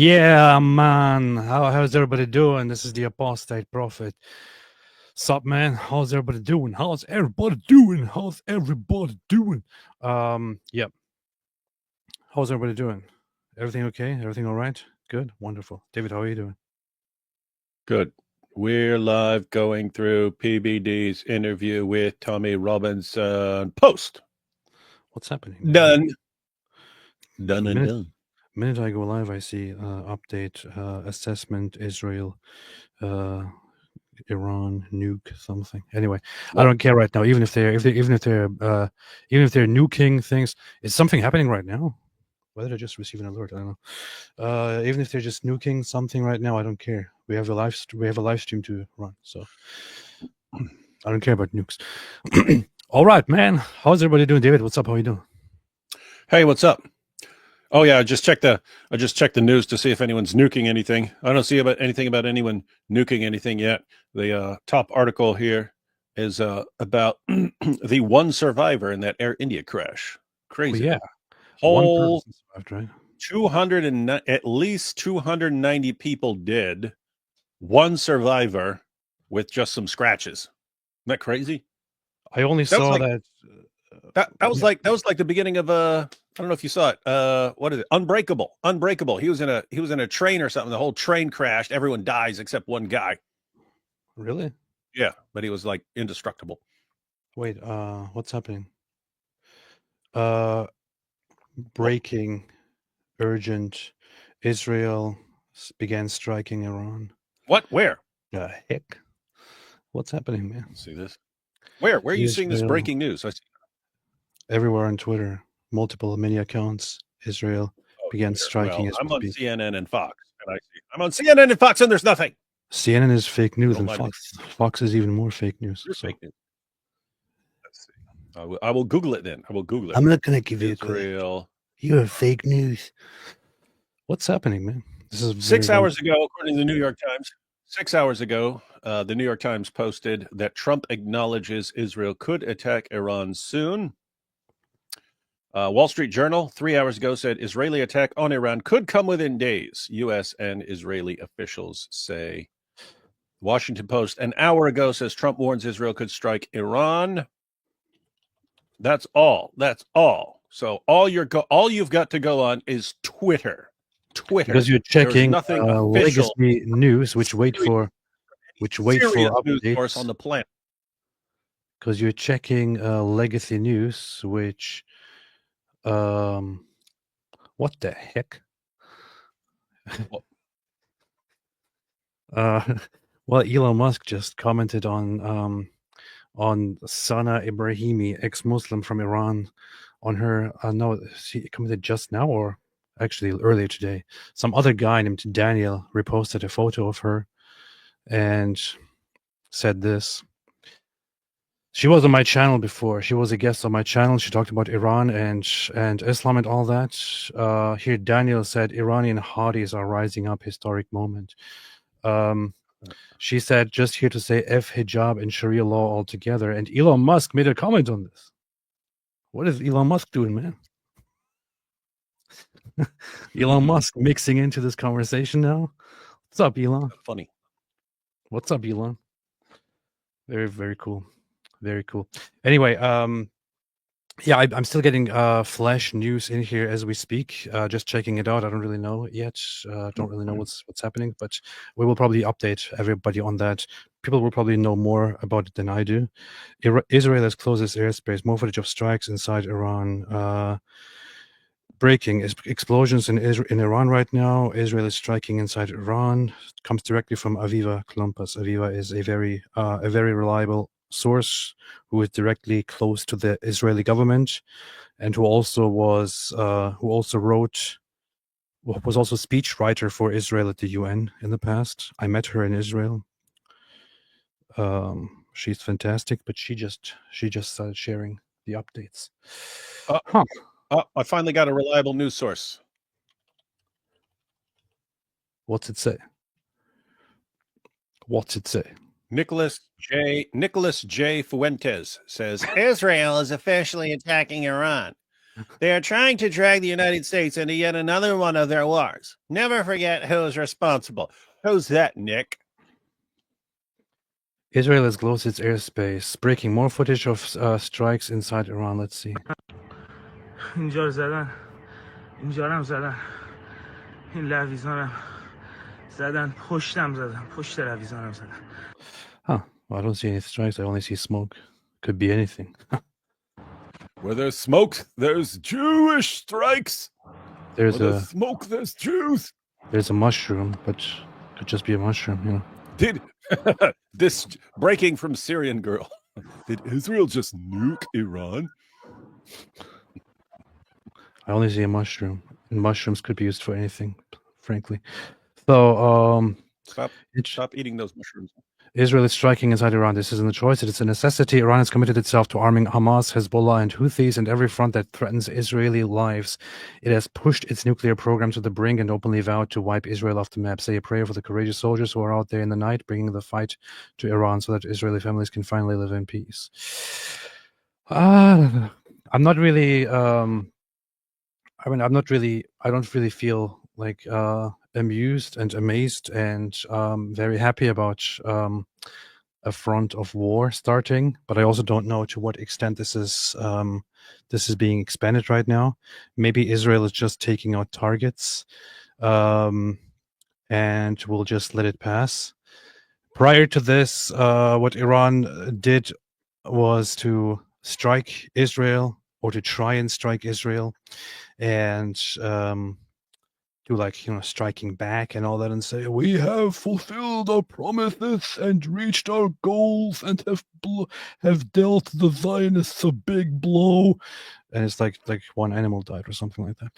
Yeah, man. How's everybody doing? This is the Apostate Prophet. Sup, man? How's everybody doing? How's everybody doing? How's everybody doing? Yeah. How's everybody doing? Everything okay? Everything all right? Good? Wonderful. David, how are you doing? Good. We're live going through PBD's interview with Tommy Robinson. Post. What's happening? Done. Done and minute, done. minute I go live, I see update, assessment, Israel, Iran, nuke something. Anyway, I don't care right now. Even if they're nuking things, is something happening right now? Why did I just receive an alert? I don't know. Even if they're just nuking something right now, I don't care. We have a live stream to run, so I don't care about nukes. All right, man. How's everybody doing? David, what's up? How are you doing? Hey, what's up? Oh yeah, I just checked the news to see if anyone's nuking anything. I don't see anything about anyone nuking anything yet. The top article here is about the one survivor in that Air India crash. Crazy. Oh, yeah. Whole One person survived, right? 200 and at least 290 people dead. One survivor with just some scratches. Isn't that crazy? I only saw that. That was like the beginning of I don't know if you saw it. What is it? Unbreakable. Unbreakable. He was in a train or something. The whole train crashed. Everyone dies except one guy. Really? Yeah, but he was like indestructible. Wait, what's happening? Breaking, urgent. Israel began striking Iran. What? Where? The heck? What's happening, man? Let's see this. Where are you seeing this breaking news? Everywhere on Twitter, many accounts. Israel began striking. Well, I'm on CNN and Fox, and I'm on CNN and Fox, and there's nothing. CNN is fake news, and Fox is even more fake news. So. Fake news. Let's see. I will Google it then. I will Google it. I'm not going to give you Israel. You're fake news. What's happening, man? This is 6 hours ago, according to the New York Times. 6 hours ago, the New York Times posted that Trump acknowledges Israel could attack Iran soon. Wall Street Journal 3 hours ago said Israeli attack on Iran could come within days, U.S. and Israeli officials say. Washington Post an hour ago says Trump warns Israel could strike Iran. That's all. That's all. So all you've got to go on is Twitter. Because you're checking legacy news, which wait for updates. News source on the planet. Because you're checking legacy news, which what the heck? Well, Elon Musk just commented on Sana Ibrahimi, ex-Muslim from Iran, on her. No, she commented just now, or actually earlier today. Some other guy named Daniel reposted a photo of her and said this. She was on my channel before. She was a guest on my channel. She talked about Iran and Islam and all that. Here, Daniel said, Iranian Houthis are rising up, historic moment. She said, just here to say F hijab and Sharia law altogether. And Elon Musk made a comment on this. What is Elon Musk doing, man? Elon Musk mixing into this conversation now. What's up, Elon? Funny. What's up, Elon? Very, very cool. Very cool. Anyway, yeah, I'm still getting flash news in here as we speak. Just checking it out. I don't really know yet. Don't really know what's happening, but we will probably update everybody on that. People will probably know more about it than I do. Israel has closed its airspace. More footage of strikes inside Iran. Breaking explosions in Iran right now. Israel is striking inside Iran. It comes directly from Aviva Klumpus. Aviva is a very reliable source who is directly close to the Israeli government, and who also was speechwriter for Israel at the UN in the past. I met her in Israel. She's fantastic, but she just started sharing the updates. I finally got a reliable news source. What's it say? Nicholas J. Fuentes says Israel is officially attacking Iran. They are trying to drag the United States into yet another one of their wars. Never forget who's responsible. Who's that, Nick? Israel has closed its airspace, breaking more footage of strikes inside Iran. Let's see. اینجا رو زدن، اینجا رو هم زدن، این لویزانم زدن، پشتم زدن، پشت لویزانم زدن. Huh. Well, I don't see any strikes. I only see smoke. Could be anything. Where there's smoke, there's Jewish strikes. There's Where there's smoke, there's Jews. There's a mushroom, but could just be a mushroom, you know. Did this breaking from Syrian girl? Did Israel just nuke Iran? I only see a mushroom, and mushrooms could be used for anything, frankly. So, stop eating those mushrooms. Israel is striking inside Iran. This isn't a choice. It is a necessity. Iran has committed itself to arming Hamas, Hezbollah, and Houthis and every front that threatens Israeli lives. It has pushed its nuclear program to the brink and openly vowed to wipe Israel off the map. Say a prayer for the courageous soldiers who are out there in the night, bringing the fight to Iran so that Israeli families can finally live in peace. I'm not really... I don't really feel like amused and amazed and very happy about a front of war starting, but I also don't know to what extent this is being expanded right now. Maybe Israel is just taking out targets and will just let it pass. Prior to this, what Iran did was to strike Israel or to try and strike Israel and do striking back and all that and say, we have fulfilled our promises and reached our goals and have dealt the Zionists a big blow. And it's like one animal died or something like that.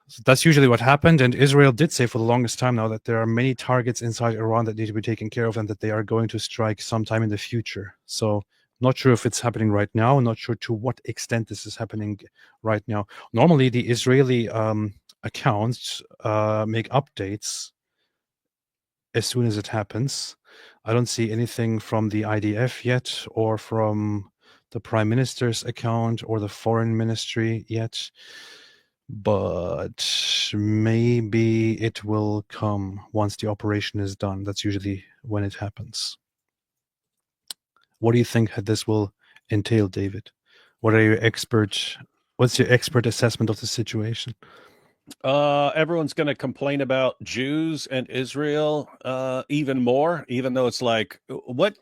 So that's usually what happened. And Israel did say for the longest time now that there are many targets inside Iran that need to be taken care of and that they are going to strike sometime in the future. So not sure if it's happening right now. Not sure to what extent this is happening right now. Normally, the Israeli accounts make updates as soon as it happens. I don't see anything from the IDF yet or from the Prime Minister's account or the Foreign Ministry yet. But maybe it will come once the operation is done. That's usually when it happens. What do you think this will entail, David? What's your expert assessment of the situation? Everyone's going to complain about Jews and Israel even more, even though it's what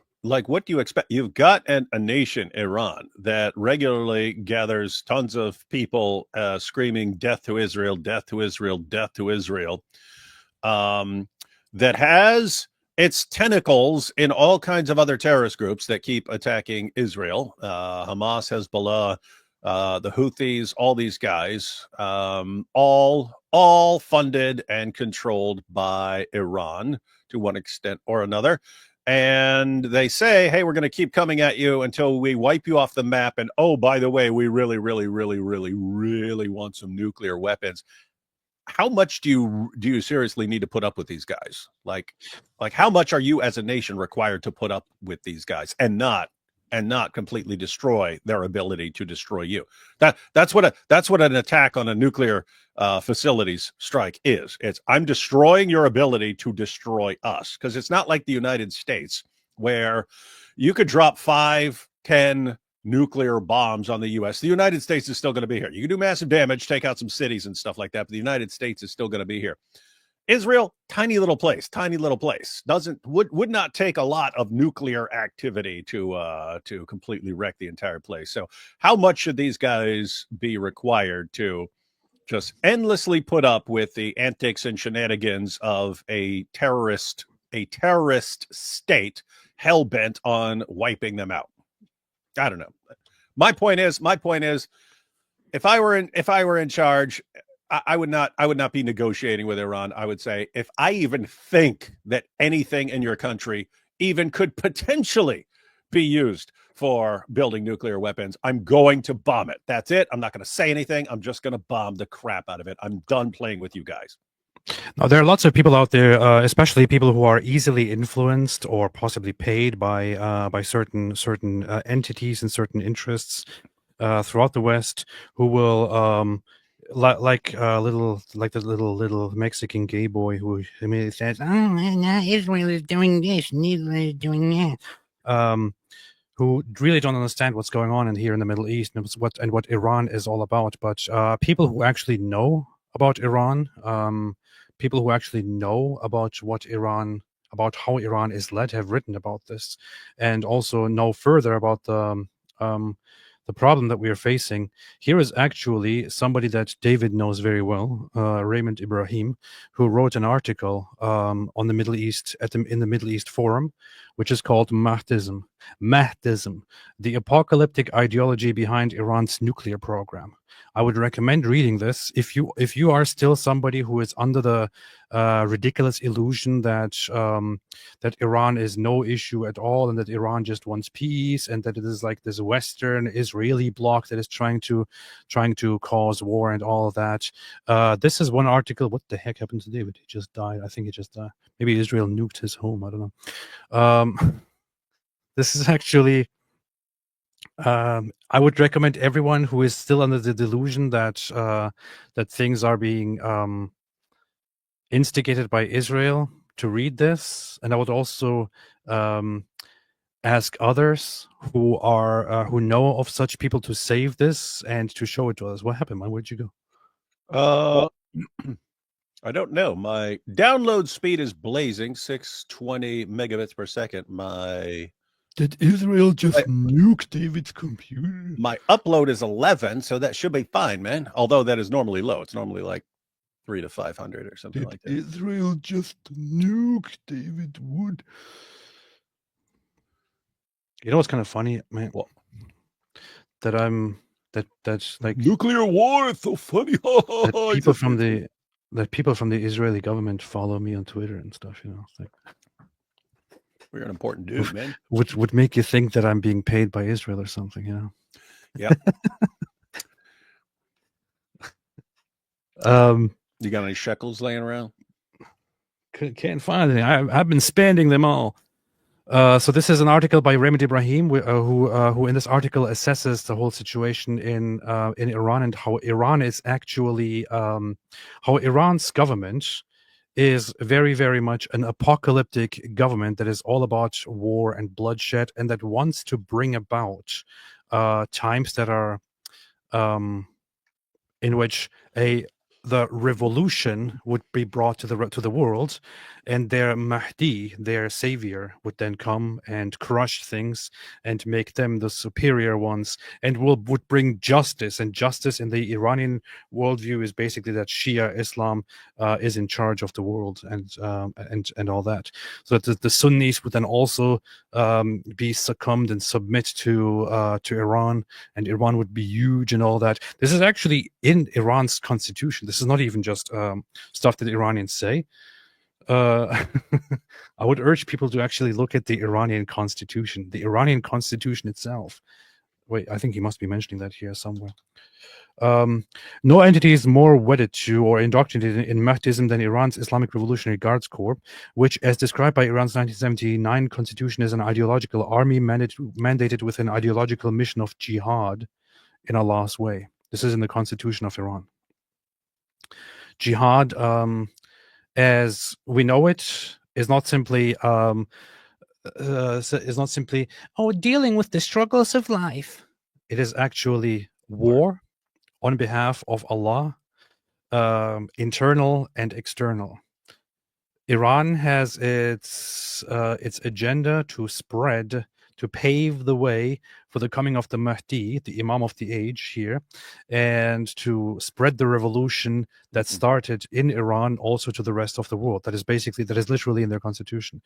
do you expect? You've got a nation, Iran, that regularly gathers tons of people screaming death to Israel, death to Israel, death to Israel, that has its tentacles in all kinds of other terrorist groups that keep attacking Israel, Hamas, Hezbollah, the Houthis, all these guys, all funded and controlled by Iran to one extent or another. And they say, hey, we're going to keep coming at you until we wipe you off the map. And oh, by the way, we really, really, really, really, really want some nuclear weapons. How much do you seriously need to put up with these guys? Like how much are you as a nation required to put up with these guys and not completely destroy their ability to destroy you? That's what an attack on a nuclear facilities strike is. It's I'm destroying your ability to destroy us, because it's not like the United States where you could drop 5, 10 nuclear bombs on the U.S. The United States is still going to be here. You can do massive damage, take out some cities and stuff like that, but the United States is still going to be here. Israel, tiny little place, would not take a lot of nuclear activity to completely wreck the entire place. So how much should these guys be required to just endlessly put up with the antics and shenanigans of a terrorist state hell-bent on wiping them out? I don't know. My point is, if I were in charge, I would not be negotiating with Iran. I would say, if I even think that anything in your country even could potentially be used for building nuclear weapons, I'm going to bomb it. That's it. I'm not going to say anything. I'm just going to bomb the crap out of it. I'm done playing with you guys. Now, there are lots of people out there, especially people who are easily influenced or possibly paid by certain entities and certain interests, throughout the West who will like the little Mexican gay boy who immediately says, "Oh, now Israel is doing this, and Israel is doing that," who really don't understand what's going on in here in the Middle East and what Iran is all about. But people who actually know about Iran, people who actually know about about how Iran is led, have written about this, and also know further about the problem that we are facing. Here is actually somebody that David knows very well, Raymond Ibrahim, who wrote an article on the Middle East in the Middle East Forum, which is called Mahdism, the apocalyptic ideology behind Iran's nuclear program. I would recommend reading this if you are still somebody who is under the ridiculous illusion that that Iran is no issue at all, and that Iran just wants peace, and that it is like this Western Israeli bloc that is trying to cause war and all of that. This is one article. What the heck happened to David? He just died. I think he just died. Maybe Israel nuked his home. I don't know. This is actually. I would recommend everyone who is still under the delusion that that things are being instigated by Israel to read this, and I would also ask others who are who know of such people to save this and to show it to us. What happened, man? Where'd you go? I don't know. My download speed is blazing, 620 megabits per second. Did Israel just nuke David's computer? My upload is 11, so that should be fine, man. Although that is normally low. It's normally like 300 to 500 or something like that. Israel just nuke David Wood? You know what's kind of funny, man? What? That's like nuclear war. It's so funny. that people from the Israeli government follow me on Twitter and stuff. You know, it's like, we're an important dude, man. Would make you think that I'm being paid by Israel or something, you know? Yeah. You got any shekels laying around? Can't find any. I've been spending them all. So this is an article by Raymond Ibrahim, who in this article assesses the whole situation in Iran and how Iran is actually how Iran's government is very, very much an apocalyptic government that is all about war and bloodshed, and that wants to bring about times that are in which the revolution would be brought to the world, and their Mahdi, their savior, would then come and crush things and make them the superior ones, and would bring justice. And justice in the Iranian worldview is basically that Shia Islam is in charge of the world, and all that. So that the Sunnis would then also be succumbed and submit to Iran, and Iran would be huge and all that. This is actually in Iran's constitution. This is not even just stuff that Iranians say. I would urge people to actually look at the Iranian constitution. The Iranian constitution itself. Wait, I think he must be mentioning that here somewhere. No entity is more wedded to or indoctrinated in Mahdism than Iran's Islamic Revolutionary Guards Corps, which, as described by Iran's 1979 constitution, is an ideological army mandated with an ideological mission of jihad in Allah's way. This is in the constitution of Iran. Jihad, as we know it, is not simply dealing with the struggles of life. It is actually war on behalf of Allah, internal and external. Iran has its agenda to pave the way for the coming of the Mahdi, the Imam of the age here, and to spread the revolution that started in Iran also to the rest of the world. That is literally in their constitution.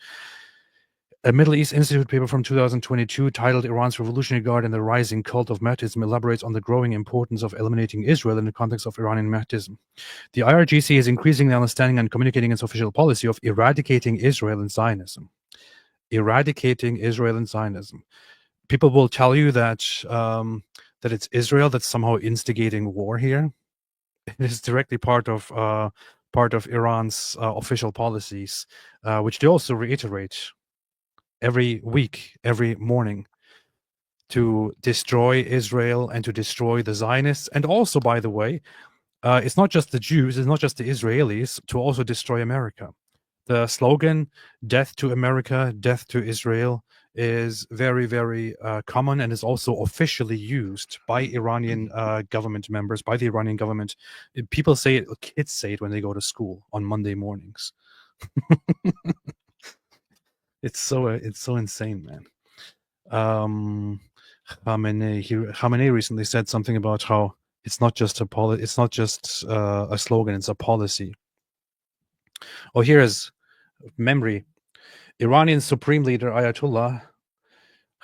A Middle East Institute paper from 2022 titled Iran's Revolutionary Guard and the Rising Cult of Mahdism elaborates on the growing importance of eliminating Israel in the context of Iranian Mahdism. The IRGC is increasingly understanding and communicating its official policy of eradicating Israel and Zionism. Eradicating Israel and Zionism. People will tell you that that it's Israel that's somehow instigating war here. It is directly part of Iran's official policies, which they also reiterate every week, every morning. to destroy Israel and to destroy the Zionists. And also, by the way, it's not just the Jews, it's not just the Israelis, to also destroy America. The slogan, "Death to America, Death to Israel," is very, very common and is also officially used by Iranian government members, by the Iranian government. People say it, kids say it when they go to school on Monday mornings. It's so insane, man. Khamenei recently said something about how it's not just a slogan, it's a policy. Oh, here is memory. Iranian Supreme Leader Ayatollah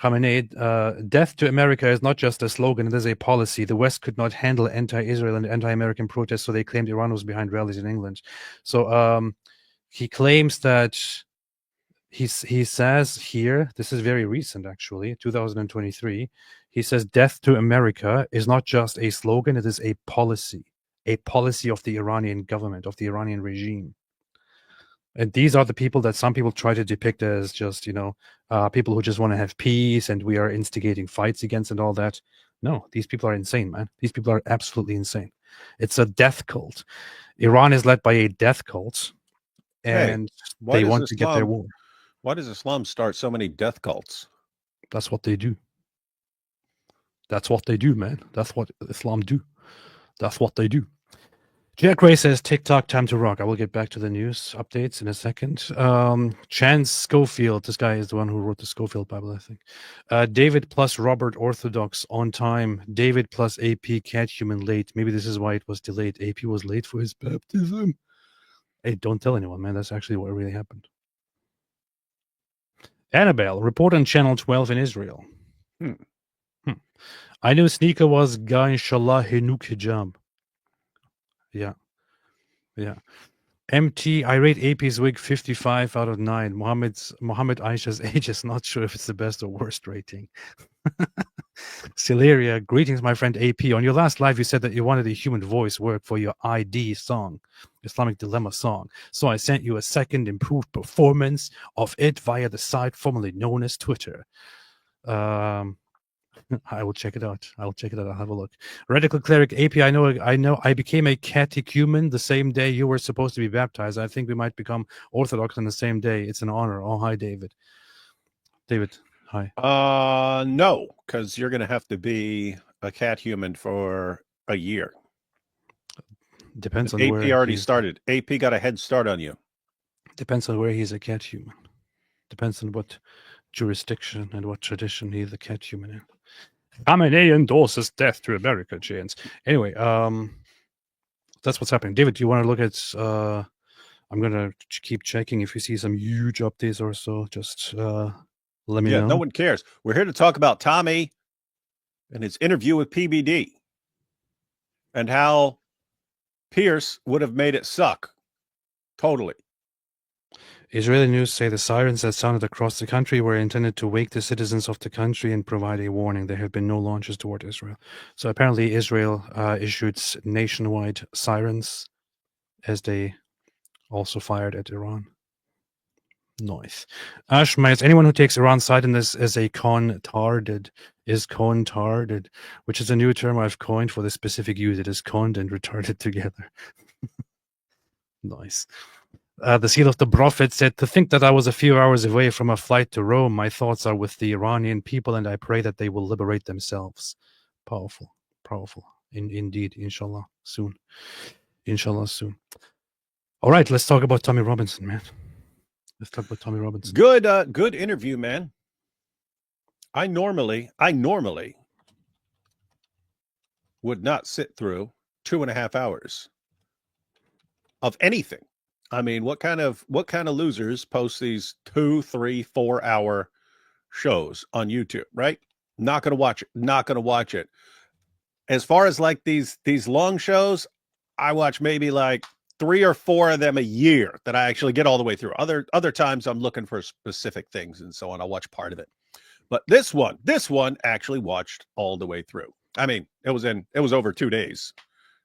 Khamenei, death to America is not just a slogan, it is a policy. The West could not handle anti-Israel and anti-American protests, so they claimed Iran was behind rallies in England. So he claims that he says here, this is very recent actually, 2023, he says death to America is not just a slogan, it is a policy of the Iranian government, of the Iranian regime. And these are the people that some people try to depict as just, people who just want to have peace and we are instigating fights against and all that. No, these people are insane, man. These people are absolutely insane. It's a death cult. Iran is led by a death cult, and they want to get their war. Why does Islam start so many death cults? That's what they do. That's what they do, man. That's what Islam do. That's what they do. Jack Ray says, TikTok, time to rock. I will get back to the news updates in a second. Chance Schofield, this guy is the one who wrote the Schofield Bible, I think. David plus Robert Orthodox on time. David plus AP Cathuman late. Maybe this is why it was delayed. AP was late for his baptism. Hey, don't tell anyone, man. That's actually what really happened. Annabelle, report on Channel 12 in Israel. I knew Sneaker was Ga Inshallah Hinuk Hijab. Yeah. MT, I rate AP's wig 55 out of 9. Muhammad Aisha's age is not sure if it's the best or worst rating. Celeria, greetings, my friend AP. On your last live, you said that you wanted a human voice work for your ID song, Islamic Dilemma song. So I sent you a second improved performance of it via the site formerly known as Twitter. I will check it out. I'll have a look. Radical Cleric AP, I know. I became a catechumen the same day you were supposed to be baptized. I think we might become Orthodox on the same day. It's an honor. Oh, hi, David. David, hi. No, because you're going to have to be a catechumen for a year. Depends on AP where. AP already started. AP got a head start on you. Depends on where he's a catechumen. Depends on what jurisdiction and what tradition he's a catechumen in. Khamenei endorses death to America, Chance. Anyway, that's what's happening. David, do you want to look at? I'm gonna keep checking if you see some huge updates or so. Just let me know. No one cares. We're here to talk about Tommy and his interview with PBD and how Pierce would have made it suck. Totally. Israeli news say the sirens that sounded across the country were intended to wake the citizens of the country and provide a warning. There have been no launches toward Israel. So apparently Israel issued nationwide sirens as they also fired at Iran. Nice. Ashmites, anyone who takes Iran's side in this is a con-tarded, which is a new term I've coined for the specific use. It is conned and retarded together. Nice. The seal of the prophet said, to think that I was a few hours away from a flight to Rome, my thoughts are with the Iranian people, and I pray that they will liberate themselves. Powerful. Indeed, inshallah, soon. All right, let's talk about Tommy Robinson, man. Good interview, man. I normally would not sit through 2.5 hours of anything. I mean, what kind of losers post these 2, 3, 4 hour shows on YouTube, right? Not going to watch it. As far as like these long shows, I watch maybe like 3 or 4 of them a year that I actually get all the way through. Other times I'm looking for specific things and so on. I'll watch part of it. But this one actually watched all the way through. I mean, it was over 2 days.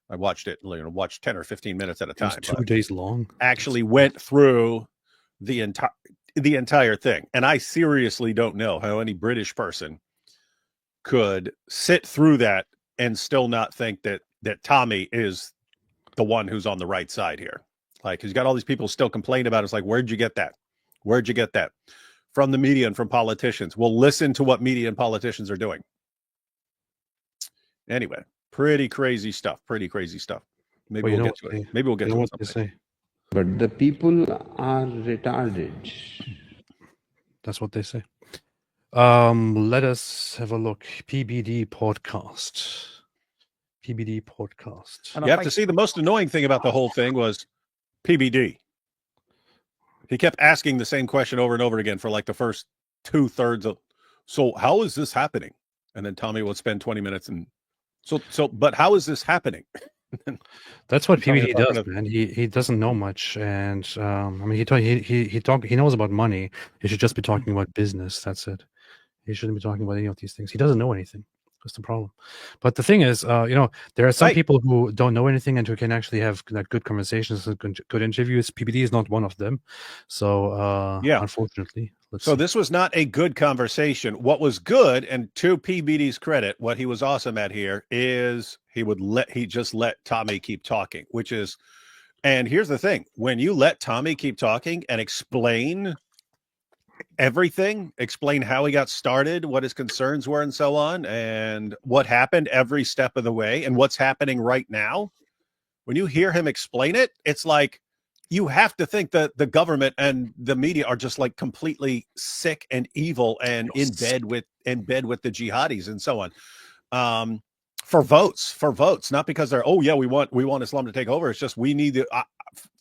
I watched it, watched 10 or 15 minutes at a time. It was 2 days long. Actually went through the entire thing. And I seriously don't know how any British person could sit through that and still not think that Tommy is the one who's on the right side here. Like, he's got all these people still complaining about it. It's like, where'd you get that? Where'd you get that? From the media and from politicians. We'll listen to what media and politicians are doing. Anyway, pretty crazy stuff. Pretty crazy stuff. Maybe we'll get to it. Maybe we'll get to it someday. But the people are retarded. That's what they say. Let us have a look. PBD podcast. PBD podcast. You have to see, the most annoying thing about the whole thing was PBD. He kept asking the same question over and over again for like the first 2/3 of, so how is this happening? And then Tommy would spend 20 minutes and but how is this happening? That's what PBD does, man. He doesn't know much, and I mean, he knows about money. He should just be talking about business. That's it. He shouldn't be talking about any of these things. He doesn't know anything. That's the problem. But the thing is, there are some people who don't know anything and who can actually have good conversations and good interviews. PBD is not one of them. So, unfortunately. This was not a good conversation. What was good, and to PBD's credit, what he was awesome at here is he just let Tommy keep talking, which is, and here's the thing, when you let Tommy keep talking and explain everything, explain how he got started, what his concerns were and so on, and what happened every step of the way and what's happening right now, when you hear him explain it, it's like you have to think that the government and the media are just like completely sick and evil and in bed with the jihadis and so on. For votes, not because they're, oh yeah, we want Islam to take over. It's just, we need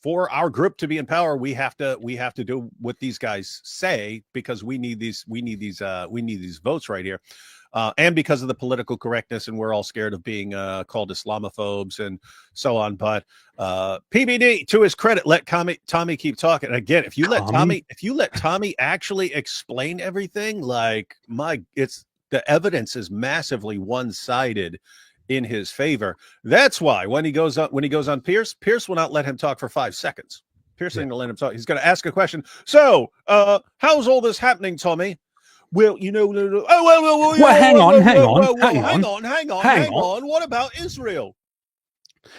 for our group to be in power, we have to do what these guys say, because we need these votes right here. And because of the political correctness, and we're all scared of being called Islamophobes and so on. But PBD, to his credit, let Tommy keep talking. And again, if you let Tommy actually explain everything, like the evidence is massively one-sided in his favor. That's why when he goes on Pierce will not let him talk for 5 seconds. Pierce ain't gonna let him talk. He's gonna ask a question. So, how's all this happening, Tommy? Well, hang on. What about Israel?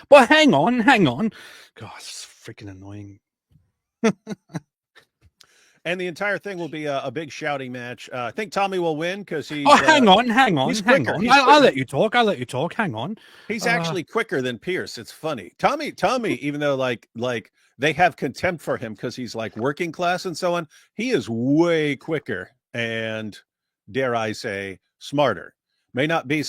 Well, hang on. God, it's freaking annoying. And the entire thing will be a big shouting match. I think Tommy will win because he's. Hang on. I'll let you talk. Hang on. He's actually quicker than Pierce. It's funny. Tommy, even though like they have contempt for him because he's like working class and so on, he is way quicker and, dare I say, smarter. May not be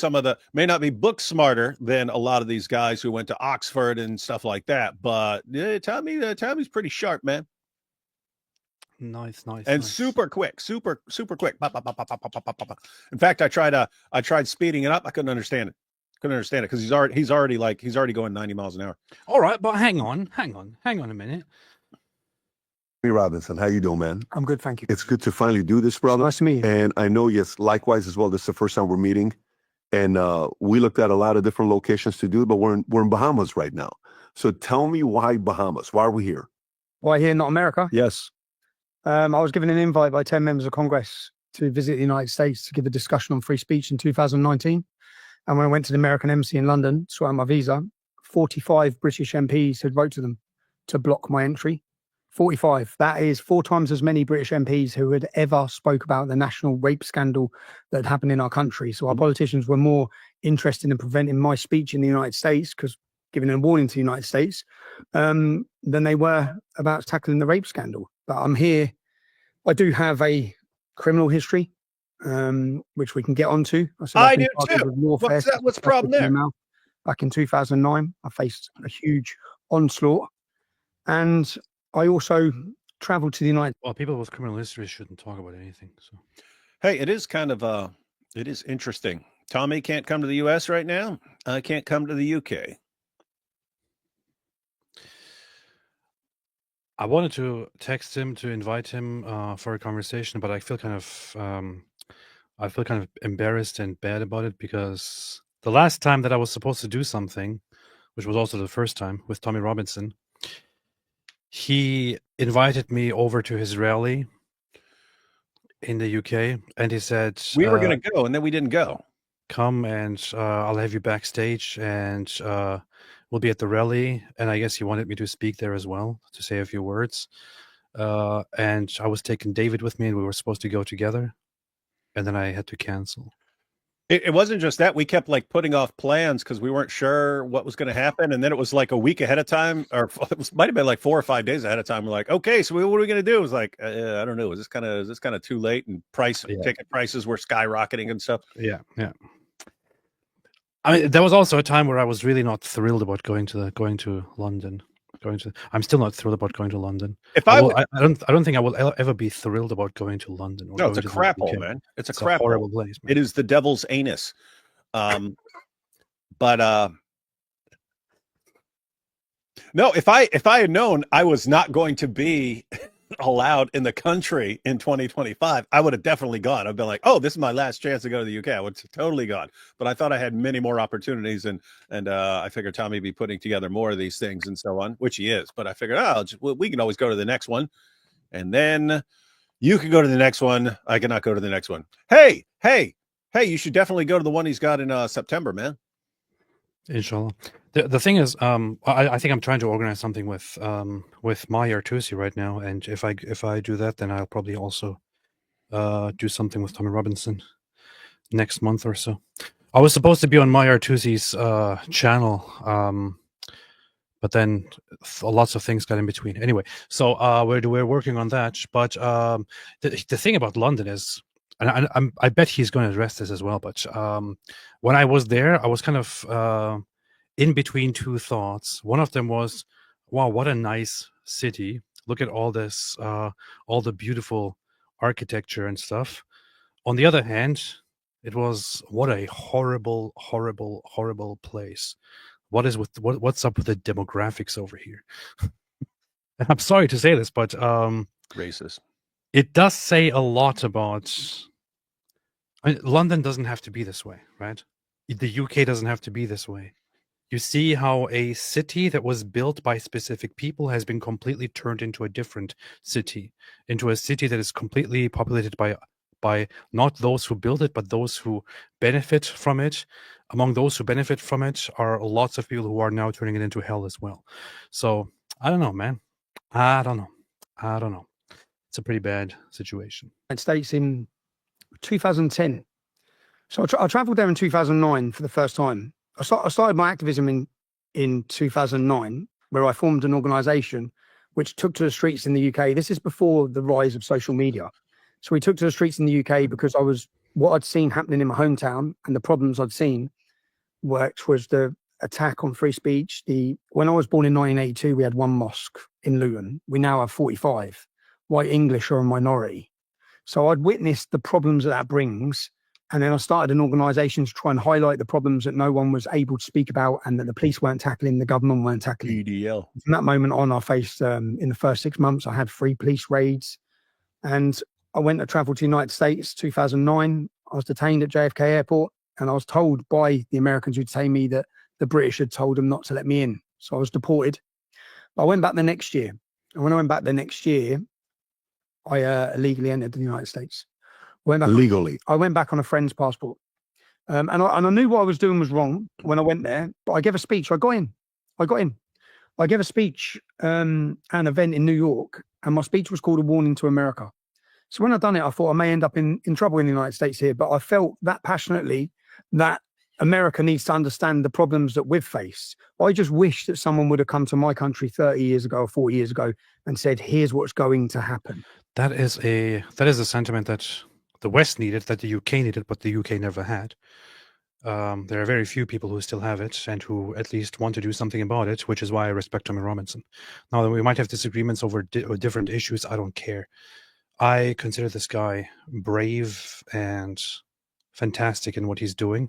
book smarter than a lot of these guys who went to Oxford and stuff like that, but Tommy's pretty sharp, man. Nice. And super quick. In fact, I tried speeding it up. I couldn't understand it because he's already going 90 miles an hour. All right, but hang on a minute. Hey, Robinson, how you doing, man? I'm good, thank you. It's good to finally do this, brother. Nice to meet you. And I know, yes, likewise as well. This is the first time we're meeting, and we looked at a lot of different locations to do, but we're in Bahamas right now. So tell me, why Bahamas? Why are we here? Why here, not America? Yes. I was given an invite by 10 members of Congress to visit the United States to give a discussion on free speech in 2019. And when I went to the American Embassy in London, sort out my visa, 45 British MPs had wrote to them to block my entry. 45. That is 4 times as many British MPs who had ever spoke about the national rape scandal that had happened in our country. So our politicians were more interested in preventing my speech in the United States, because giving a warning to the United States, than they were about tackling the rape scandal. But I'm here. I do have a criminal history, which we can get onto. I do too. What's the problem there? Back in 2009, I faced a huge onslaught, and I also traveled to the United. Well, people with criminal history shouldn't talk about anything. So, hey, it is kind of it is interesting. Tommy can't come to the U.S. right now. I can't come to the U.K. I wanted to text him to invite him for a conversation, but I feel kind of embarrassed and bad about it, because the last time that I was supposed to do something, which was also the first time with Tommy Robinson, he invited me over to his rally in the UK, and he said we were going to go, and then we didn't go. come and I'll have you backstage, and we'll be at the rally. And I guess he wanted me to speak there as well, to say a few words. And I was taking David with me, and we were supposed to go together, and then I had to cancel. It wasn't just that. We kept like putting off plans because we weren't sure what was going to happen. And then it was like a week ahead of time, or it might have been like 4 or 5 days ahead of time. We're like, okay, so what are we going to do? It was like, I don't know. Is this kind of too late? And ticket prices were skyrocketing and stuff. Yeah. I mean, there was also a time where I was really not thrilled about going to London. I'm still not thrilled about going to London. I don't think I will ever be thrilled about going to London. No, it's a crap hole, man. It's a crap horrible place. Man. It is the devil's anus. But no, if I had known I was not going to be allowed in the country in 2025, I would have definitely gone. I've been like, oh, this is my last chance to go to the UK. I would have totally gone. But I thought I had many more opportunities, and I figured Tommy would be putting together more of these things and so on, which he is. But I figured, we can always go to the next one, and then you can go to the next one. I cannot go to the next one. Hey, you should definitely go to the one he's got in September, man. Inshallah. The thing is, I think I'm trying to organize something with my Artusi right now, and if I do that, then I'll probably also do something with Tommy Robinson next month or so. I was supposed to be on my Artusi's channel, but then lots of things got in between. Anyway, so we're working on that. But the thing about London is, and I bet he's going to address this as well. But when I was there, I was kind of in between two thoughts. One of them was, wow, what a nice city. Look at all this, all the beautiful architecture and stuff. On the other hand, it was, what a horrible, horrible, horrible place. What's up with the demographics over here? And I'm sorry to say this, but racist. It does say a lot about. I mean, London doesn't have to be this way, right? The UK doesn't have to be this way. You see how a city that was built by specific people has been completely turned into a different city, into a city that is completely populated by not those who build it, but those who benefit from it. Among those who benefit from it are lots of people who are now turning it into hell as well. So I don't know, man. I don't know. It's a pretty bad situation. United States in 2010. So I traveled there in 2009 for the first time. I started my activism in 2009, where I formed an organization which took to the streets in the UK. This is before the rise of social media. So we took to the streets in the UK because what I'd seen happening in my hometown and the problems I'd seen, which was the attack on free speech. When I was born in 1982, we had one mosque in Luton. We now have 45. White English are a minority. So I'd witnessed the problems that brings. And then I started an organization to try and highlight the problems that no one was able to speak about, and that the police weren't tackling, the government weren't tackling. PDL. From that moment on, I faced, in the first 6 months, I had 3 police raids. And I went to travel to the United States, 2009. I was detained at JFK Airport, and I was told by the Americans who detained me that the British had told them not to let me in. So I was deported. But I went back the next year. And when I went back the next year, I illegally entered the United States. Legally? I went back on a friend's passport. And I knew what I was doing was wrong when I went there, but I gave a speech. I got in. I gave a speech at an event in New York, and my speech was called A Warning to America. So when I'd done it, I thought I may end up in trouble in the United States here, but I felt that passionately that America needs to understand the problems that we've faced. I just wish that someone would have come to my country 30 years ago or 40 years ago and said, here's what's going to happen. That is a sentiment that the West needed, that the UK needed, but the UK never had. There are very few people who still have it and who at least want to do something about it, which is why I respect Tommy Robinson. Now, we might have disagreements over different issues. I don't care. I consider this guy brave and fantastic in what he's doing.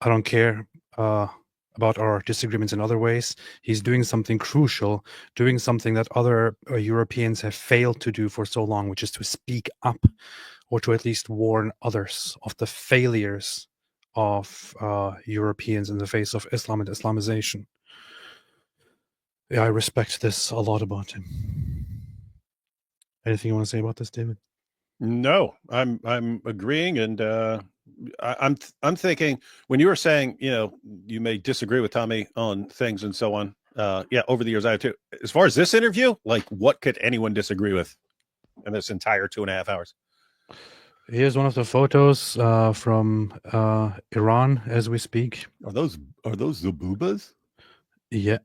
I don't care about our disagreements in other ways. He's doing something crucial, doing something that other Europeans have failed to do for so long, which is to speak up, or to at least warn others of the failures of Europeans in the face of Islam and Islamization. Yeah, I respect this a lot about him. Anything you want to say about this, David? No, I'm agreeing, and I'm thinking when you were saying, you may disagree with Tommy on things and so on. Yeah, over the years I have too. As far as this interview, like what could anyone disagree with in this entire 2.5 hours? Here's one of the photos from Iran as we speak. Are those Zabubas? Yeah.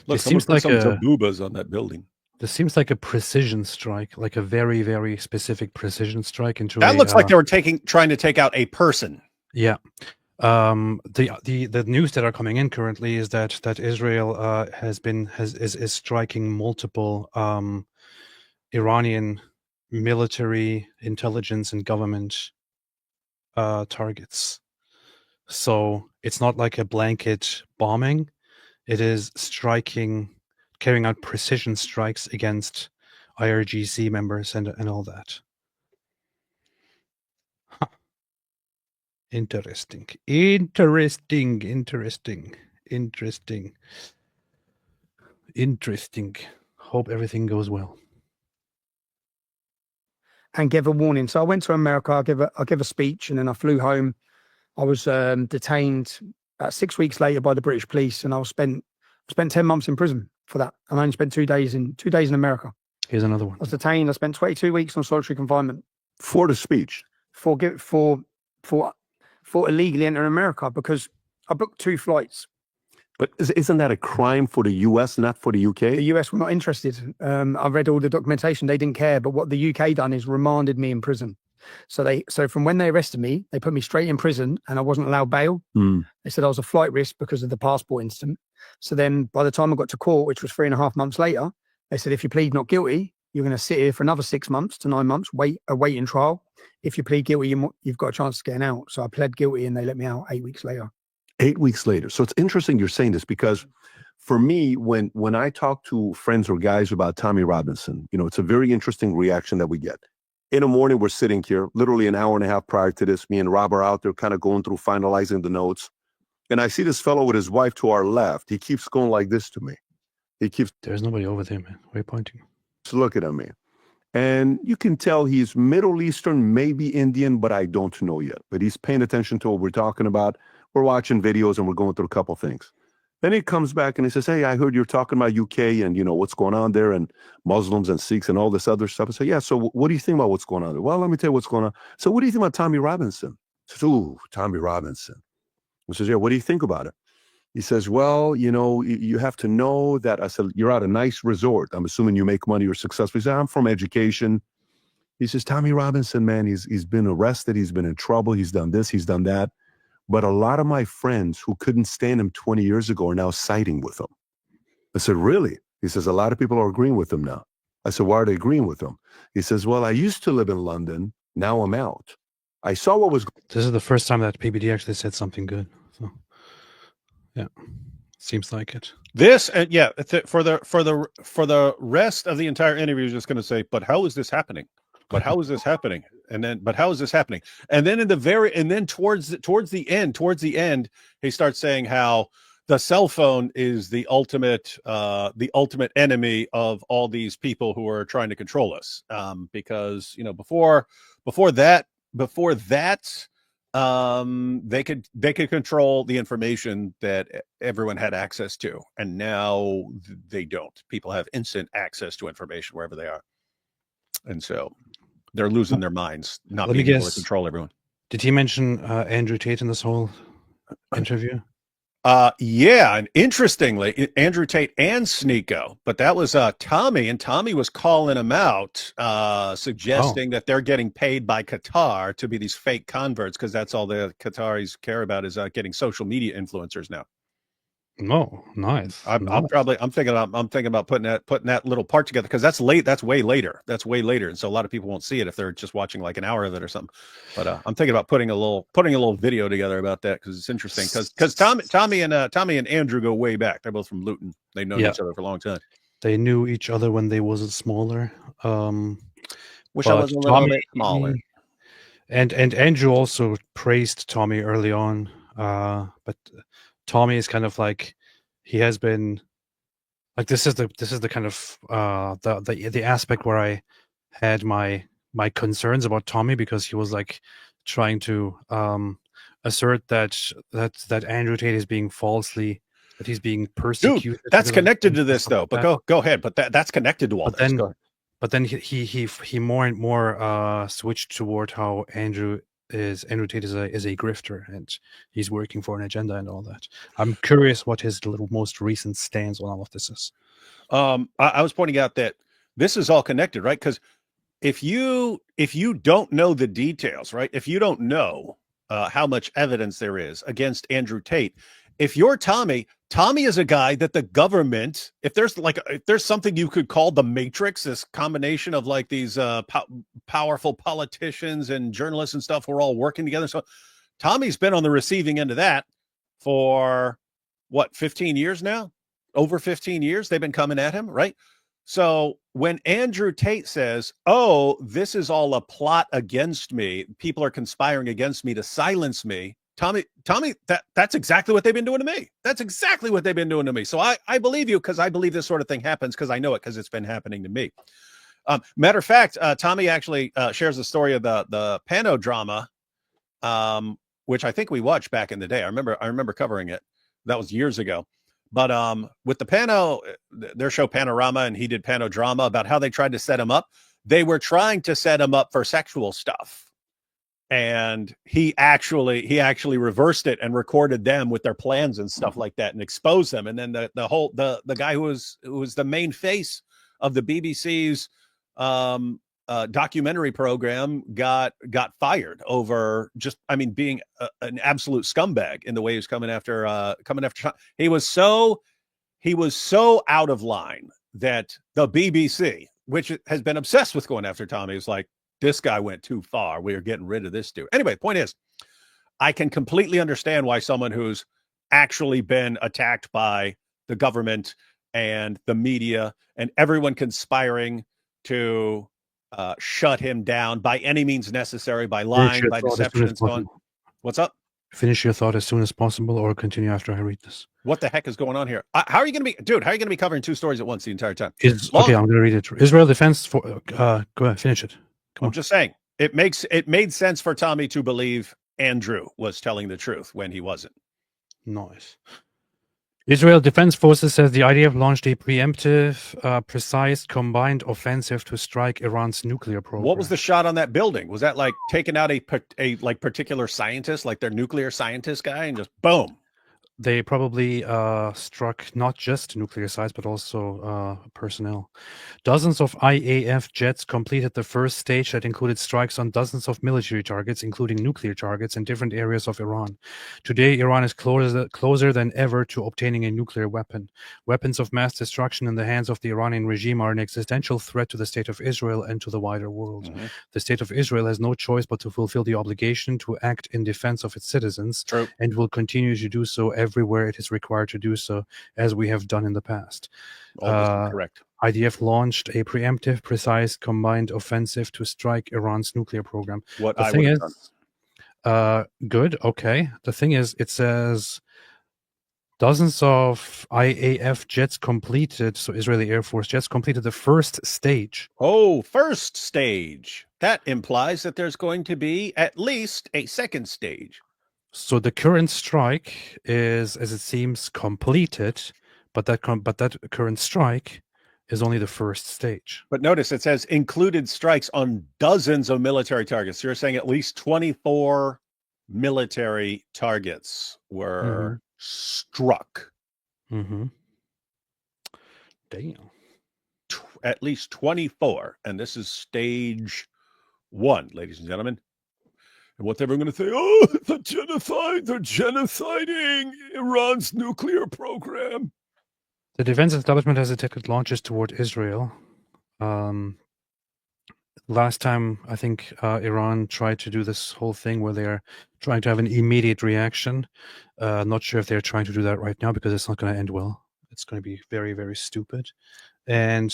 Look, It seems like some Zabubas on that building. This seems like a precision strike, like a very, very specific precision strike into that. Looks like they were trying to take out a person. Yeah. The news that are coming in currently is that Israel is striking multiple Iranian military, intelligence, and government targets. So it's not like a blanket bombing. It is carrying out precision strikes against IRGC members and all that. Huh. Interesting. Hope everything goes well. And give a warning. So I went to America. I give a speech, and then I flew home. I was detained about 6 weeks later by the British police, and I spent 10 months in prison for that. And I only spent 2 days in America. Here's another one. I was detained. I spent 22 weeks on solitary confinement for the speech, for illegally entering America, because I booked 2 flights. But isn't that a crime for the US, not for the UK? The US were not interested. I read all the documentation. They didn't care. But what the UK done is remanded me in prison. So from when they arrested me, they put me straight in prison, and I wasn't allowed bail. They said I was a flight risk because of the passport incident. So then by the time I got to court, which was 3.5 months later, they said, if you plead not guilty, you're going to sit here for another 6 months to 9 months, waiting trial. If you plead guilty, you've got a chance of getting out. So I pled guilty, and they let me out 8 weeks later. 8 weeks later. So it's interesting you're saying this, because for me, when I talk to friends or guys about Tommy Robinson, it's a very interesting reaction that we get. In the morning, we're sitting here, literally an hour and a half prior to this. Me and Rob are out there kind of going through, finalizing the notes. And I see this fellow with his wife to our left. He keeps going like this to me. There's nobody over there, man. Where are you pointing? Just looking at me. And you can tell he's Middle Eastern, maybe Indian, but I don't know yet. But he's paying attention to what we're talking about. We're watching videos and we're going through a couple things. Then he comes back and he says, hey, I heard you're talking about UK and, what's going on there, and Muslims and Sikhs and all this other stuff. I said, yeah, so what do you think about what's going on there? Well, let me tell you what's going on. So what do you think about Tommy Robinson? I said, ooh, Tommy Robinson. I says, yeah, what do you think about it? He says, well, you have to know that. I said, you're at a nice resort. I'm assuming you make money, you're successful. He said, I'm from education. He says, Tommy Robinson, man, he's been arrested. He's been in trouble. He's done this. He's done that. But a lot of my friends who couldn't stand him 20 years ago are now siding with him. I said, really? He says, a lot of people are agreeing with him now. I said, why are they agreeing with him? He says, well, I used to live in London. Now I'm out. I saw what was. This is the first time that PBD actually said something good. So, yeah, seems like it. This, for the rest of the entire interview, is just going to say, but how is this happening? But how is this happening? And then, but how is this happening? And then towards the end, he starts saying how the cell phone is the ultimate enemy of all these people who are trying to control us. Because before that, they could control the information that everyone had access to, and now they don't. People have instant access to information wherever they are, and so they're losing their minds, not being able to control everyone. Did he mention Andrew Tate in this whole interview? Yeah, and interestingly, Andrew Tate and Sneeko, but that was Tommy, and Tommy was calling him out, suggesting that they're getting paid by Qatar to be these fake converts, because that's all the Qataris care about is getting social media influencers now. No, nice. I'm thinking about putting that little part together, because that's late. That's way later. And so a lot of people won't see it if they're just watching like an hour of it or something. But I'm thinking about putting a little video together about that, because it's interesting. Because Tommy and Andrew go way back. They're both from Luton. They know each other for a long time. They knew each other when they was smaller. Wish I was a little bit smaller. And Andrew also praised Tommy early on, but Tommy is kind of like, he has been like, this is the kind of the aspect where I had my concerns about Tommy, because he was like trying to assert that Andrew Tate is being that he's being persecuted. Dude, that's because of connected to things and this stuff though. like But that. go ahead. But that's connected to all But this. then, Go ahead. but then he more and more switched toward how Andrew Tate is a grifter, and he's working for an agenda and all that. I'm curious what his most recent stance on all of this is. I was pointing out that this is all connected, right? Because if you don't know the details, right? If you don't know how much evidence there is against Andrew Tate, if you're Tommy is a guy that the government, if there's something you could call the Matrix, this combination of like these powerful politicians and journalists and stuff, who are all working together. So Tommy's been on the receiving end of that for what, 15 years now? Over 15 years they've been coming at him, right? So when Andrew Tate says, "Oh, this is all a plot against me. People are conspiring against me to silence me," Tommy, that's exactly what they've been doing to me. That's exactly what they've been doing to me. So I believe you, because I believe this sort of thing happens, because I know it, because it's been happening to me. Matter of fact, Tommy actually shares the story of the Pano drama, which I think we watched back in the day. I remember covering it. That was years ago. But with the Pano, their show Panorama, and he did Pano drama about how they tried to set him up. They were trying to set him up for sexual stuff. And he actually reversed it and recorded them with their plans and stuff like that and exposed them. And then the guy who was the main face of the BBC's documentary program got fired over being an absolute scumbag in the way he was coming after. He was so out of line that the BBC, which has been obsessed with going after Tommy, is like, this guy went too far. We are getting rid of this dude. Anyway, point is, I can completely understand why someone who's actually been attacked by the government and the media and everyone conspiring to shut him down by any means necessary, by lying, by deception, and so on. What's up? Finish your thought as soon as possible, or continue after I read this. What the heck is going on here? How are you going to be covering two stories at once the entire time? Okay, I'm going to read it. Israel Defense for. Go ahead, finish it. I'm just saying, it made sense for Tommy to believe Andrew was telling the truth when he wasn't. Nice. Israel Defense Forces says the IDF launched a preemptive, precise, combined offensive to strike Iran's nuclear program. What was the shot on that building? Was that like taking out a particular scientist, like their nuclear scientist guy, and just boom? They probably struck not just nuclear sites, but also personnel. Dozens of IAF jets completed the first stage that included strikes on dozens of military targets, including nuclear targets in different areas of Iran. Today, Iran is closer than ever to obtaining a nuclear weapon. Weapons of mass destruction in the hands of the Iranian regime are an existential threat to the state of Israel and to the wider world. Mm-hmm. The state of Israel has no choice but to fulfill the obligation to act in defense of its citizens. True. And will continue to do so everywhere it is required to do so, as we have done in the past. Correct. IDF launched a preemptive, precise, combined offensive to strike Iran's nuclear program. What the thing is, good, okay. The thing is, it says dozens of IAF jets completed, so Israeli Air Force jets completed the first stage. Oh, first stage. That implies that there's going to be at least a second stage. So the current strike is, as it seems, completed, but that current strike is only the first stage. But notice it says included strikes on dozens of military targets. So you're saying at least 24 military targets were struck. Mm-hmm. Damn. At least 24. And this is stage 1, ladies and gentlemen. And what they're going to say, oh, the genocide, they're genociding Iran's nuclear program. The defense establishment has detected launches toward Israel. Last time, I think Iran tried to do this whole thing where they're trying to have an immediate reaction. Not sure if they're trying to do that right now, because it's not going to end well. It's going to be very, very stupid. And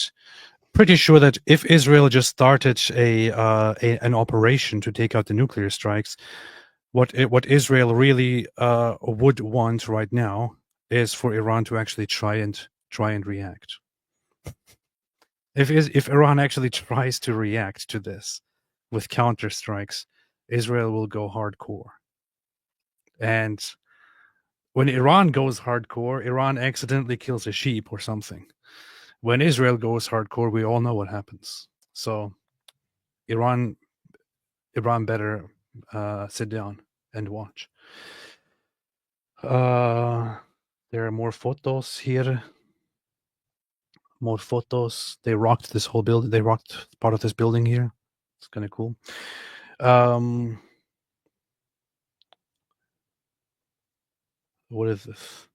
pretty sure that if Israel just started an operation to take out the nuclear strikes, what Israel really would want right now is for Iran to actually try and react. If Iran actually tries to react to this with counter strikes, Israel will go hardcore. And when Iran goes hardcore, Iran accidentally kills a sheep or something. When Israel goes hardcore, we all know what happens. So Iran better sit down and watch. There are more photos here. More photos. They rocked this whole building. They rocked part of this building here. It's kind of cool. What is this?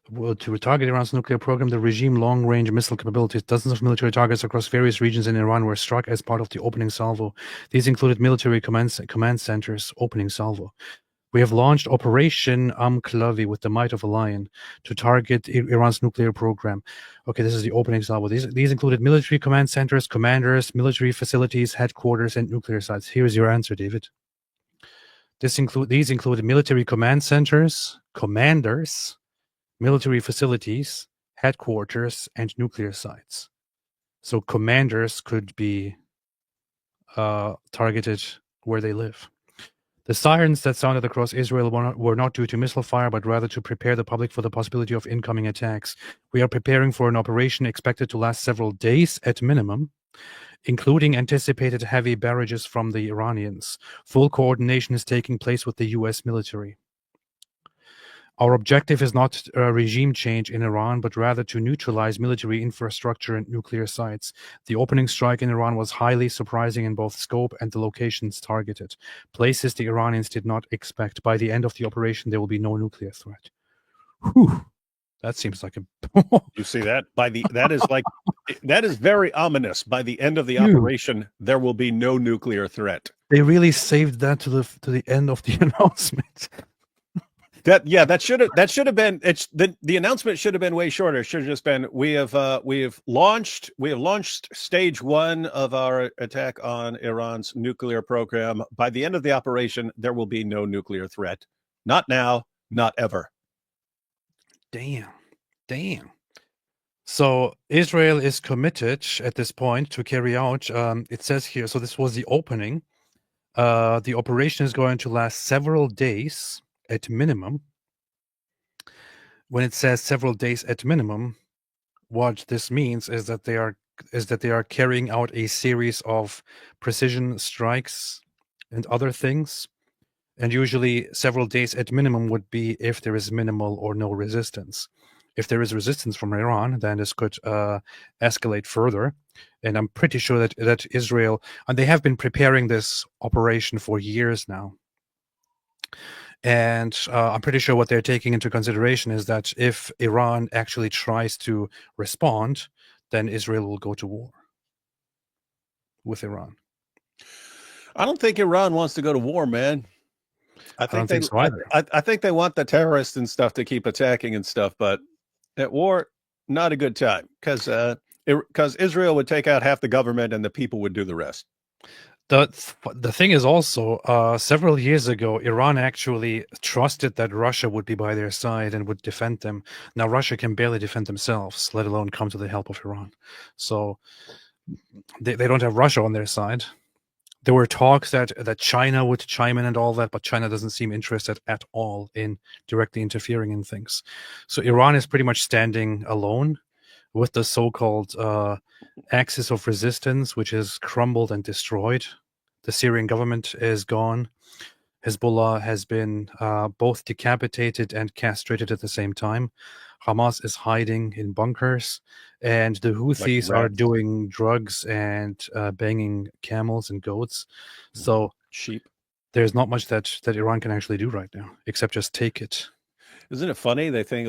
Well, to target Iran's nuclear program, the regime long-range missile capabilities, dozens of military targets across various regions in Iran were struck as part of the opening salvo. These included military command centers. Opening salvo. We have launched Operation Amklavi with the might of a lion to target Iran's nuclear program. Okay, this is the opening salvo. These included military command centers, commanders, military facilities, headquarters, and nuclear sites. Here's your answer, David. These included military command centers, commanders, military facilities, headquarters, and nuclear sites. So commanders could be targeted where they live. The sirens that sounded across Israel were not due to missile fire, but rather to prepare the public for the possibility of incoming attacks. We are preparing for an operation expected to last several days at minimum, including anticipated heavy barrages from the Iranians. Full coordination is taking place with the U.S. military. Our objective is not a regime change in Iran, but rather to neutralize military infrastructure and nuclear sites. The opening strike in Iran was highly surprising in both scope and the locations targeted, places the Iranians did not expect. By the end of the operation, there will be no nuclear threat. Whew. That seems like a... You see that? That is very ominous. By the end of the operation, there will be no nuclear threat. They really saved that to the end of the announcement. That should have been. The announcement should have been way shorter. It should have just been we have launched stage 1 of our attack on Iran's nuclear program. By the end of the operation, there will be no nuclear threat. Not now, not ever. Damn. So Israel is committed at this point to carry out. It says here. So this was the opening. The operation is going to last several days. At minimum. When it says several days at minimum, what this means is that they are carrying out a series of precision strikes and other things, and usually several days at minimum would be if there is minimal or no resistance. If there is resistance from Iran, then this could escalate further. And I'm pretty sure that Israel, and they have been preparing this operation for years now. And I'm pretty sure what they're taking into consideration is that if Iran actually tries to respond, then Israel will go to war with Iran. I don't think Iran wants to go to war, man. I don't think so either. I think they want the terrorists and stuff to keep attacking and stuff, but at war, not a good time because Israel would take out half the government and the people would do the rest. The thing is also, several years ago, Iran actually trusted that Russia would be by their side and would defend them. Now Russia can barely defend themselves, let alone come to the help of Iran. So they don't have Russia on their side. There were talks that China would chime in and all that, but China doesn't seem interested at all in directly interfering in things. So Iran is pretty much standing alone with the so-called axis of resistance, which is crumbled and destroyed. The Syrian government is gone. Hezbollah has been both decapitated and castrated at the same time. Hamas is hiding in bunkers, and the Houthis are doing drugs and banging camels and goats. So sheep. There's not much that Iran can actually do right now, except just take it. Isn't it funny? They think,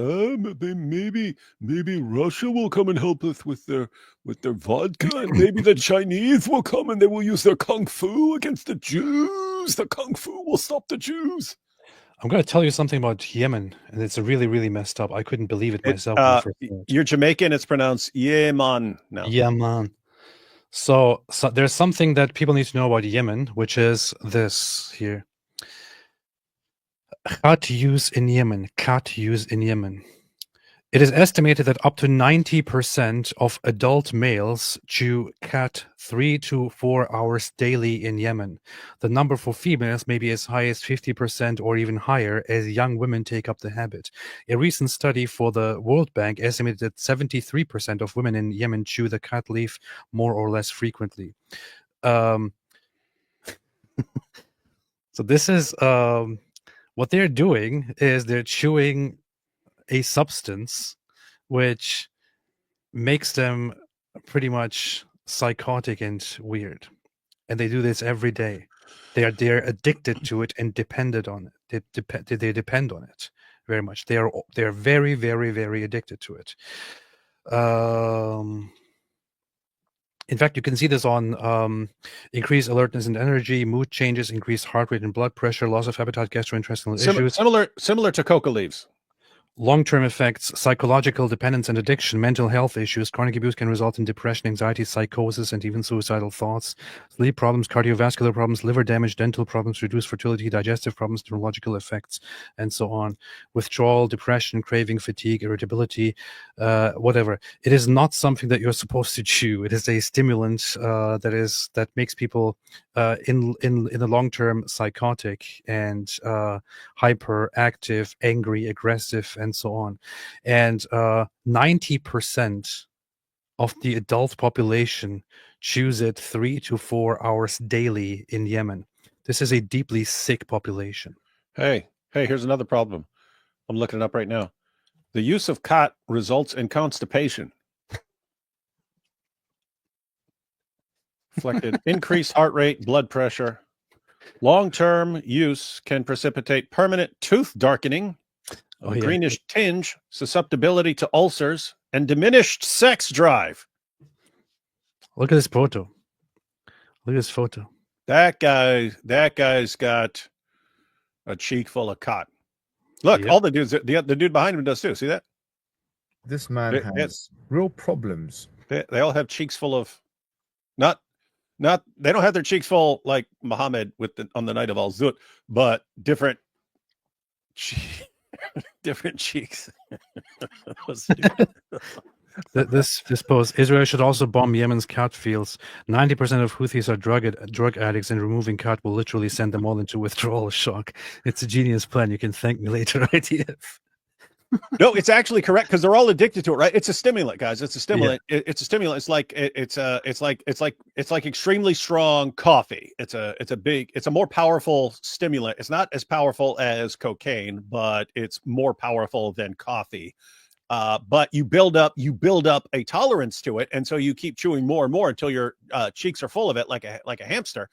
maybe Russia will come and help us with their vodka, and maybe the Chinese will come and they will use their kung fu against the Jews. The kung fu will stop the Jews. I'm going to tell you something about Yemen, and it's really, really messed up. I couldn't believe it myself. You're Jamaican. It's pronounced Yemen now. Yemen. So there's something that people need to know about Yemen, which is this here. Khat use in Yemen. It is estimated that up to 90% of adult males chew cat 3 to 4 hours daily in Yemen. The number for females may be as high as 50% or even higher as young women take up the habit. A recent study for the World Bank estimated that 73% of women in Yemen chew the cat leaf more or less frequently. So this is what they're doing is they're chewing a substance which makes them pretty much psychotic and weird, and they do this every day. They're addicted to it and dependent on it. They depend on it very much. They're very, very, very addicted to it. In fact, you can see this on increased alertness and energy, mood changes, increased heart rate and blood pressure, loss of appetite, gastrointestinal issues. Similar to coca leaves. Long-term effects, psychological dependence and addiction, mental health issues. Chronic abuse can result in depression, anxiety, psychosis, and even suicidal thoughts. Sleep problems, cardiovascular problems, liver damage, dental problems, reduced fertility, digestive problems, neurological effects, and so on. Withdrawal, depression, craving, fatigue, irritability, whatever. It is not something that you're supposed to chew. It is a stimulant that makes people in the long term psychotic and hyperactive, angry, aggressive, and so on. And 90% of the adult population chews it 3 to 4 hours daily in Yemen. This is a deeply sick population. Hey, here's another problem. I'm looking it up right now. The use of khat results in constipation. Reflected increased heart rate, blood pressure. Long-term use can precipitate permanent tooth darkening, a greenish tinge, susceptibility to ulcers, and diminished sex drive. Look at this photo. Look at this photo. That guy's got a cheek full of khat. Look, all the dudes, the dude behind him does too. See that? This man has real problems. They all have cheeks full of, not. They don't have their cheeks full like Muhammad on the night of Al-Zut, but different cheeks. This post: Israel should also bomb Yemen's cat fields. 90% of Houthis are drug addicts, and removing cat will literally send them all into withdrawal shock. It's a genius plan. You can thank me later, IDF. No, it's actually correct because they're all addicted to it, right? It's a stimulant, guys. It's a stimulant. Yeah. It's a stimulant. It's like extremely strong coffee. It's a more powerful stimulant. It's not as powerful as cocaine, but it's more powerful than coffee. But you build up a tolerance to it, and so you keep chewing more and more until your cheeks are full of it, like a hamster.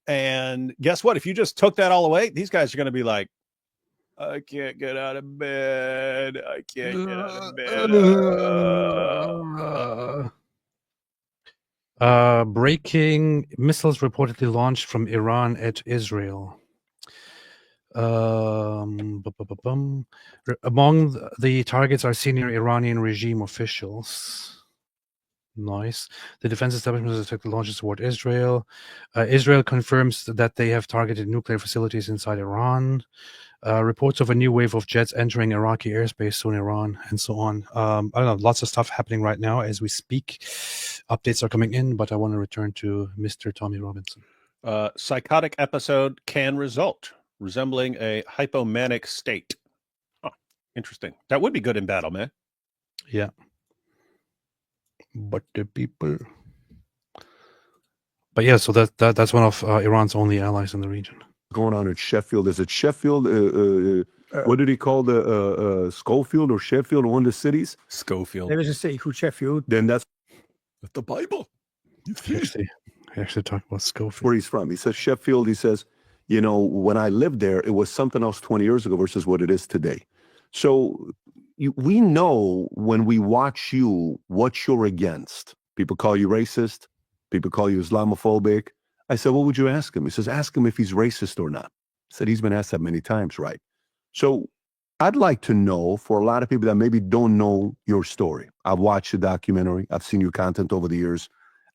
And guess what? If you just took that all away, these guys are going to be like, I can't get out of bed. I can't get out of bed. Breaking missiles reportedly launched from Iran at Israel. Among the targets are senior Iranian regime officials. Nice. The defense establishment has detected launches toward Israel. Israel confirms that they have targeted nuclear facilities inside Iran. Reports of a new wave of jets entering Iraqi airspace soon, Iran, and so on. I don't know, lots of stuff happening right now as we speak. Updates are coming in, but I want to return to Mr. Tommy Robinson. Psychotic episode can result, resembling a hypomanic state. Oh, interesting. That would be good in battle, man. Yeah. But the people... But yeah, so that's one of Iran's only allies in the region. Going on at Sheffield. Is it Sheffield? What did he call the Schofield or Sheffield, one of the cities? Schofield. There is a city called Sheffield. Then that's the Bible. Actually talk about Schofield. Where he's from. He says Sheffield. He says, you know, when I lived there, it was something else 20 years ago versus what it is today. So we know when we watch you what you're against. People call you racist. People call you Islamophobic. I said, what would you ask him? He says, ask him if he's racist or not. I said, he's been asked that many times, right? So I'd like to know, for a lot of people that maybe don't know your story. I've watched the documentary. I've seen your content over the years.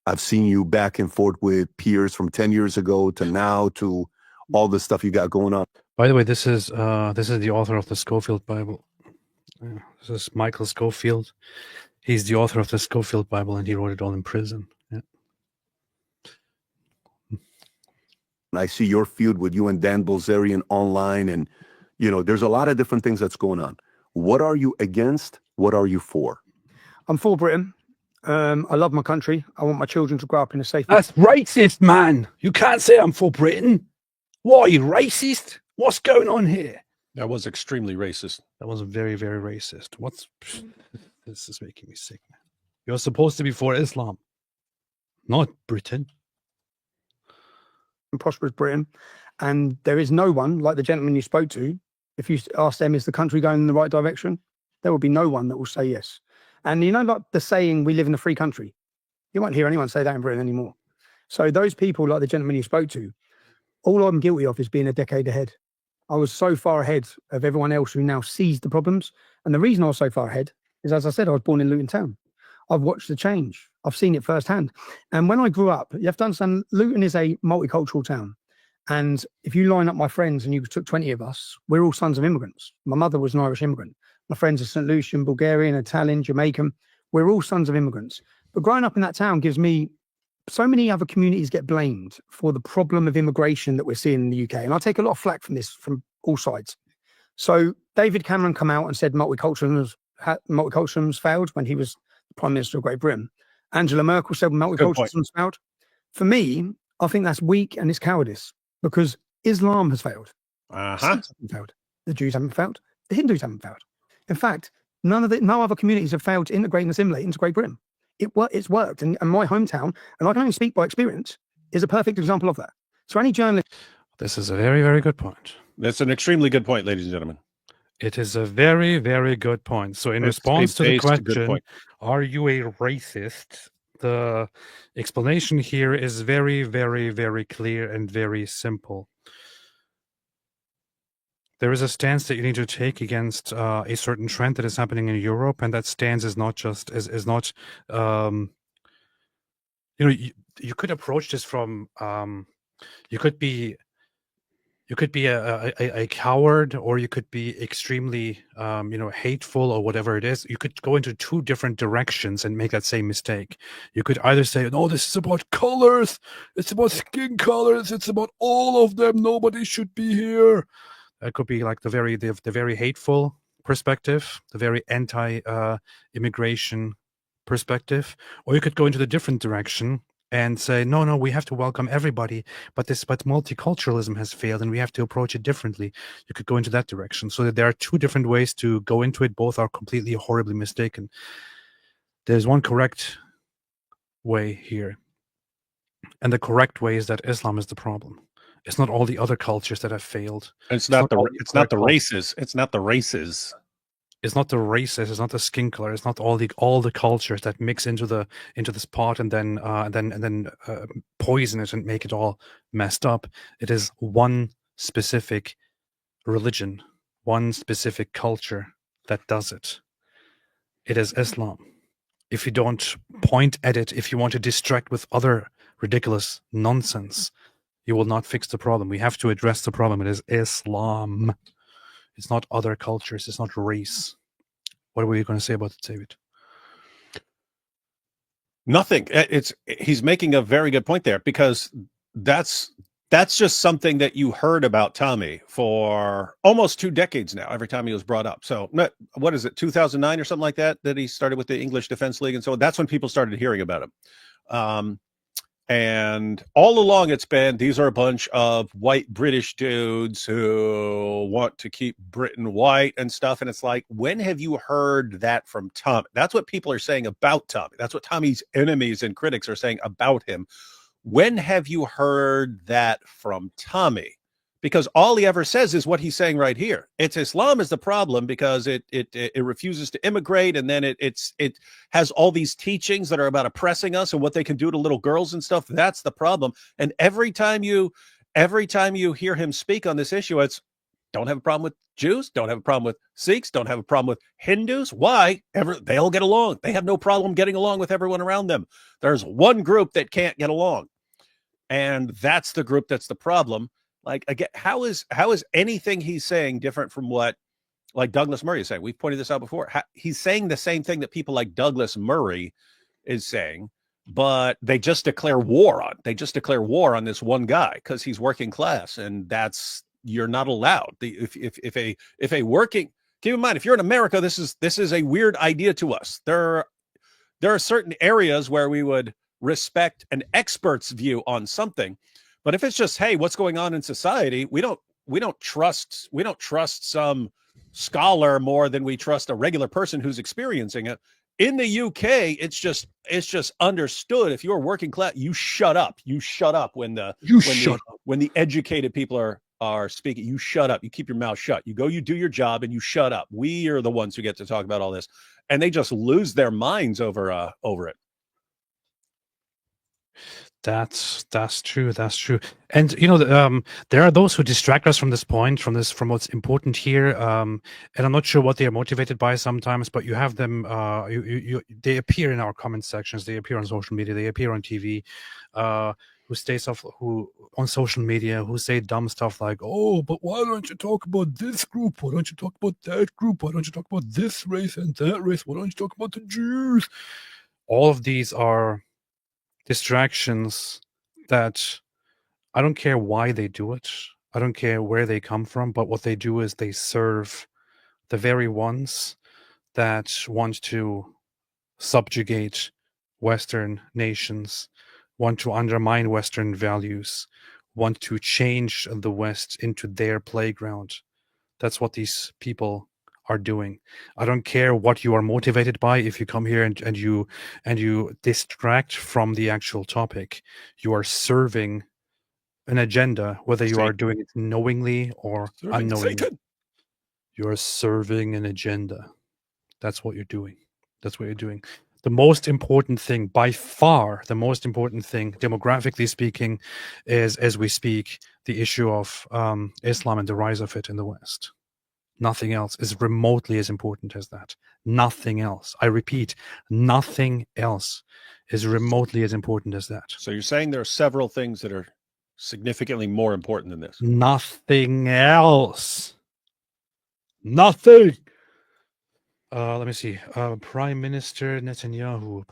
I've seen you back and forth with peers from 10 years ago to now to all the stuff you got going on. By the way, this is the author of the Schofield Bible. Yeah, this is Michael Scofield. He's the author of the Scofield Bible, and he wrote it all in prison. Yeah. I see your feud with you and Dan Bilzerian online, and there's a lot of different things that's going on. What are you against? What are you for? I'm for Britain. I love my country. I want my children to grow up in a safe. That's racist, man. You can't say I'm for Britain. Why are you racist? What's going on here? That was extremely racist. That was very, very racist. This is making me sick, man. You're supposed to be for Islam, not Britain. And prosperous Britain. And there is no one, like the gentleman you spoke to, if you ask them, is the country going in the right direction? There will be no one that will say yes. And like the saying, we live in a free country. You won't hear anyone say that in Britain anymore. So those people, like the gentleman you spoke to, all I'm guilty of is being a decade ahead. I was so far ahead of everyone else who now sees the problems. And the reason I was so far ahead is, as I said, I was born in Luton Town. I've watched the change. I've seen it firsthand. And when I grew up, you have to understand, Luton is a multicultural town. And if you line up my friends and you took 20 of us, we're all sons of immigrants. My mother was an Irish immigrant. My friends are St. Lucian, Bulgarian, Italian, Jamaican. We're all sons of immigrants. But growing up in that town gives me, so many other communities get blamed for the problem of immigration that we're seeing in the UK. And I take a lot of flack from this from all sides. So David Cameron come out and said multiculturalism's failed when he was the Prime Minister of Great Britain. Angela Merkel said multiculturalism's failed. For me, I think that's weak and it's cowardice, because Islam has failed. Haven't failed. The Jews haven't failed. The Hindus haven't failed. In fact, no other communities have failed to integrate and assimilate into Great Britain. It's worked. And my hometown, and I can only speak by experience, is a perfect example of that. So any journalist... This is a very, very good point. That's an extremely good point, ladies and gentlemen. It is a very, very good point. So in response to the question, are you a racist? The explanation here is very, very, very clear and very simple. There is a stance that you need to take against a certain trend that is happening in Europe, and that stance is not just you could approach this from you could be a coward, or you could be extremely hateful, or whatever it is. You could go into two different directions and make that same mistake. You could either say, no, this is about colors, it's about skin colors, it's about all of them, nobody should be here. That could be like the very hateful perspective, the very anti-immigration perspective. Or you could go into the different direction and say, no, we have to welcome everybody, but multiculturalism has failed and we have to approach it differently. You could go into that direction. So that there are two different ways to go into it. Both are completely horribly mistaken. There's one correct way here. And the correct way is that Islam is the problem. It's not all the other cultures that have failed. It's not the races. It's not the races. It's not the races. It's not the skin color. It's not all the cultures that mix into this pot and then poison it and make it all messed up. It is one specific religion, one specific culture that does it. It is Islam. If you don't point at it, if you want to distract with other ridiculous nonsense, you will not fix the problem. We have to address the problem. It is Islam. It's not other cultures. It's not race. What were you going to say about it, David? Nothing. He's making a very good point there, because that's just something that you heard about Tommy for almost 2 decades now, every time he was brought up. So what is it, 2009 or something like that he started with the English Defense League? And so that's when people started hearing about him. And all along it's been, these are a bunch of white British dudes who want to keep Britain white and stuff. And it's like, when have you heard that from Tommy? That's what people are saying about Tommy. That's what Tommy's enemies and critics are saying about him. When have you heard that from Tommy? Because all he ever says is what he's saying right here. It's Islam is the problem, because it refuses to immigrate, and then it has all these teachings that are about oppressing us and what they can do to little girls and stuff. That's the problem. And every time you hear him speak on this issue, it's don't have a problem with Jews, don't have a problem with Sikhs, don't have a problem with Hindus. Why? They all get along. They have no problem getting along with everyone around them. There's one group that can't get along, and that's the group that's the problem. Like, again, how is anything he's saying different from what like Douglas Murray is saying. We've pointed this out before. He's saying the same thing that people like Douglas Murray is saying, but they just declare war on this one guy because he's working class, and you're not allowed. If a working, keep in mind, if you're in America, this is a weird idea to us. There are certain areas where we would respect an expert's view on something, but if it's just, hey, what's going on in society, we don't trust some scholar more than we trust a regular person who's experiencing it. In the UK, it's just understood. If you're working class, you shut up. You shut up when the educated people are speaking. You shut up. You keep your mouth shut. You go, you do your job, and you shut up. We are the ones who get to talk about all this, and they just lose their minds over it. That's true. That's true. And there are those who distract us from this point, from what's important here. And I'm not sure what they are motivated by sometimes, but you have them. They appear in our comment sections. They appear on social media. They appear on TV. Who on social media who say dumb stuff like, "Oh, but why don't you talk about this group? Why don't you talk about that group? Why don't you talk about this race and that race? Why don't you talk about the Jews?" All of these are distractions that I don't care why they do it. I don't care where they come from, but what they do is they serve the very ones that want to subjugate Western nations, want to undermine Western values, want to change the West into their playground. That's what these people are doing. I don't care what you are motivated by. If you come here and you distract from the actual topic, you are serving an agenda, whether you are doing it knowingly or unknowingly. Satan. You are serving an agenda. That's what you're doing. That's what you're doing. The most important thing, by far, the most important thing, demographically speaking, is, as we speak, the issue of Islam and the rise of it in the West. Nothing else is remotely as important as that. Nothing else. I repeat, nothing else is remotely as important as that. So you're saying there are several things that are significantly more important than this? Nothing else. Nothing. Let me see. Prime Minister Netanyahu.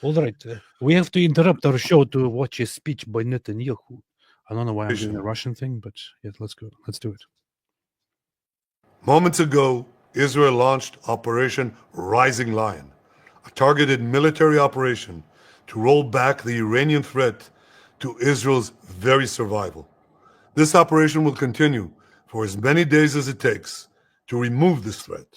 All right. We have to interrupt our show to watch a speech by Netanyahu. I don't know why I'm doing the Russian thing, but yeah, let's go. Let's do it. Moments ago, Israel launched Operation Rising Lion, a targeted military operation to roll back the Iranian threat to Israel's very survival. This operation will continue for as many days as it takes to remove this threat.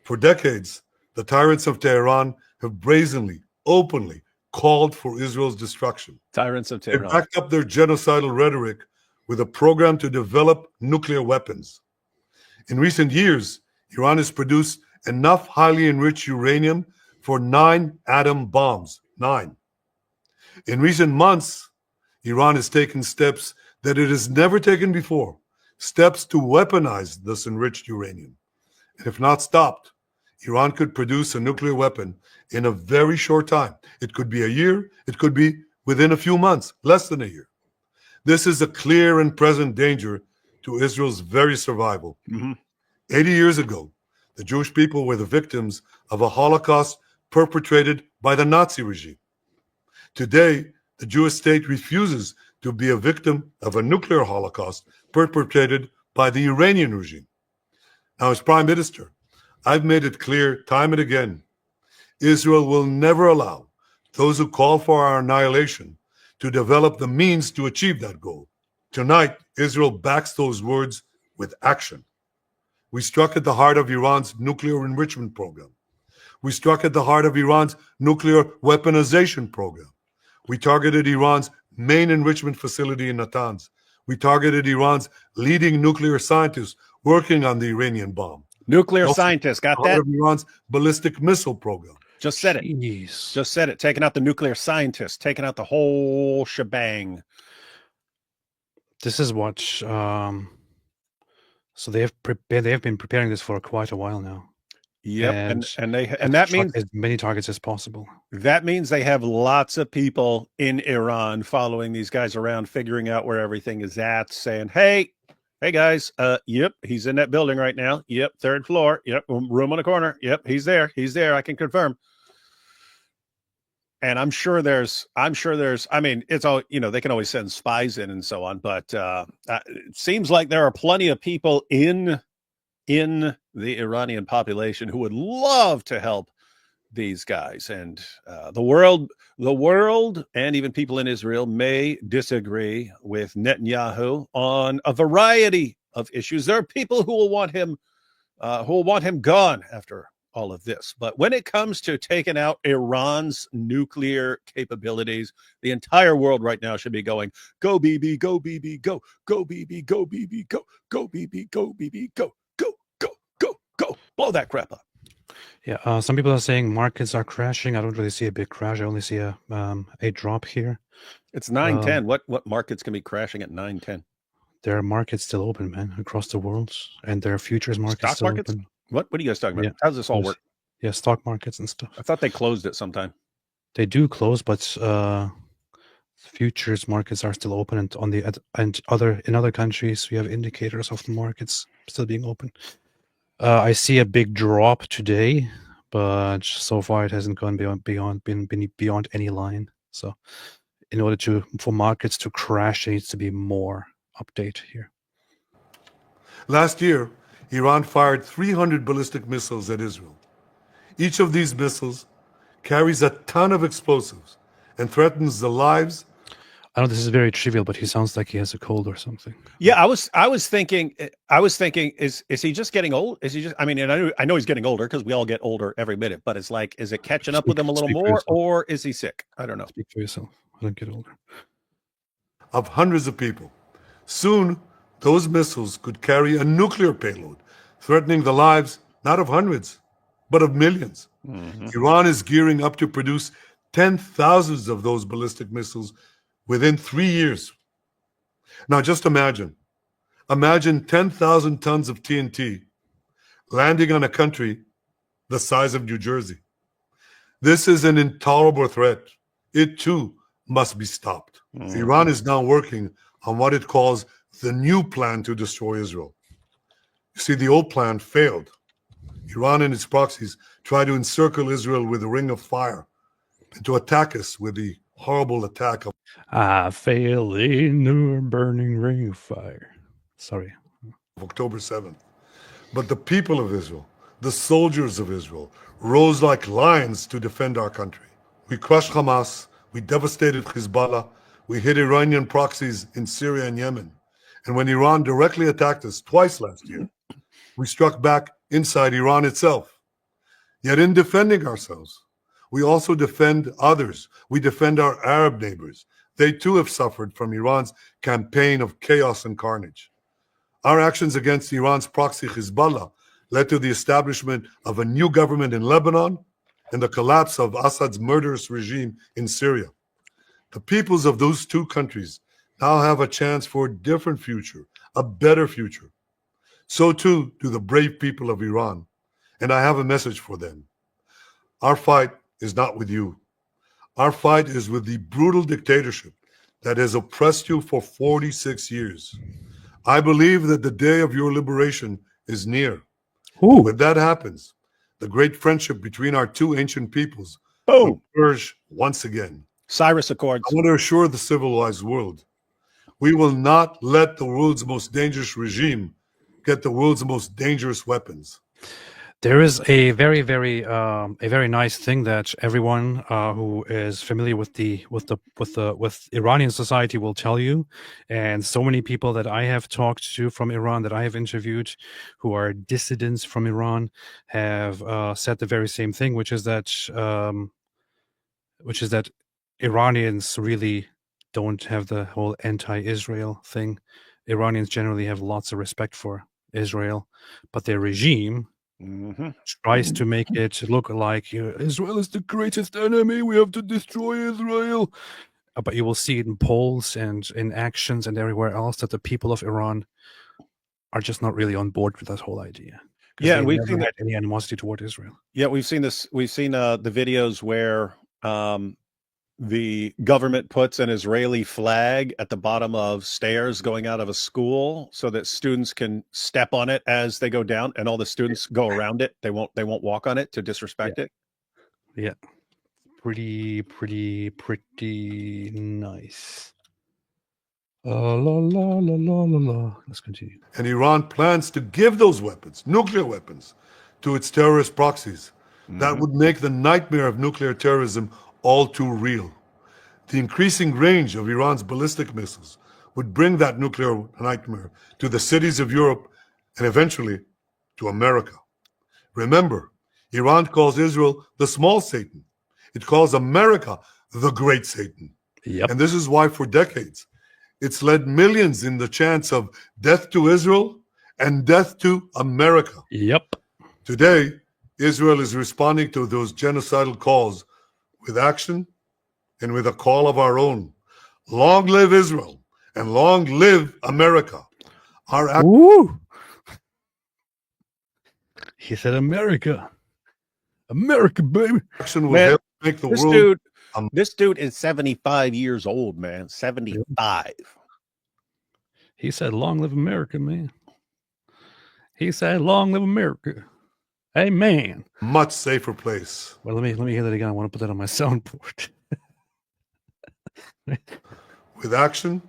For decades, the tyrants of Tehran have brazenly, openly called for Israel's destruction. Tyrants of Tehran. They backed up their genocidal rhetoric with a program to develop nuclear weapons. In recent years, Iran has produced enough highly enriched uranium for 9 atom bombs. 9. In recent months, Iran has taken steps that it has never taken before, steps to weaponize this enriched uranium. And if not stopped, Iran could produce a nuclear weapon in a very short time. It could be a year, it could be within a few months, less than a year. This is a clear and present danger to Israel's very survival. 80 years ago, the Jewish people were the victims of a Holocaust perpetrated by the Nazi regime. Today, the Jewish state refuses to be a victim of a nuclear Holocaust perpetrated by the Iranian regime. Now, as Prime Minister, I've made it clear time and again, Israel will never allow those who call for our annihilation to develop the means to achieve that goal. Tonight, Israel backs those words with action. We struck at the heart of Iran's nuclear enrichment program. We struck at the heart of Iran's nuclear weaponization program. We targeted Iran's main enrichment facility in Natanz. We targeted Iran's leading nuclear scientists working on the Iranian bomb. Nuclear scientists, got that? Of Iran's ballistic missile program. Just said it. Jeez. Just said it. Taking out the nuclear scientists, taking out the whole shebang. This is what. So they have been preparing this for quite a while now. Yep, and and that means as many targets as possible. That means they have lots of people in Iran following these guys around, figuring out where everything is at, saying, hey guys, yep, he's in that building right now. Yep, 3rd floor. Yep, room on the corner. Yep, he's there. I can confirm. And I'm sure there's, I mean, it's all, they can always send spies in and so on, but it seems like there are plenty of people in the Iranian population who would love to help these guys. And the world, and even people in Israel may disagree with Netanyahu on a variety of issues. There are people who will want him gone after all of this. But when it comes to taking out Iran's nuclear capabilities, the entire world right now should be going, go BB, go BB, go BB, go BB, go BB, go BB, go. Blow that crap up. Yeah, some people are saying markets are crashing. I don't really see a big crash. I only see a drop here. It's 9:10. What markets can be crashing at 9:10? There are markets still open, man, across the world, and there are futures markets still markets? open. What are you guys talking about? How does this all work? Yeah, stock markets and stuff. I thought they closed it sometime. They do close, but futures markets are still open, and in other countries we have indicators of the markets still being open. I see a big drop today, but so far it hasn't gone beyond any line. So, in order for markets to crash, there needs to be more update here. Last year, Iran fired 300 ballistic missiles at Israel. Each of these missiles carries a ton of explosives and threatens the lives. I know this is very trivial, but he sounds like he has a cold or something. Yeah, I was thinking, is he just getting old? Is he just? I mean, and I know he's getting older because we all get older every minute. But it's like, is it catching up with him a little more, or is he sick? I don't know. Speak for yourself. I don't get older. Of hundreds of people. Soon, those missiles could carry a nuclear payload, threatening the lives not of hundreds, but of millions. Mm-hmm. Iran is gearing up to produce 10,000s of those ballistic missiles within 3 years. Now, just imagine 10,000 tons of TNT landing on a country the size of New Jersey. This is an intolerable threat. It too must be stopped. Mm-hmm. Iran is now working on what it calls the new plan to destroy Israel. You see, the old plan failed. Iran and its proxies try to encircle Israel with a ring of fire and to attack us with the horrible attack of I feel in the burning ring of fire. Sorry. October 7th. But the people of Israel, the soldiers of Israel, rose like lions to defend our country. We crushed Hamas, we devastated Hezbollah, we hit Iranian proxies in Syria and Yemen. And when Iran directly attacked us twice last year, we struck back inside Iran itself. Yet in defending ourselves, we also defend others. We defend our Arab neighbors. They too have suffered from Iran's campaign of chaos and carnage. Our actions against Iran's proxy Hezbollah led to the establishment of a new government in Lebanon and the collapse of Assad's murderous regime in Syria. The peoples of those two countries now have a chance for a different future, a better future. So too do the brave people of Iran, and I have a message for them. Our fight is not with you. Our fight is with the brutal dictatorship that has oppressed you for 46 years. I believe that the day of your liberation is near. Ooh. When that happens, the great friendship between our two ancient peoples will emerge once again. Cyrus Accords. I want to assure the civilized world, we will not let the world's most dangerous regime get the world's most dangerous weapons. There is a very nice thing that everyone who is familiar with Iranian society will tell you, and so many people that I have talked to from Iran, that I have interviewed, who are dissidents from Iran, have said the very same thing, which is that Iranians really don't have the whole anti-Israel thing. Iranians generally have lots of respect for Israel, but their regime tries to make it look like Israel is the greatest enemy. We have to destroy Israel. But you will see it in polls and in actions and everywhere else that the people of Iran are just not really on board with that whole idea. Yeah, they and we've never seen had any animosity toward Israel. Yeah, we've seen this. We've seen the videos where the government puts an Israeli flag at the bottom of stairs going out of a school so that students can step on it as they go down, and all the students go around it. They won't walk on it to disrespect it. Yeah. Pretty nice. La la la la la la. Let's continue. And Iran plans to give those weapons, nuclear weapons, to its terrorist proxies. That would make the nightmare of nuclear terrorism all too real. The increasing range of Iran's ballistic missiles would bring that nuclear nightmare to the cities of Europe and eventually to America. Remember, Iran calls Israel the small Satan. It calls America the great Satan. Yep. And this is why for decades, it's led millions in the chants of death to Israel and death to America. Yep. Today, Israel is responding to those genocidal calls with action and with a call of our own. Long live Israel and long live America. Woo! He said America. America, baby. Action will help make the this world. Dude, this dude is 75 years old, man. 75. He said, long live America, man. He said, long live America. Amen. Much safer place. Well, let me hear that again. I want to put that on my soundboard. With action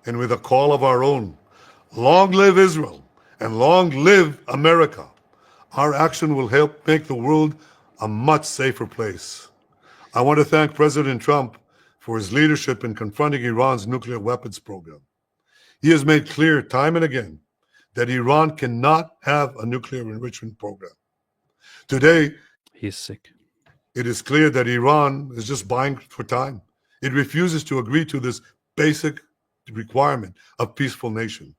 and with a call of our own. Long live Israel and long live America. Our action will help make the world a much safer place. I want to thank President Trump for his leadership in confronting Iran's nuclear weapons program. He has made clear time and again that Iran cannot have a nuclear enrichment program. Today, he is sick. It is clear that Iran is just buying for time. It refuses to agree to this basic requirement of peaceful nations.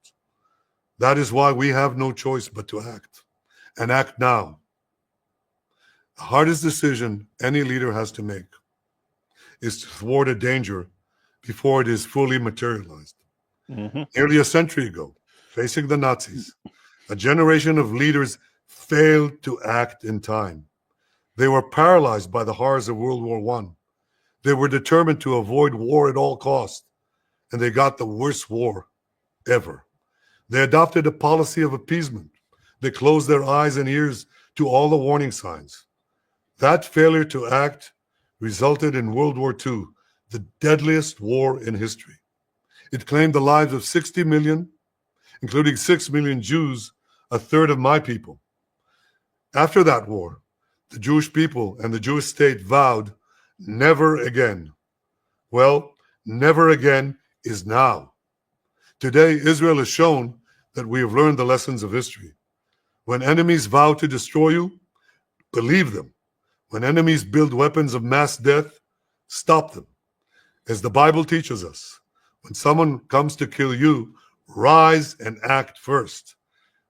That is why we have no choice but to act, and act now. The hardest decision any leader has to make is to thwart a danger before it is fully materialized. Nearly a century ago, facing the Nazis, a generation of leaders failed to act in time. They were paralyzed by the horrors of World War I. They were determined to avoid war at all costs, and they got the worst war ever. They adopted a policy of appeasement. They closed their eyes and ears to all the warning signs. That failure to act resulted in World War II, the deadliest war in history. It claimed the lives of 60 million, including 6 million Jews, a third of my people. After that war, the Jewish people and the Jewish state vowed never again. Well, never again is now. Today, Israel has shown that we have learned the lessons of history. When enemies vow to destroy you, believe them. When enemies build weapons of mass death, stop them. As the Bible teaches us, when someone comes to kill you, rise and act first.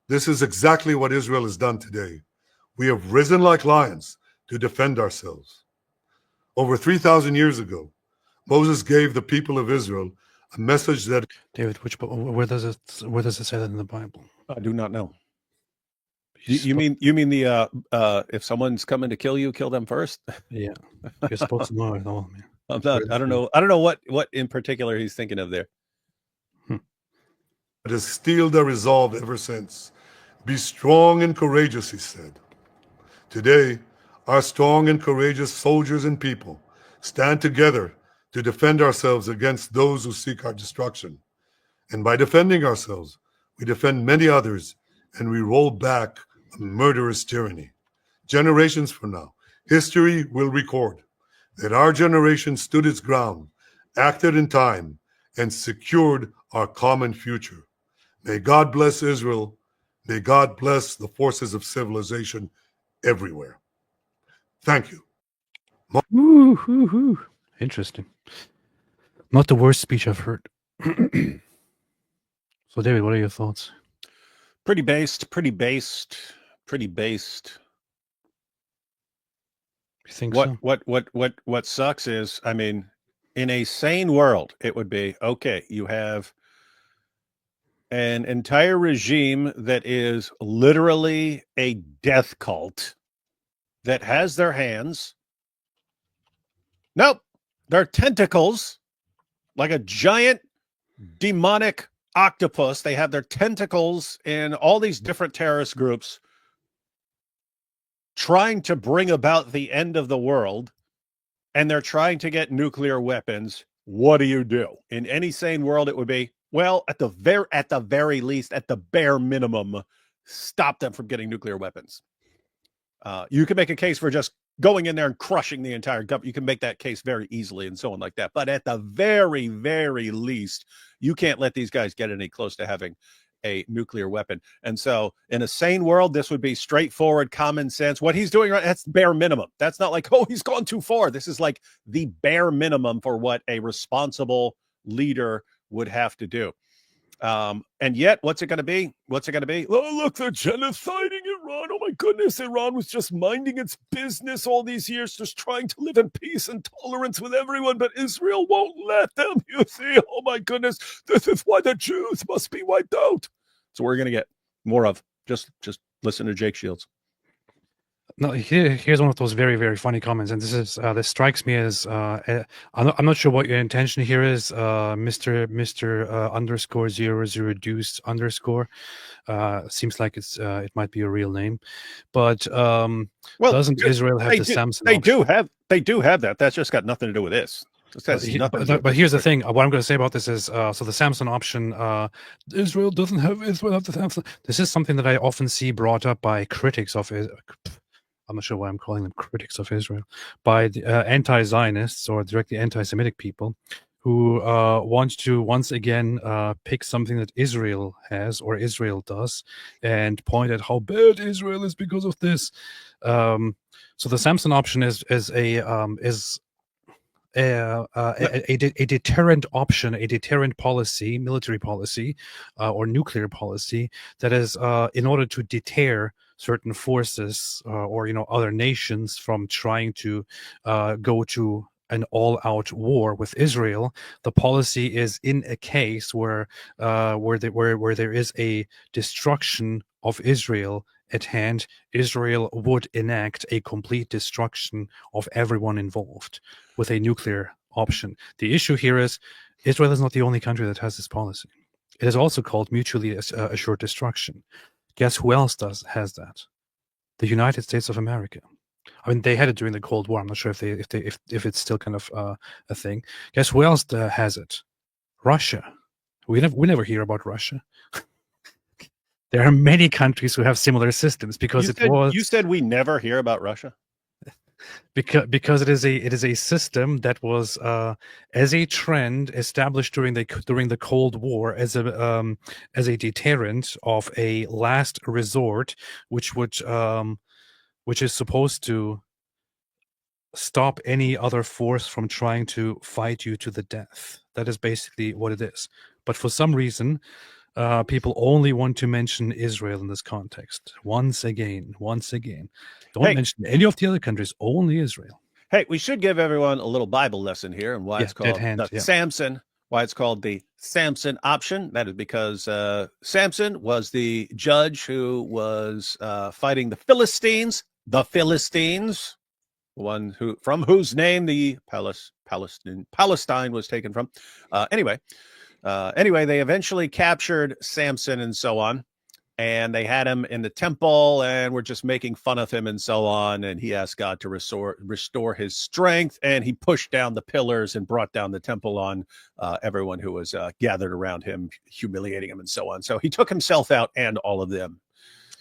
This is exactly what Israel has done today. We have risen like lions to defend ourselves. Over 3,000 years ago, Moses gave the people of Israel a message that... David, where does it say that in the Bible? I do not know. You mean the if someone's coming to kill you, kill them first? Yeah, you're supposed to know it all, man. I'm not. I don't know what in particular he's thinking of there. It has steeled their resolve ever since. Be strong and courageous, he said. Today, our strong and courageous soldiers and people stand together to defend ourselves against those who seek our destruction. And by defending ourselves, we defend many others, and we roll back a murderous tyranny. Generations from now, history will record that our generation stood its ground, acted in time, and secured our common future. May God bless Israel. May God bless the forces of civilization everywhere. Thank you. Interesting. Not the worst speech I've heard. So, David, what are your thoughts? Pretty based. You think so? What sucks is, I mean, in a sane world, it would be okay. You have an entire regime that is literally a death cult that has their hands. Nope. They're tentacles, like a giant demonic octopus. They have their tentacles in all these different terrorist groups trying to bring about the end of the world, and they're trying to get nuclear weapons. What do you do? In any sane world, it would be, well, at the very least, at the bare minimum, stop them from getting nuclear weapons. You can make a case for just going in there and crushing the entire government. You can make that case very easily and so on like that. But at the very, very least, you can't let these guys get any close to having a nuclear weapon. And so in a sane world, this would be straightforward, common sense. What he's doing, right, that's bare minimum. That's not like, oh, he's gone too far. This is like the bare minimum for what a responsible leader would have to do. And yet, what's it going to be? What's it going to be? Oh, look, they're genociding Iran. Oh, my goodness. Iran was just minding its business all these years, just trying to live in peace and tolerance with everyone, but Israel won't let them. You see, oh, my goodness. This is why the Jews must be wiped out. So we're going to get more of. Just listen to Jake Shields. No, here's one of those very, very funny comments, and this strikes me as I'm not sure what your intention here is, Mr. underscore 00 deuce underscore. Seems like it might be a real name, but well, doesn't Israel have the Samson? They do have that. That's just got nothing to do with this. But here's the thing. What I'm going to say about this is, so the Samson option, Israel doesn't have the Samson. This is something that I often see brought up by critics of it. I'm not sure why I'm calling them critics of Israel, by the, anti-Zionists or directly anti-Semitic people who want to once again pick something that Israel has or Israel does and point at how bad Israel is because of this. So the Samson option is a deterrent option, a deterrent policy, military policy, or nuclear policy that is in order to deter certain forces or other nations from trying to go to an all-out war with Israel. The policy is in a case where there is a destruction of Israel at hand, Israel would enact a complete destruction of everyone involved with a nuclear option. The issue here is Israel is not the only country that has this policy. It is also called mutually assured destruction. Guess who else has that? The United States of America. I mean, they had it during the Cold War. I'm not sure if it's still kind of a thing. Guess who else has it? Russia. We never hear about Russia. There are many countries who have similar systems because you said we never hear about Russia. Because it is a system that was as a trend established during the Cold War as a deterrent of a last resort, which is supposed to stop any other force from trying to fight you to the death. That is basically what it is. But for some reason, people only want to mention Israel in this context. Once again. Don't mention any of the other countries, only Israel. Hey, we should give everyone a little Bible lesson here and why it's called Samson, why it's called the Samson option. That is because Samson was the judge who was fighting the Philistines, one from whose name the Palestine was taken from. Anyway, they eventually captured Samson and so on, and they had him in the temple and were just making fun of him and so on. And he asked God to restore his strength, and he pushed down the pillars and brought down the temple on everyone who was gathered around him, humiliating him and so on. So he took himself out and all of them.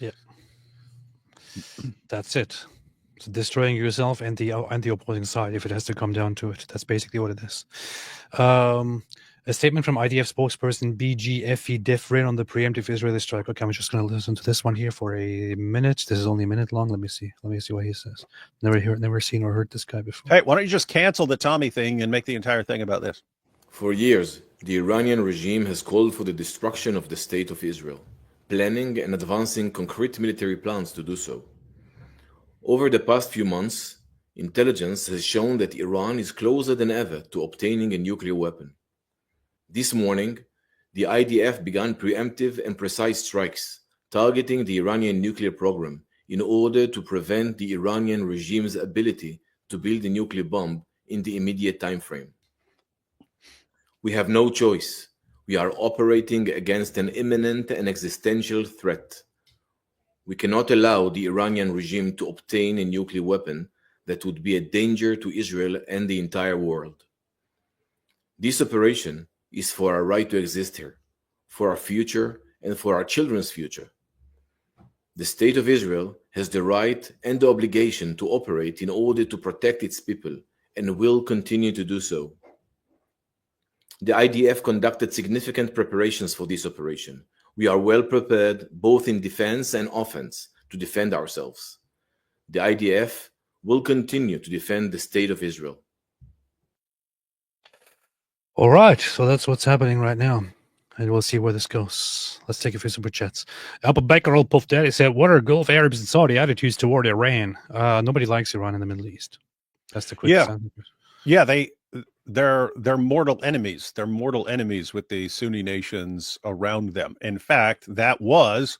Yeah, that's it. So destroying yourself and the opposing side, if it has to come down to it. That's basically what it is. A statement from IDF spokesperson BGFE Defrin on the preemptive Israeli strike. Okay, I'm just going to listen to this one here for a minute. This is only a minute long. Let me see what he says. Never seen or heard this guy before. Hey, why don't you just cancel the Tommy thing and make the entire thing about this? For years, the Iranian regime has called for the destruction of the state of Israel, planning and advancing concrete military plans to do so. Over the past few months, intelligence has shown that Iran is closer than ever to obtaining a nuclear weapon. This morning, the IDF began preemptive and precise strikes targeting the Iranian nuclear program in order to prevent the Iranian regime's ability to build a nuclear bomb in the immediate time frame. We have no choice. We are operating against an imminent and existential threat. We cannot allow the Iranian regime to obtain a nuclear weapon that would be a danger to Israel and the entire world. This operation is for our right to exist here, for our future, and for our children's future. The State of Israel has the right and the obligation to operate in order to protect its people and will continue to do so. The IDF conducted significant preparations for this operation. We are well prepared both in defense and offense to defend ourselves. The IDF will continue to defend the State of Israel. All right, so that's what's happening right now. And we'll see where this goes. Let's take a few super chats. Apple Baker Old Puff Daddy said, what are Gulf Arabs and Saudi attitudes toward Iran? Nobody likes Iran in the Middle East. That's the quick sound. Yeah, they're mortal enemies. They're mortal enemies with the Sunni nations around them. In fact, that was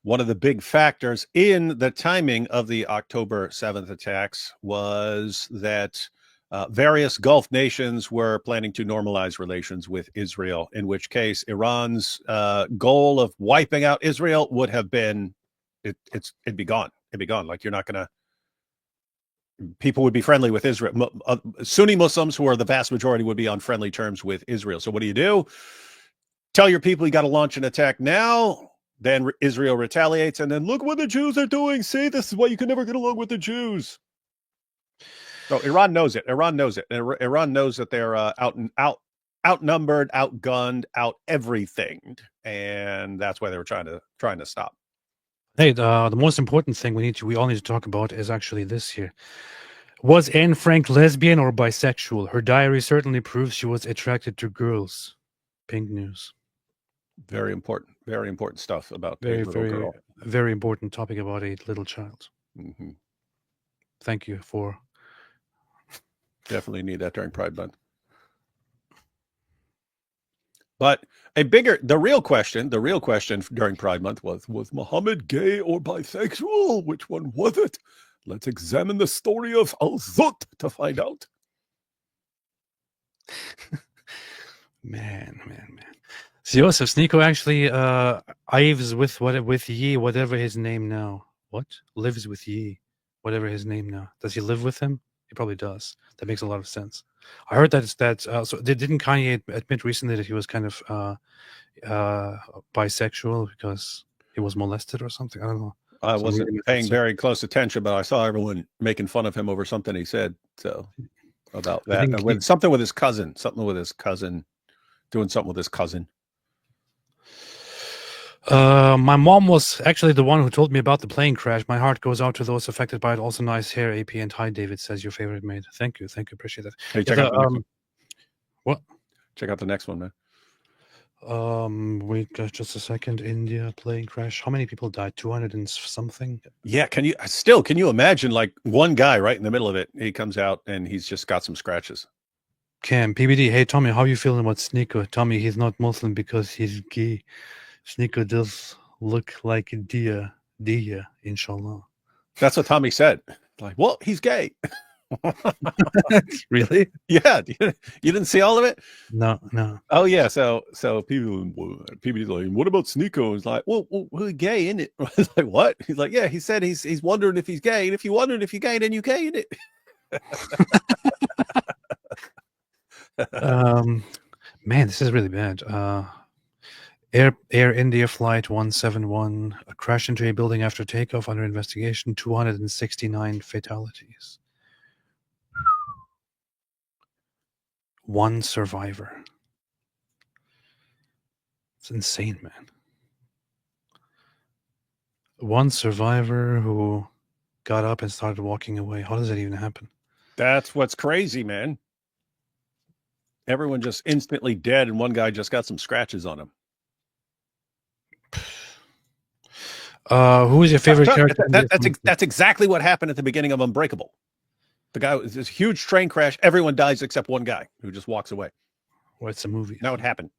one of the big factors in the timing of the October 7th attacks, was that various Gulf nations were planning to normalize relations with Israel, in which case Iran's goal of wiping out Israel would have been, it'd be gone. It'd be gone. Like, you're not going to, people would be friendly with Israel. Sunni Muslims, who are the vast majority, would be on friendly terms with Israel. So what do? Tell your people you got to launch an attack now. Then Israel retaliates, and then look what the Jews are doing. See, this is why you can never get along with the Jews. So Iran knows it. Iran knows it. Iran knows that they're outnumbered, outgunned, out everything, and that's why they were trying to stop. Hey, the most important thing we all need to talk about is actually this here. Was Anne Frank lesbian or bisexual? Her diary certainly proves she was attracted to girls. Pink news. Very important stuff about very, a little girl. Very important topic about a little child. Mm-hmm. Thank you for. Definitely need that during Pride Month. But the real question during Pride Month was Muhammad gay or bisexual? Which one was it? Let's examine the story of Al-Zut to find out. Man. Joseph Sneeko actually lives with Yi, whatever his name now. What? Lives with Yi, whatever his name now. Does he live with him? He probably does. That makes a lot of sense. I heard that so didn't Kanye admit recently that he was kind of bisexual because he was molested or something? I don't know. I wasn't paying very close attention, but I saw everyone making fun of him over something he said. So about that, something with his cousin, doing something with his cousin. My mom was actually the one who told me about the plane crash. My heart goes out to those affected by it. Also, nice hair, AP. And hi, David says your favorite maid. Thank you, appreciate that. Hey, check out the next one. What? Check out the next one, man. Wait, just a second. India plane crash. How many people died? 200 and something. Yeah, can you imagine, like, one guy right in the middle of it? He comes out and he's just got some scratches. Cam, PBD. Hey, Tommy, how you feeling about Sneeko? Tommy, he's not Muslim because he's gay. Sneeko does look like Dia, inshallah. That's what Tommy said. Like, well, he's gay. Really? Yeah. You didn't see all of it? No. Oh yeah. So people like, what about Sneeko? He's like, well, we're gay, isn't it? I was like, what? He's like, yeah. He said he's wondering if he's gay, and if you're wondering if you're gay, then you're gay, isn't it? Man, this is really bad. Air India Flight 171 crashed into a building after takeoff under investigation. 269 fatalities. One survivor. It's insane, man. One survivor who got up and started walking away. How does that even happen? That's what's crazy, man. Everyone just instantly dead, and one guy just got some scratches on him. Who is your favorite character? That's exactly what happened at the beginning of Unbreakable. The guy was this huge train crash. Everyone dies except one guy who just walks away. Well, it's a movie. Now it happened.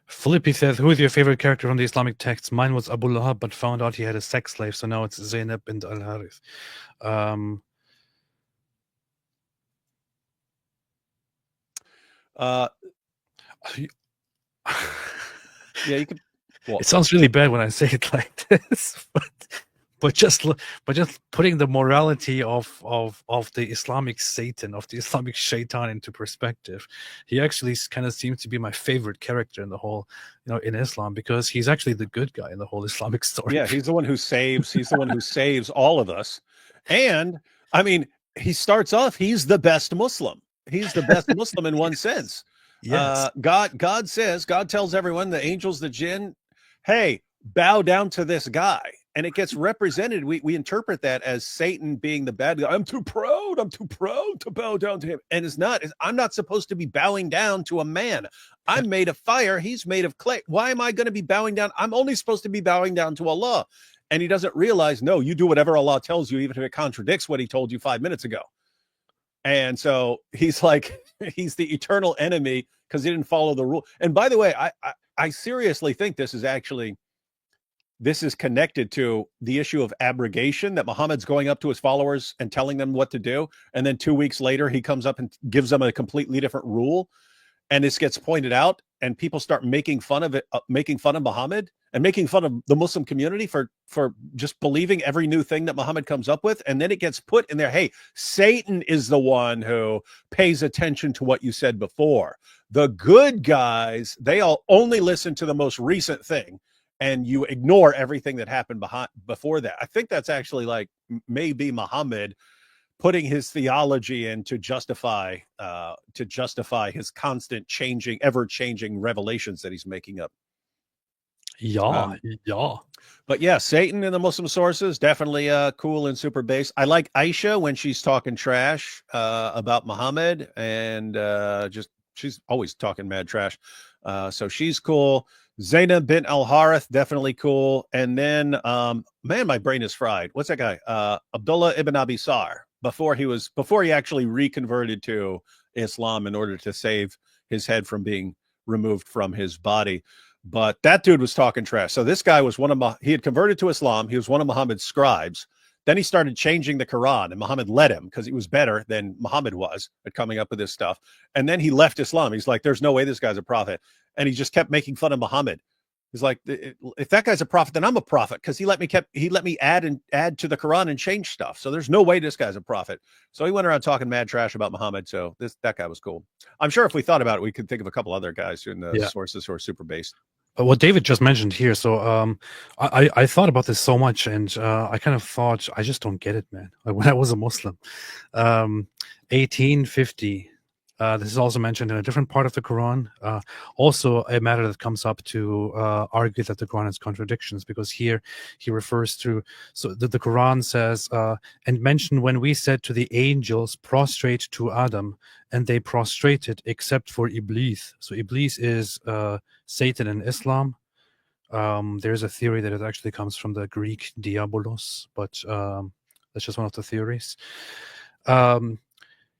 Philippi says, who is your favorite character from the Islamic texts? Mine was Abu Lahab, but found out he had a sex slave, so now it's Zainab bint al-Harith. Yeah, you could. Well, it sounds really bad when I say it like this, but just putting the morality of the Islamic Satan, of the Islamic Shaitan into perspective, he actually kind of seems to be my favorite character in the whole, in Islam, because he's actually the good guy in the whole Islamic story. Yeah, he's the one who saves. He's the one who saves all of us. And I mean, he starts off. He's the best Muslim. He's the best Muslim in one sense. Yes. God tells everyone, the angels, the jinn, hey, bow down to this guy. And it gets represented. We interpret that as Satan being the bad guy. I'm too proud to bow down to him. And it's not. I'm not supposed to be bowing down to a man. I'm made of fire. He's made of clay. Why am I going to be bowing down? I'm only supposed to be bowing down to Allah. And he doesn't realize, no, you do whatever Allah tells you, even if it contradicts what he told you 5 minutes ago. And so he's like, he's the eternal enemy because he didn't follow the rule. And by the way, I seriously think this is connected to the issue of abrogation, that Muhammad's going up to his followers and telling them what to do. And then 2 weeks later, he comes up and gives them a completely different rule. And this gets pointed out and people start making fun of it, making fun of Muhammad and making fun of the Muslim community for just believing every new thing that Muhammad comes up with. And then it gets put in there, hey, Satan is the one who pays attention to what you said before. The good guys, they all only listen to the most recent thing, and you ignore everything that happened before that. I think that's actually like maybe Muhammad putting his theology in to justify his constant changing, ever-changing revelations that he's making up. Yeah. But yeah, Satan in the Muslim sources, definitely cool and super base. I like Aisha when she's talking trash about Muhammad, and she's always talking mad trash. So she's cool. Zainab bint al-Harith, definitely cool. And then, man, my brain is fried. What's that guy? Abdullah ibn Abi Sar, before he actually reconverted to Islam in order to save his head from being removed from his body. But that dude was talking trash. So this guy was he had converted to Islam. He was one of Muhammad's scribes. Then he started changing the Quran, and Muhammad let him because he was better than Muhammad was at coming up with this stuff. And then he left Islam. He's like, there's no way this guy's a prophet. And he just kept making fun of Muhammad. He's like, if that guy's a prophet, then I'm a prophet, because he let me add to the Quran and change stuff. So there's no way this guy's a prophet. So he went around talking mad trash about Muhammad. So that guy was cool. I'm sure if we thought about it, we could think of a couple other guys in the sources who are super based. What David just mentioned here. So I thought about this so much, and I kind of thought, I just don't get it, man. Like when I was a Muslim, 1850. This is also mentioned in a different part of the Quran. Also a matter that comes up to argue that the Quran has contradictions, because here he refers to, so the Quran says, and mention when we said to the angels, prostrate to Adam, and they prostrated except for Iblis. So Iblis is Satan in Islam. There's a theory that it actually comes from the Greek diabolos, but that's just one of the theories.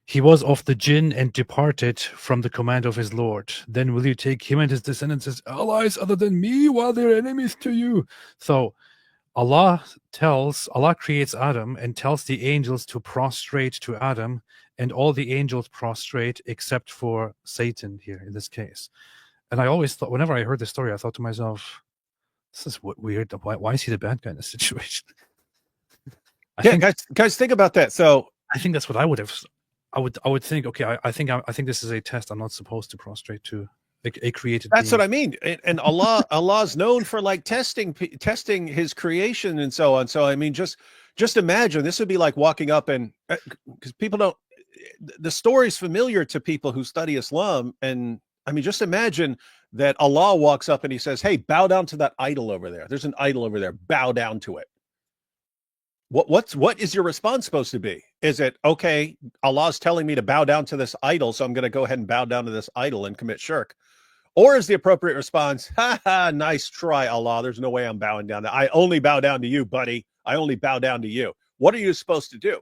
He was of the jinn and departed from the command of his Lord. Then will you take him and his descendants as allies other than me, while they're enemies to you? So Allah creates Adam and tells the angels to prostrate to Adam, and all the angels prostrate except for Satan here in this case. And I always thought, whenever I heard this story, I thought to myself, this is weird. Why is he the bad guy in this situation? Guys, think about that. So I think that's what I would have. I would think, okay, I think this is a test. I'm not supposed to prostrate to a created That's being. what I mean. And Allah's known for like testing his creation and so on. So I mean, just imagine, this would be like walking up and, because people don't, the story's familiar to people who study Islam. And I mean, just imagine that Allah walks up and he says, hey, bow down to that idol over there. There's an idol over there. Bow down to it. What is your response supposed to be? Is it, okay, Allah's telling me to bow down to this idol, so I'm going to go ahead and bow down to this idol and commit shirk? Or is the appropriate response, nice try, Allah, there's no way I'm bowing down. I only bow down to you, buddy. I only bow down to you. What are you supposed to do?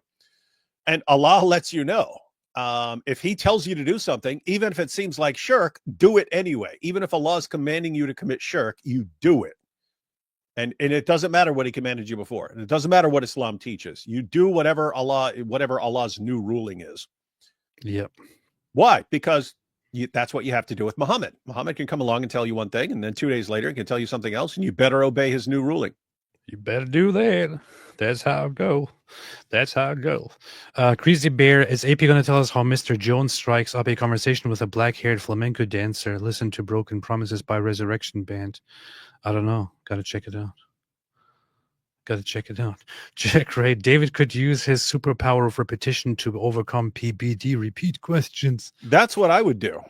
And Allah lets you know. if he tells you to do something, even if it seems like shirk, do it anyway. Even if Allah is commanding you to commit shirk, you do it. And it doesn't matter what he commanded you before. And it doesn't matter what Islam teaches. You do whatever Allah's new ruling is. Yep. Why? Because that's what you have to do with Muhammad. Muhammad can come along and tell you one thing, and then 2 days later he can tell you something else, and you better obey his new ruling. You better do that. That's how it go. That's how it go. Crazy Bear, is AP going to tell us how Mr. Jones strikes up a conversation with a black-haired flamenco dancer? Listen to Broken Promises by Resurrection Band. I don't know. Got to check it out. Jack Ray, David could use his superpower of repetition to overcome PBD repeat questions. That's what I would do.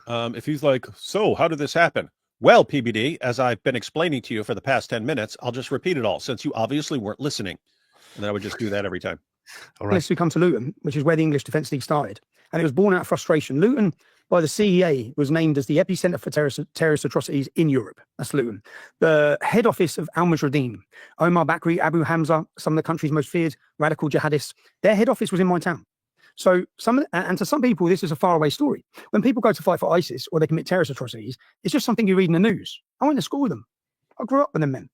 If he's like, so how did this happen? Well, PBD, as I've been explaining to you for the past 10 minutes, I'll just repeat it all since you obviously weren't listening. And then I would just do that every time. All right. Let's come to Luton, which is where the English Defence League started. And it was born out of frustration. Luton, by the CEA, was named as the epicenter for terrorist atrocities in Europe. That's Luton. The head office of al-Mujahideen, Omar Bakri, Abu Hamza, some of the country's most feared radical jihadists, their head office was in my town. So to some people, this is a faraway story. When people go to fight for ISIS or they commit terrorist atrocities, it's just something you read in the news. I went to school with them. I grew up with them men.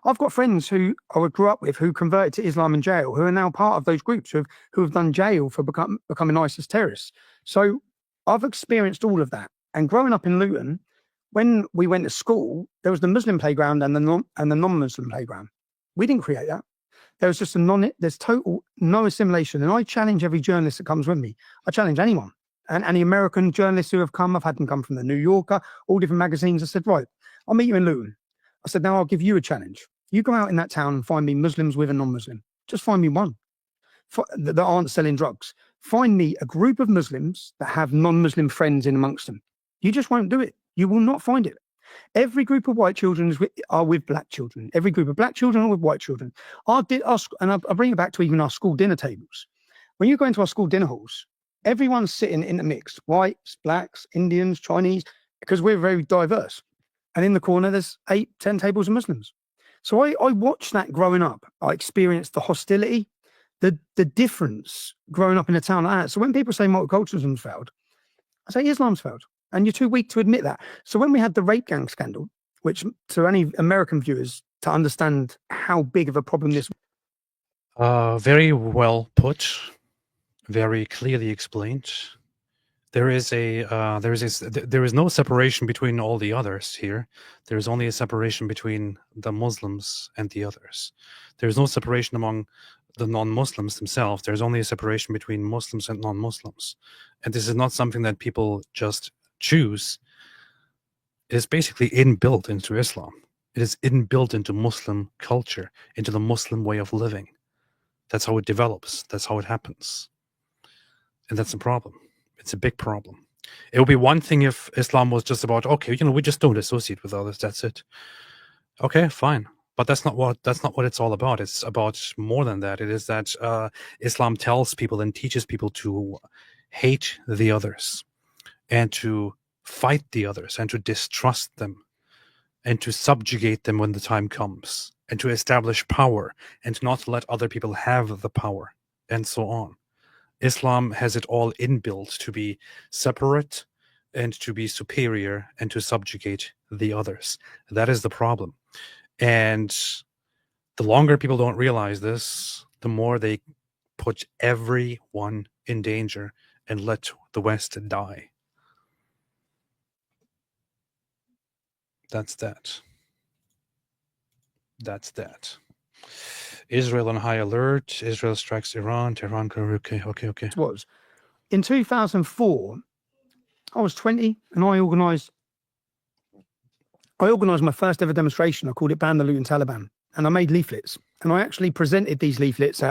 I've got friends who I grew up with who converted to Islam in jail, who are now part of those groups who have done jail for becoming ISIS terrorists. So I've experienced all of that. And growing up in Luton, when we went to school, there was the Muslim playground and the non-Muslim playground. We didn't create that. There was just there's total no assimilation. And I challenge every journalist that comes with me. I challenge anyone. And any American journalists who have come, I've had them come from the New Yorker, all different magazines. I said, right, I'll meet you in Luton. I said, now I'll give you a challenge. You go out in that town and find me Muslims with a non-Muslim. Just find me one that aren't selling drugs. Find me a group of Muslims that have non-Muslim friends in amongst them. You just won't do it. You will not find it. Every group of white children are with black children. Every group of black children are with white children. And I bring it back to even our school dinner tables. When you go into our school dinner halls, everyone's sitting in the mix. Whites, blacks, Indians, Chinese, because we're very diverse. And in the corner, there's 8, 10 tables of Muslims. So I watched that growing up. I experienced the hostility, the difference growing up in a town like that. So when people say multiculturalism's failed, I say Islam's failed. And you're too weak to admit that. So when we had the rape gang scandal, which to any American viewers to understand how big of a problem this was. Very well put, very clearly explained. There is no separation between all the others here. There is only a separation between the Muslims and the others. There is no separation among the non-Muslims themselves. There's only a separation between Muslims and non-Muslims. And this is not something that people just choose. It is basically inbuilt into Islam. It is inbuilt into Muslim culture, into the Muslim way of living. That's how it develops. That's how it happens. And that's a problem. It's a big problem. It would be one thing if Islam was just about, okay, we just don't associate with others. That's it. Okay, fine. But that's not what it's all about. It's about more than that. It is that Islam tells people and teaches people to hate the others and to fight the others and to distrust them and to subjugate them when the time comes and to establish power and not let other people have the power and so on. Islam has it all inbuilt to be separate and to be superior and to subjugate the others. That is the problem. And the longer people don't realize this, the more they put everyone in danger and let the West die. That's that. That's that. Israel on high alert. Israel strikes Iran. Tehran. Okay. was. In 2004, I was 20 and I organised my first ever demonstration. I called it Ban the Luton Taliban. And I made leaflets. And I actually presented these leaflets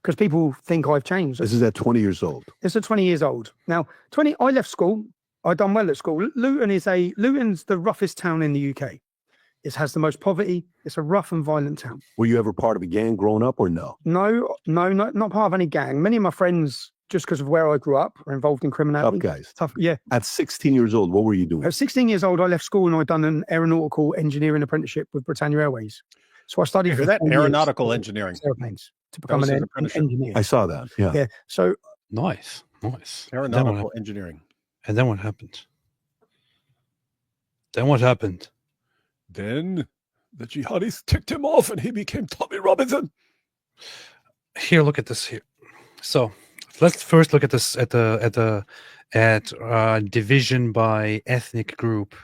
because people think I've changed. This is at 20 years old. It's at 20 years old. Now, I left school. I'd done well at school. Luton's the roughest town in the UK. It has the most poverty. It's a rough and violent town. Were you ever part of a gang growing up or no? No, not part of any gang. Many of my friends, just because of where I grew up, are involved in criminality. Tough guys. Tough, yeah. At 16 years old, what were you doing? At 16 years old, I left school and I'd done an aeronautical engineering apprenticeship with Britannia Airways. So I studied for that aeronautical engineering airplanes to become an engineer. I saw that. Yeah. So nice. Nice. Aeronautical engineering. And then what happened? Then the jihadis ticked him off and he became Tommy Robinson. Here, look at this here. So let's first look at this at division by ethnic group,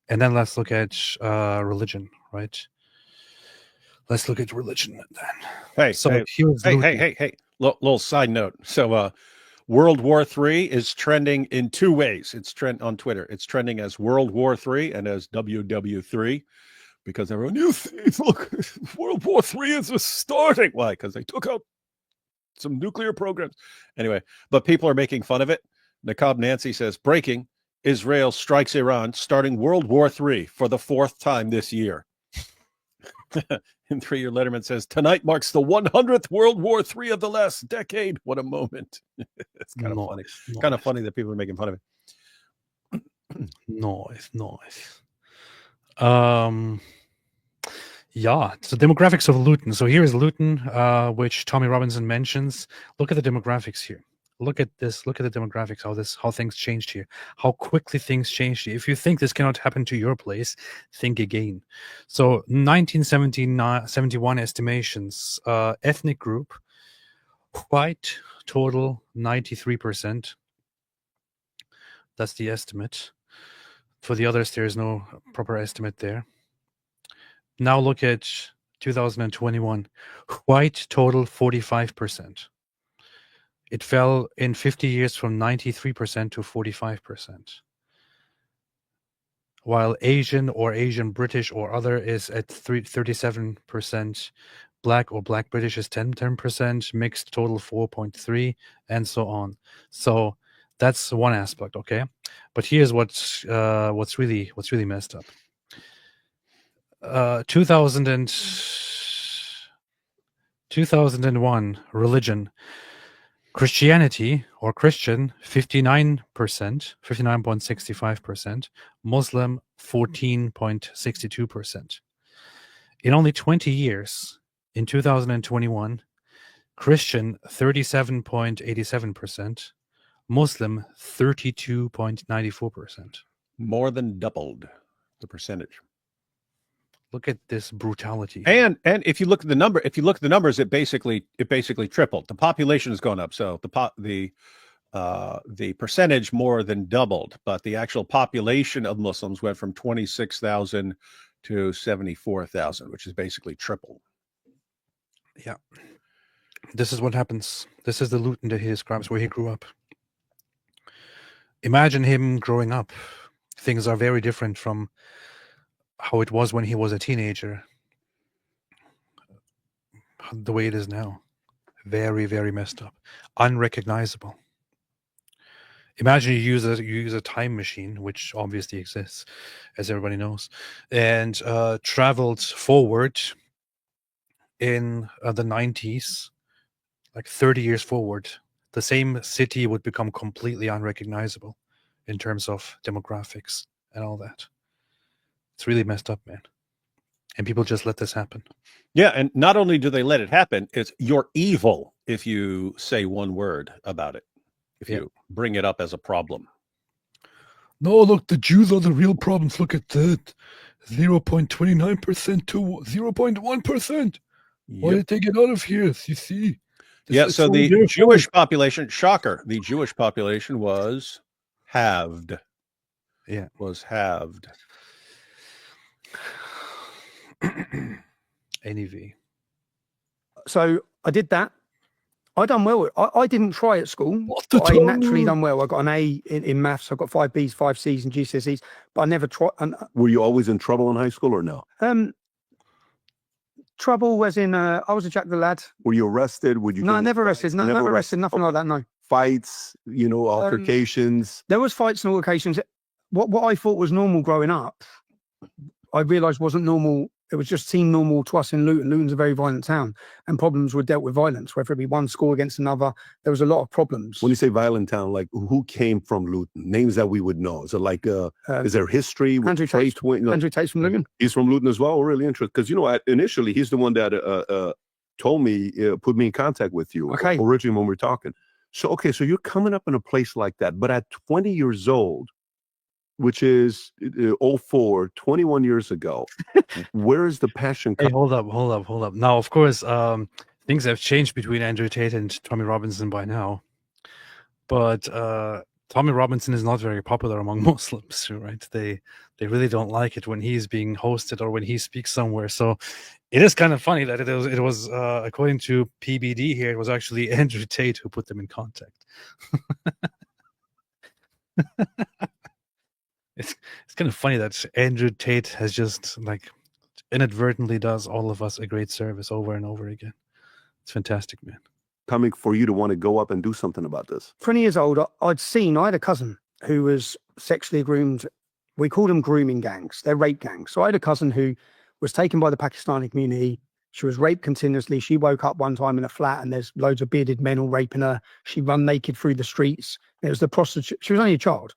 and then let's look at religion, right? Let's look at religion then. Hey. Little side note. So World War III is trending in two ways. It's trend on Twitter. It's trending as World War III and as WW3, because everyone, you see, look, World War III is starting. Why? Because they took out some nuclear programs. Anyway, but people are making fun of it. Nakab Nancy says, breaking, Israel strikes Iran, starting World War III for the 4th time this year. And 3-year Letterman says, tonight marks the 100th World War III of the last decade. What a moment. It's kind of funny. Kind of funny that people are making fun of it. Nice. Yeah, so demographics of Luton. So here is Luton, which Tommy Robinson mentions. Look at the demographics here. Look at this. Look at the demographics, how things changed here, how quickly things changed here. If you think this cannot happen to your place, think again. So 1971 estimations, ethnic group, white, total 93%. That's the estimate. For the others, there is no proper estimate there. Now look at 2021. White, total 45%. It fell in 50 years from 93% to 45%. While Asian or Asian British or other is at 37%. Black or Black British is 10%. Mixed total 4.3%, and so on. So that's one aspect, okay? But here's what's really messed up. 2001 religion. Christianity or Christian 59%, 59.65%, Muslim 14.62%. In only 20 years, in 2021, Christian 37.87%, Muslim 32.94%. More than doubled the percentage. Look at this brutality. And if you look at the numbers, it basically tripled. The population has gone up, so the percentage more than doubled, but the actual population of Muslims went from 26,000 to 74,000, which is basically triple. Yeah. This is what happens. This is the Luton that he describes where he grew up. Imagine him growing up. Things are very different from how it was when he was a teenager. The way it is now. Very, very messed up. Unrecognizable. Imagine you use a time machine, which obviously exists, as everybody knows, and traveled forward in the 90s, like 30 years forward. The same city would become completely unrecognizable in terms of demographics and all that. It's really messed up, man. And people just let this happen. Yeah, and not only do they let it happen, it's you're evil if you say one word about it, if you bring it up as a problem. No, look, the Jews are the real problems. Look at that. 0.29% to 0.1%. Why did they get out of here? You see? So the Jewish population, shocker, the Jewish population was halved. Yeah. Was halved. NEV. So I did that. I done well. I didn't try at school. But I naturally done well. I got an A in maths. I got 5 Bs, 5 Cs, and GCSEs. But I never tried. Were you always in trouble in high school or no? Trouble as in I was a jack the lad. Were you arrested? Would you? No, never arrested. No, never arrested. Nothing like that. No fights. Altercations. There was fights and altercations. What I thought was normal growing up, I realised wasn't normal. It was just seemed normal to us in Luton. Luton's a very violent town, and problems were dealt with violence, whether it be one school against another. There was a lot of problems. When you say violent town, like who came from Luton? Names that we would know. Is it like, is there history? Andrew Tate's from Luton. He's from Luton as well. We're really interested because initially he's the one that told me, put me in contact with you. Okay. Originally when we were talking. So, okay, so you're coming up in a place like that, but at 20 years old, which is 04, 21 years ago, where is the passion Hey, coming? hold up. Now, of course, things have changed between Andrew Tate and Tommy Robinson by now, but Tommy Robinson is not very popular among Muslims, right? They really don't like it when he's being hosted or when he speaks somewhere. So it is kind of funny that it was according to PBD here, it was actually Andrew Tate who put them in contact. It's kind of funny that Andrew Tate has just like inadvertently does all of us a great service over and over again. It's fantastic, man. Coming for you to want to go up and do something about this? 20 years old, I had a cousin who was sexually groomed. We called them grooming gangs. They're rape gangs. So I had a cousin who was taken by the Pakistani community. She was raped continuously. She woke up one time in a flat and there's loads of bearded men all raping her. She run naked through the streets. And it was the prostitute. She was only a child.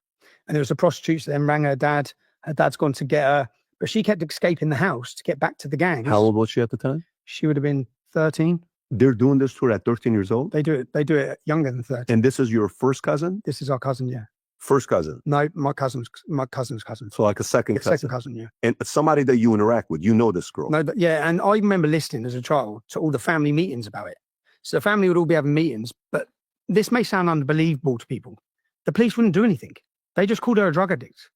And there was the prostitutes that then rang her dad. Her dad's gone to get her. But she kept escaping the house to get back to the gangs. How old was she at the time? She would have been 13. They're doing this to her at 13 years old? They do it younger than 13. And this is your first cousin? This is our cousin, yeah. First cousin? No, my cousin's cousin. So like a second cousin? Second cousin, yeah. And somebody that you interact with, you know this girl? No, yeah, and I remember listening as a child to all the family meetings about it. So the family would all be having meetings, but this may sound unbelievable to people. The police wouldn't do anything. They just called her a drug addict.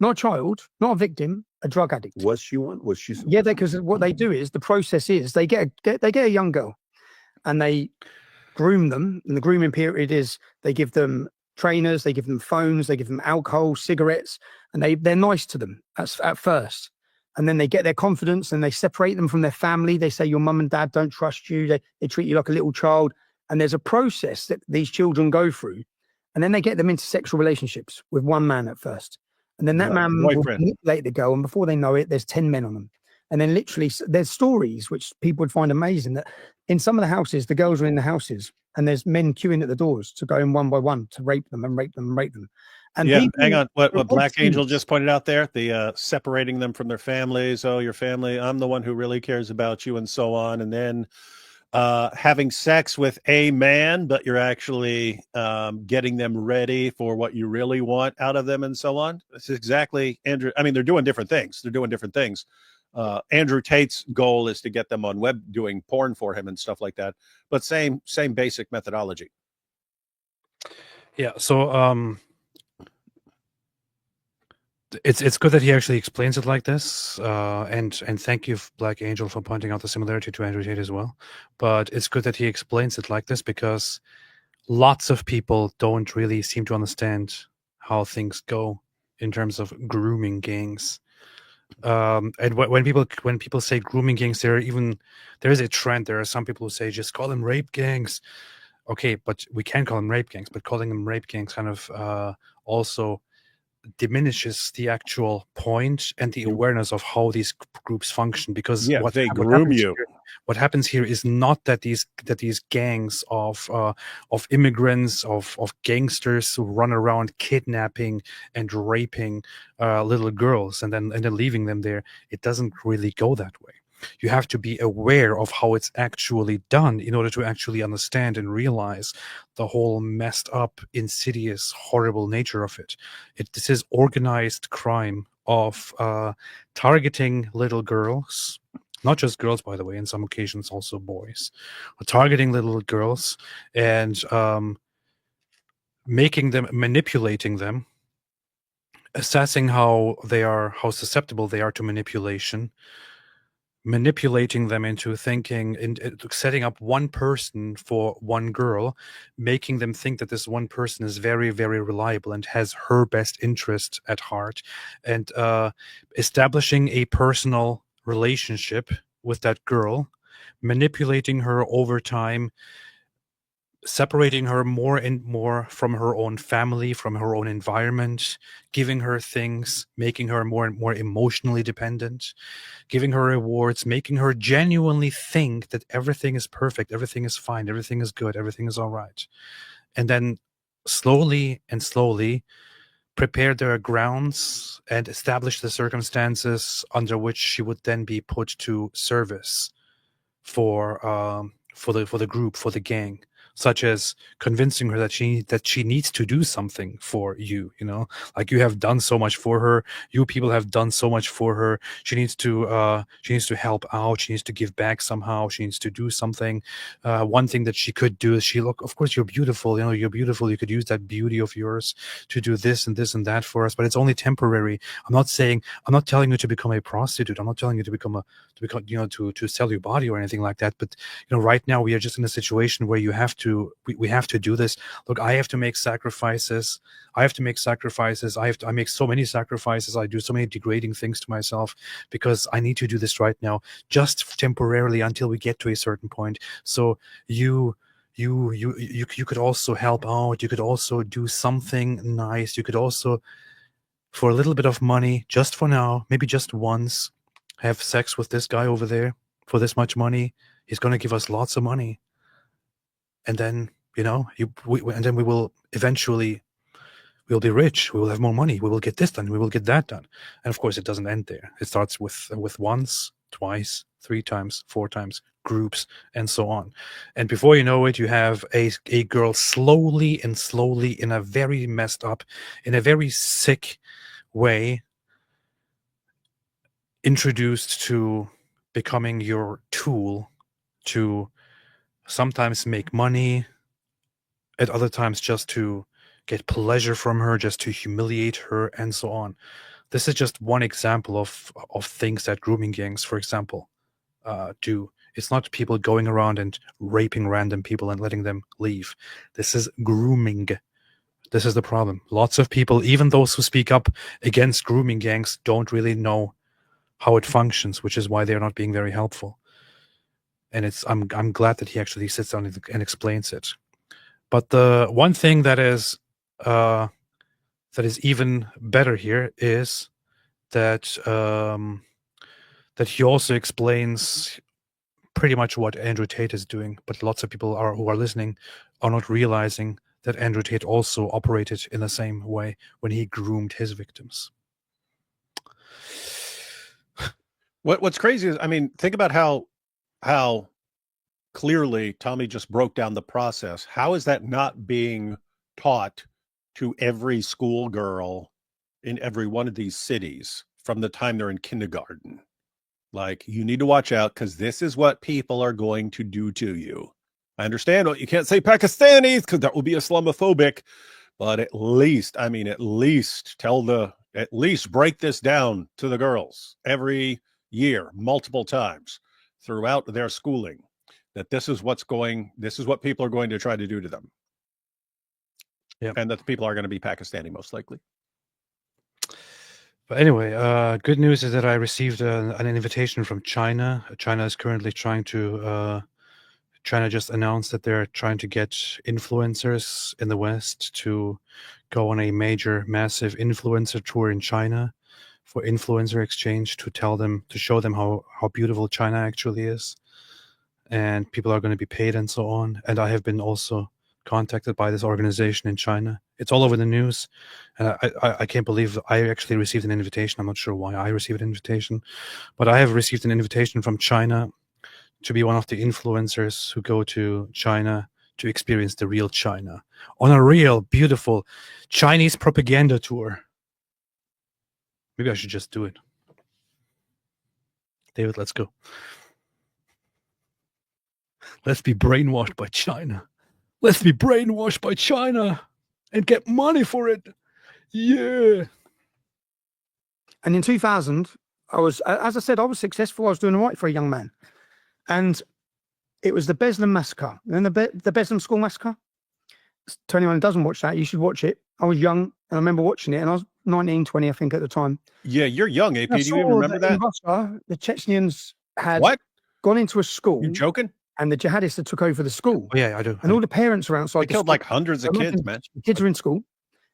Not a child, not a victim, a drug addict. Was she one? Was she? Yeah, because what they do is, the process is, they get a young girl and they groom them. And the grooming period is they give them trainers, they give them phones, they give them alcohol, cigarettes, and they're nice to them at first. And then they get their confidence and they separate them from their family. They say, your mum and dad don't trust you. They treat you like a little child. And there's a process that these children go through. And then they get them into sexual relationships with one man at first. And then that man will manipulate the girl. And before they know it, there's 10 men on them. And then literally there's stories which people would find amazing that in some of the houses, the girls are in the houses and there's men queuing at the doors to go in one by one to rape them and rape them and rape them. And yeah, hang on. What Black Angel just pointed out there, the separating them from their families. Oh, your family, I'm the one who really cares about you and so on. And then having sex with a man, but you're actually getting them ready for what you really want out of them and so on. That's exactly Andrew. I mean, they're doing different things. Andrew Tate's goal is to get them on web doing porn for him and stuff like that. But same basic methodology. Yeah. So it's good that he actually explains it like this, and thank you, Black Angel, for pointing out the similarity to Andrew Tate as well. But it's good that he explains it like this because lots of people don't really seem to understand how things go in terms of grooming gangs. And when people say grooming gangs, there is a trend. There are some people who say just call them rape gangs. Okay, but we can call them rape gangs, but calling them rape gangs kind of also diminishes the actual point and the awareness of how these groups function, because what happens here is not that these gangs of immigrants, of gangsters who run around kidnapping and raping little girls and then leaving them there. It doesn't really go that way. You have to be aware of how it's actually done in order to actually understand and realize the whole messed up, insidious, horrible nature of it. This is organized crime of targeting little girls, not just girls, by the way, in some occasions also boys, targeting little girls and manipulating them, assessing how susceptible they are to manipulation, manipulating them into thinking and setting up one person for one girl, making them think that this one person is very, very reliable and has her best interest at heart, and establishing a personal relationship with that girl, manipulating her over time, separating her more and more from her own family, from her own environment, giving her things, making her more and more emotionally dependent, giving her rewards, making her genuinely think that everything is perfect, everything is fine, everything is good, everything is all right. And then slowly prepare their grounds and establish the circumstances under which she would then be put to service for the group, for the gang. such as convincing her that she needs to do something for you. You know, like, you have done so much for her. You people have done so much for her. She needs to help out. She needs to give back somehow. She needs to do something. One thing that she could do is of course, you're beautiful. You know, you're beautiful. You could use that beauty of yours to do this and this and that for us, but it's only temporary. I'm not telling you to become a prostitute. I'm not telling you to become to sell your body or anything like that. But right now we are just in a situation where we have to do this. Look, I have to make sacrifices. I make so many sacrifices. I do so many degrading things to myself because I need to do this right now, just temporarily, until we get to a certain point. So you could also help out. You could also do something nice. You could also, for a little bit of money, just for now, maybe just once, have sex with this guy over there for this much money. He's going to give us lots of money. And then, and then we will eventually, we'll be rich. We will have more money. We will get this done. We will get that done. And of course, it doesn't end there. It starts with once, twice, 3 times, 4 times, groups, and so on. And before you know it, you have a girl slowly, in a very messed up, in a very sick way, introduced to becoming your tool to sometimes make money, at other times just to get pleasure from her, just to humiliate her, and so on. This is just one example of things that grooming gangs, for example, do. It's not people going around and raping random people and letting them leave. This is grooming. This is the problem. Lots of people, even those who speak up against grooming gangs, don't really know how it functions, which is why they're not being very helpful. And I'm glad that he actually sits down and explains it. But the one thing that is even better here is that that he also explains pretty much what Andrew Tate is doing. But lots of people who are listening are not realizing that Andrew Tate also operated in the same way when he groomed his victims. What's crazy is, I mean, think about how clearly Tommy just broke down the process. How is that not being taught to every schoolgirl in every one of these cities from the time they're in kindergarten? Like, you need to watch out because this is what people are going to do to you. I understand you can't say Pakistanis because that will be Islamophobic, but at least break this down to the girls every year, multiple times throughout their schooling, that this is what people are going to try to do to them. Yep. And that the people are going to be Pakistani, most likely. But anyway, good news is that I received an invitation from China. China is currently China just announced that they're trying to get influencers in the West to go on a massive influencer tour in China for influencer exchange, to show them how beautiful China actually is. And people are going to be paid and so on. And I have been also contacted by this organization in China. It's all over the news. And I can't believe I actually received an invitation. I'm not sure why I received an invitation, but I have received an invitation from China to be one of the influencers who go to China to experience the real China on a real, beautiful Chinese propaganda tour. Maybe I should just do it. David, let's go. Let's be brainwashed by China. Let's be brainwashed by China and get money for it. Yeah. And in 2000, as I said, I was successful. I was doing all right for a young man. And it was the Beslan massacre. And the Beslan school massacre. To anyone who doesn't watch that, you should watch it. I was young and I remember watching it, and I was 19, 20, I think, at the time. Yeah, you're young, AP. Do you even remember that? In Russia, the Chechens had gone into a school. You joking? And the jihadists that took over the school. Oh, yeah, I do. And all the parents were outside. They killed like hundreds of kids, man. The kids are in school,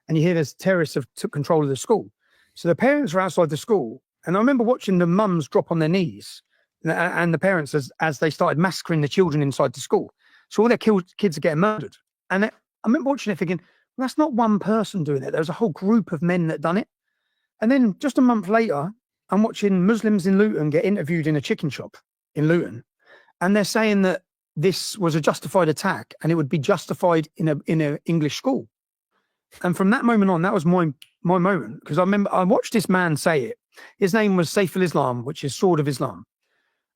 and you hear there's terrorists have took control of the school. So the parents are outside the school, and I remember watching the mums drop on their knees, and the parents as they started massacring the children inside the school. So all their kids are getting murdered. And I remember watching it thinking, well, that's not one person doing it. There was a whole group of men that done it. And then just a month later, I'm watching Muslims in Luton get interviewed in a chicken shop in Luton. And they're saying that this was a justified attack and it would be justified in a English school. And from that moment on, that was my moment, because I remember I watched this man say it. His name was Saif al-Islam, which is Sword of Islam.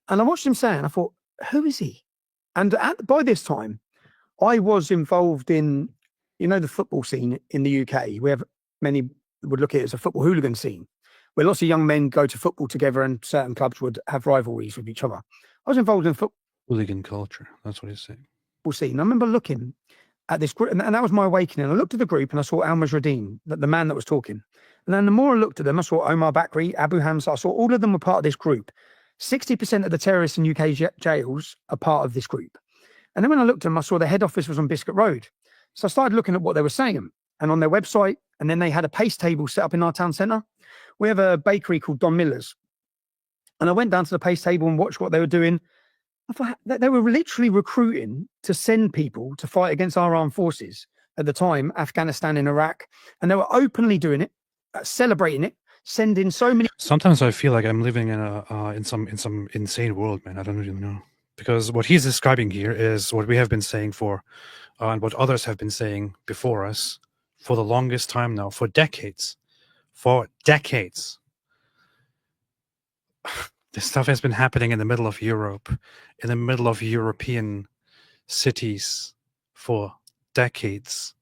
And I watched him say it and I thought, who is he? And by this time, I was involved in, the football scene in the UK. We have many would look at it as a football hooligan scene, where lots of young men go to football together and certain clubs would have rivalries with each other. I was involved in football. Hooligan culture. That's what he's saying. Scene. I remember looking at this group, and that was my awakening. I looked at the group and I saw Al Majradeen, the man that was talking. And then the more I looked at them, I saw Omar Bakri, Abu Hamza. I saw all of them were part of this group. 60% of the terrorists in UK jails are part of this group. And then when I looked at them, I saw their head office was on Biscuit Road. So I started looking at what they were saying and on their website. And then they had a paste table set up in our town centre. We have a bakery called Don Miller's. And I went down to the paste table and watched what they were doing. I thought that they were literally recruiting to send people to fight against our armed forces at the time, Afghanistan and Iraq. And they were openly doing it, celebrating it, sending so many. Sometimes I feel like I'm living in some insane world, man. I don't really know. Because what he's describing here is what we have been saying and what others have been saying before us for the longest time now, for decades. For decades. This stuff has been happening in the middle of Europe, in the middle of European cities for decades.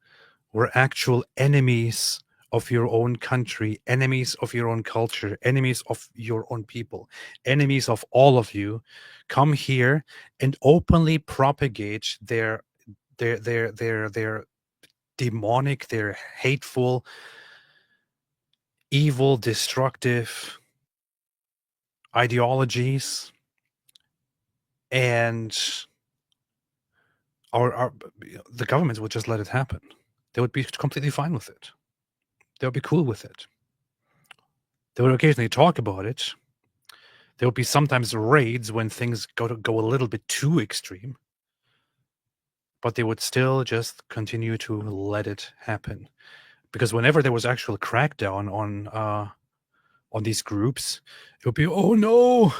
We're actual enemies of your own country, enemies of your own culture, enemies of your own people, enemies of all of you, come here and openly propagate their demonic, their hateful, evil, destructive ideologies, and the governments would just let it happen. They would be completely fine with it. They would be cool with it. They would occasionally talk about it. There would be sometimes raids when things go a little bit too extreme, but they would still just continue to let it happen. Because whenever there was actual crackdown on these groups, it would be, oh no,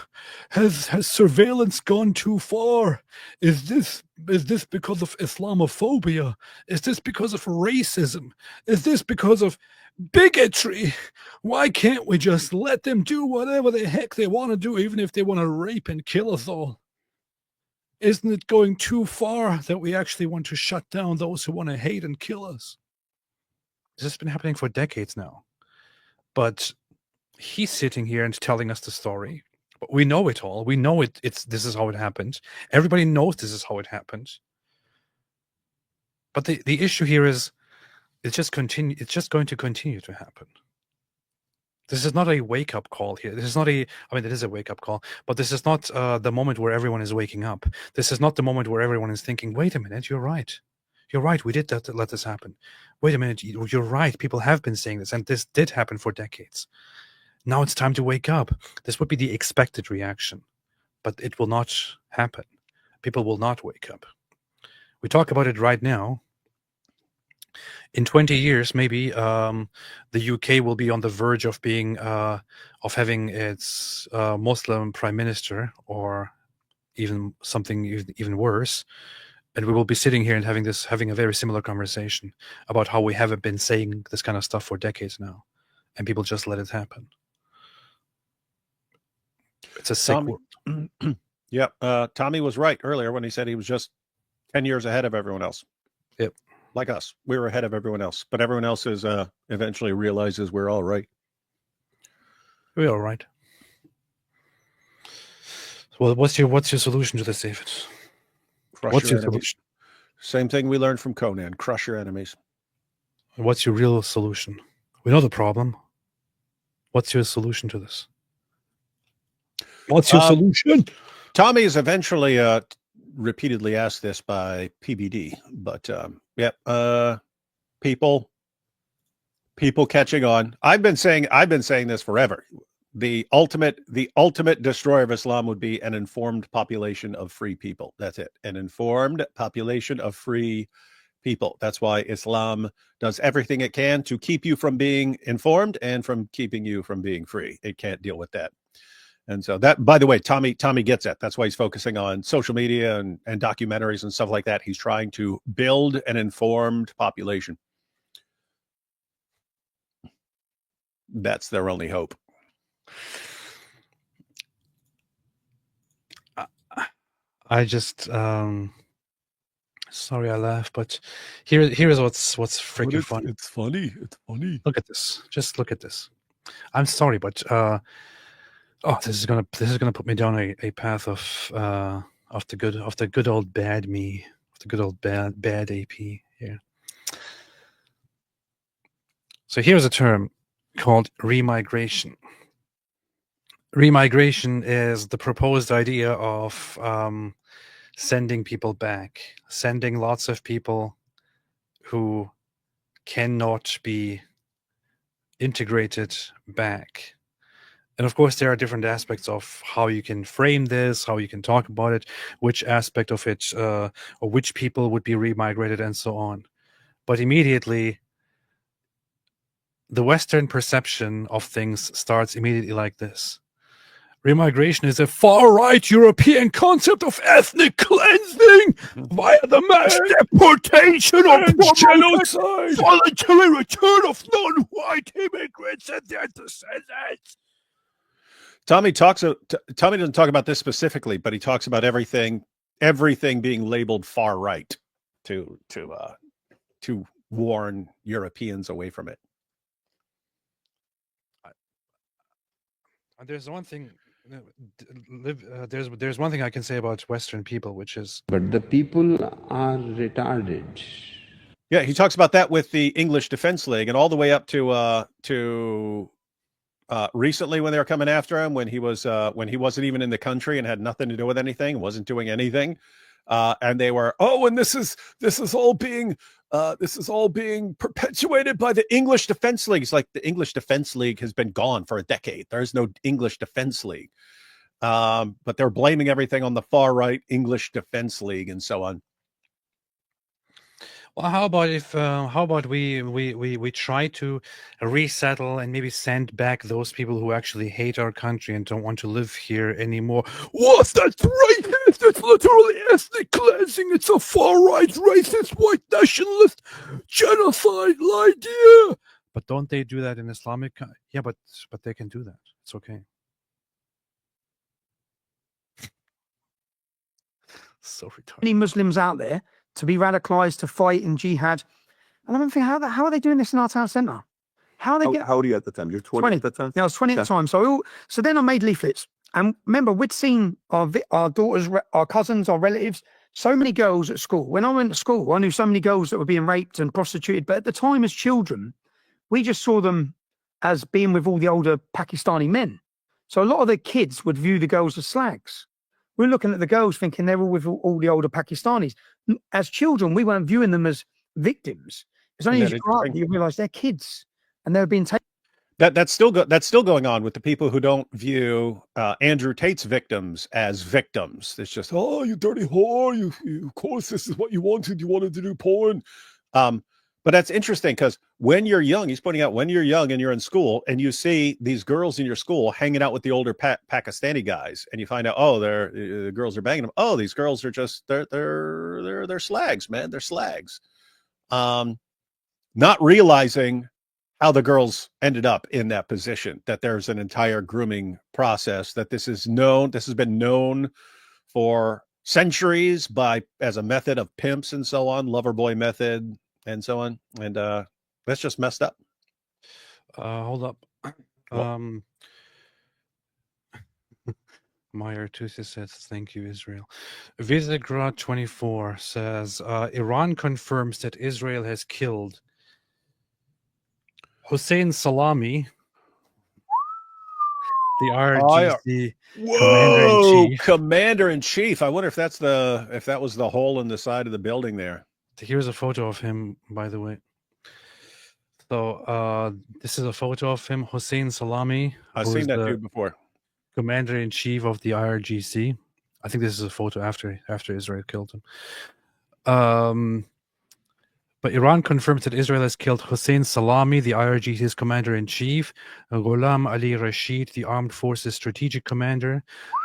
has surveillance gone too far? Is this because of Islamophobia? Is this because of racism? Is this because of bigotry? Why can't we just let them do whatever the heck they want to do, even if they want to rape and kill us all? Isn't it going too far that we actually want to shut down those who want to hate and kill us? This has been happening for decades now. But he's sitting here and telling us the story. But we know it all. We know this is how it happened. Everybody knows this is how it happened. But the issue here is it's just going to continue to happen. This is not a wake-up call here. This is not it is a wake-up call, but this is not the moment where everyone is waking up. This is not the moment where everyone is thinking, wait a minute, you're right. You're right, we did let this happen. Wait a minute, you're right, people have been saying this, and this did happen for decades. Now it's time to wake up. This would be the expected reaction, but it will not happen. People will not wake up. We talk about it right now. In 20 years, maybe the UK will be on the verge of being of having its Muslim prime minister, or even something even worse, and we will be sitting here and having a very similar conversation about how we haven't been saying this kind of stuff for decades now, and people just let it happen. It's a sick world. Yeah, Tommy was right earlier when he said he was just 10 years ahead of everyone else. Yep. Like us. We were ahead of everyone else. But everyone else is eventually realizes we're all right. We're all right. Well, what's your solution to this, David? What's your solution? Same thing we learned from Conan. Crush your enemies. What's your real solution? We know the problem. What's your solution to this? What's your solution? Tommy is eventually repeatedly asked this by PBD, but people catching on. I've been saying this forever. The ultimate destroyer of Islam would be an informed population of free people. That's it. An informed population of free people. That's why Islam does everything it can to keep you from being informed and from keeping you from being free. It can't deal with that. And so that, by the way, Tommy gets it. That's why he's focusing on social media and documentaries and stuff like that. He's trying to build an informed population. That's their only hope. I just sorry I laugh, but here is what's freaking funny. It's funny. It's funny. Look at this. Just look at this. I'm sorry, but this is gonna put me down a path of the good old bad me, of the good old bad AP here. So here's a term called remigration. Remigration is the proposed idea of sending people back, sending lots of people who cannot be integrated back. And of course, there are different aspects of how you can frame this, how you can talk about it, which aspect of it, or which people would be remigrated, and so on. But immediately, the Western perception of things starts immediately like this. Remigration is a far-right European concept of ethnic cleansing via the mass deportation of genocide, voluntary return of non-white immigrants and their descendants. Tommy doesn't talk about this specifically, but he talks about everything being labeled far right to warn Europeans away from it. There's one thing. There's one thing I can say about Western people, which is, but the people are retarded. Yeah, he talks about that with the English Defense League, and all the way up to recently when they were coming after him, when he wasn't even in the country and had nothing to do with anything, wasn't doing anything, and they were, and this is all being perpetuated by the English Defense League. It's like the English Defense League has been gone for a decade. There's no English Defense League, but they're blaming everything on the far right English Defense League and so on. Well, how about we try to resettle and maybe send back those people who actually hate our country and don't want to live here anymore? What? That's racist! That's literally ethnic cleansing! It's a far-right, racist, white nationalist genocide idea! But don't they do that in Islamic? Yeah, but they can do that. It's okay. So retarded. Many Muslims out there to be radicalized, to fight in jihad. And I'm thinking, how are they doing this in our town centre? How are they How old are you at the time? You're 20 at the time? Yeah, I was 20 at the time. So then I made leaflets. And remember, we'd seen our daughters, our cousins, our relatives, so many girls at school. When I went to school, I knew so many girls that were being raped and prostituted. But at the time, as children, we just saw them as being with all the older Pakistani men. So a lot of the kids would view the girls as slags. We're looking at the girls thinking they're all with all the older Pakistanis. As children, we weren't viewing them as victims. It's only as you grow up that you realise they're kids and they're being taken. That's still going on with the people who don't view Andrew Tate's victims as victims. It's just, oh, you dirty whore! You of course this is what you wanted. You wanted to do porn. But that's interesting because when you're young, he's pointing out when you're young and you're in school and you see these girls in your school hanging out with the older Pakistani guys, and you find out, the girls are banging them. Oh, these girls are just they're slags, man. They're slags. Not realizing how the girls ended up in that position, that there's an entire grooming process, that this has been known for centuries as a method of pimps and so on, lover boy method and so on. And that's just messed up. Hold up. Meyer Tuesday says, thank you, Israel. Visegrad 24 says, Iran confirms that Israel has killed Hossein Salami, the RGC commander-in-chief. Commander-in-chief. I wonder if that was the hole in the side of the building there. Here's a photo of him, by the way. So this is a photo of him, Hossein Salami. I've seen that dude before. Commander-in-chief of the IRGC. I think this is a photo after Israel killed him. But Iran confirms that Israel has killed Hossein Salami, the IRGC's commander-in-chief, Ghulam Ali Rashid, the Armed Forces strategic commander,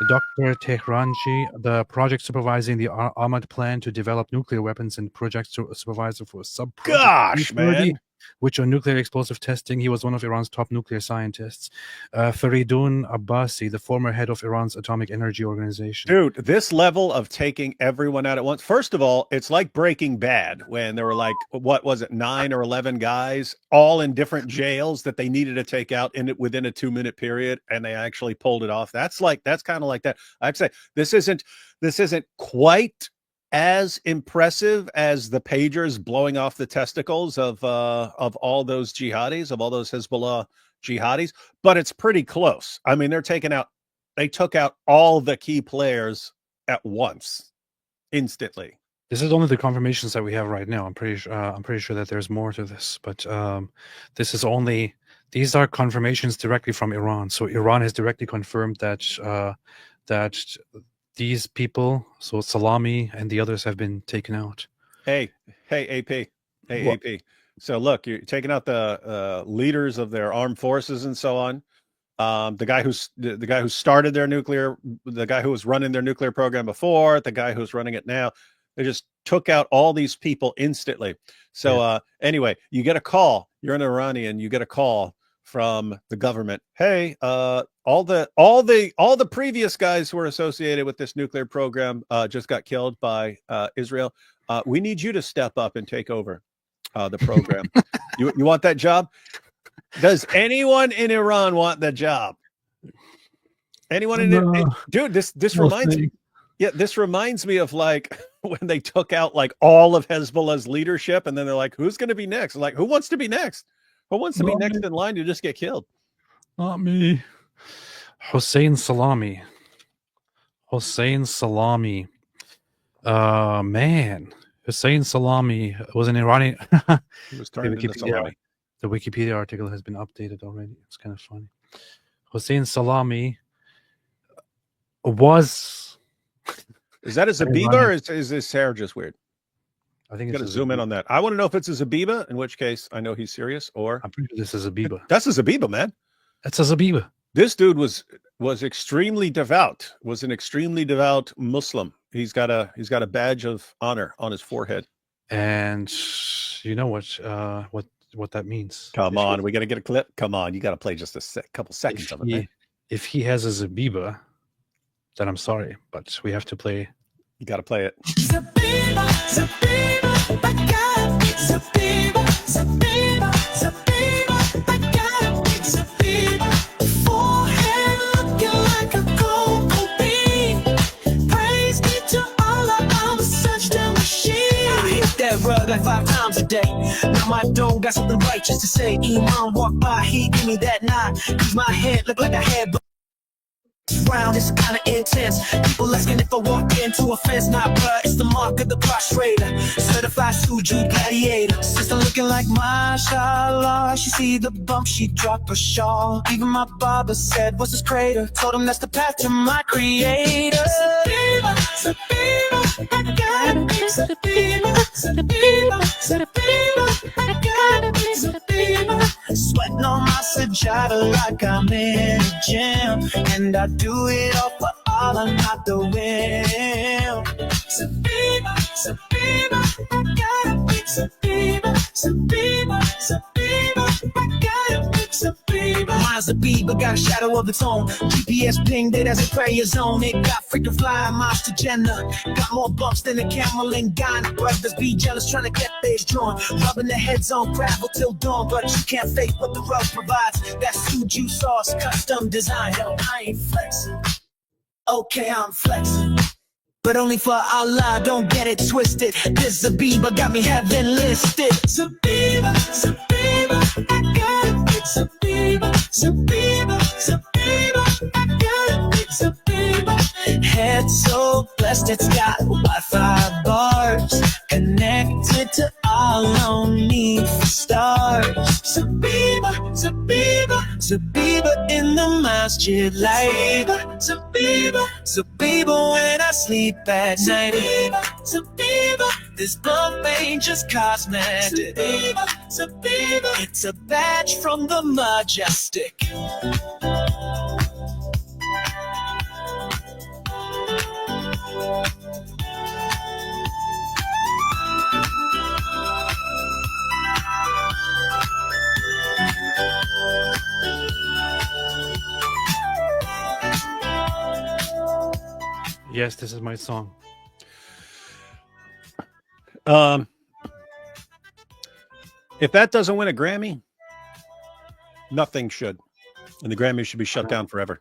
Dr. Tehranji, the project supervising the Ahmad plan to develop nuclear weapons, and project supervisor for sub-project Gosh, man. which on nuclear explosive testing, he was one of Iran's top nuclear scientists. Faridun Abbasi, the former head of Iran's Atomic Energy Organization. Dude, this level of taking everyone out at once. First of all, it's like Breaking Bad when there were like, what was it, 9 or 11 guys all in different jails that they needed to take out within a 2-minute period, and they actually pulled it off. That's kind of like that. I'd say this isn't quite as impressive as the pagers blowing off the testicles of all those jihadis, of all those Hezbollah jihadis, but it's pretty close. I mean, they took out all the key players at once, instantly. This is only the confirmations that we have right now. I'm pretty sure that there's more to this, but these are confirmations directly from Iran. So Iran has directly confirmed that these people, so Salami and the others, have been taken out. Hey, AP. AP. So look, you're taking out the leaders of their armed forces and so on. The guy who started their nuclear, the guy who was running their nuclear program before, the guy who's running it now. They just took out all these people instantly. So anyway, you get a call. You're an Iranian. You get a call from the government. Hey, all the previous guys who were associated with this nuclear program just got killed by Israel. We need you to step up and take over the program. You want that job? Does anyone in Iran want the job? Anyone in it? Dude, this reminds me. Yeah, this reminds me of like when they took out like all of Hezbollah's leadership, and then they're like, "Who's going to be next?" Like, who wants to be next? Who wants to be next in line to just get killed? Not me. Hossein Salami. Man. Hossein Salami was an Iranian. He was turned into salami. The Wikipedia article has been updated already. It's kind of funny. Hossein Salami was... Is that a Zabiba, or is his hair just weird? I think it's got to zoom in on that. I want to know if it's a Zabiba, in which case I know he's serious, or... I'm pretty sure this is a Zabiba. That's a Zabiba, man. That's a Zabiba. This dude was extremely devout, was an extremely devout Muslim. He's got a badge of honor on his forehead. And you know what that means. Come on, we got to get a clip. Come on, you got to play just a couple seconds of it, man. If he has a Zabiba, then I'm sorry, but we have to play. You got to play it. Zabiba, Zabiba, I got it. Zabiba, Zabiba, Zabiba, I got it. Zabiba, forehead looking like a cocoa bean. Praise be to Allah, I'm such a machine. I hit that rug like 5 times a day. Now my dome got something righteous to say. Imam walk by, he give me that nod. Cause my head look like a head. Round is kinda intense. People asking if I walk into a fence. Nah, bruh, it's the mark of the prostrator. Certified Suju gladiator. Sister looking like mashallah. She see the bump, she drop her shawl. Even my barber said, what's this crater? Told him that's the path to my creator. Zabiba, Zabiba, I got it. Zabiba, Zabiba, Zabiba, I got it. Zabiba, sweating on my sajada like I'm in a gym. And I do it all for Allah, not the whim. Zabiba, Zabiba, I got it. Zabiba, Zabiba, Zabiba, I got it. Zabiba. Mine's Zabiba, got a shadow of its own. GPS pinged it as a prayer zone. It got freaking fly miles to Jannah. Got more bumps than a camel in Ghana. Brothers be jealous trying to get theirs drawn. Rubbing their heads on gravel till dawn. But you can't fake what the rug provides. That Suju sauce, custom design. Hell, I ain't flexing. Okay, I'm flexing, but only for Allah, don't get it twisted. This Zabiba got me heaven listed. Zabiba, Zabiba, I got it. Zabiba, Zabiba, Zabiba, I got it. Zabiba, head so blessed it's got Wi-Fi bars connected to all no need for stars. Zabiba, Zabiba, Zabiba in the masjid light. Zabiba, Zabiba when I sleep at night. Zabiba, This love ain't just cosmetic. It's a badge from the majestic. Yes, this is my song. If that doesn't win a Grammy, nothing should. And the Grammy should be shut down forever.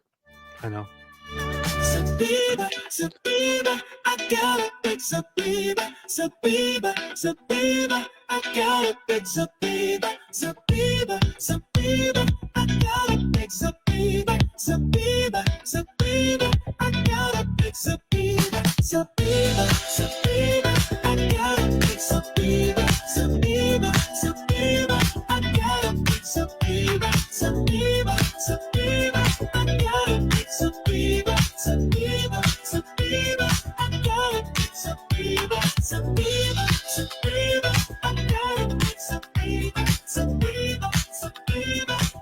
I know. Zabiba, Zabiba, I got a big Zabiba, Zabiba, Zabiba, I got a big Zabiba, Zabiba, Zabiba, I got a big Zabiba, Zabiba, Zabiba, I got a big Zabiba, Zabiba, Zabiba, I got a big Zabiba, Zabiba, Zabiba, I got a big Zabiba, Zabiba, Zabiba, I got a big Zabiba, Zabiba, Zabiba, I got a big Zabiba, Zabiba, Zabiba, I got a big Zabiba, Zabiba, Zabiba,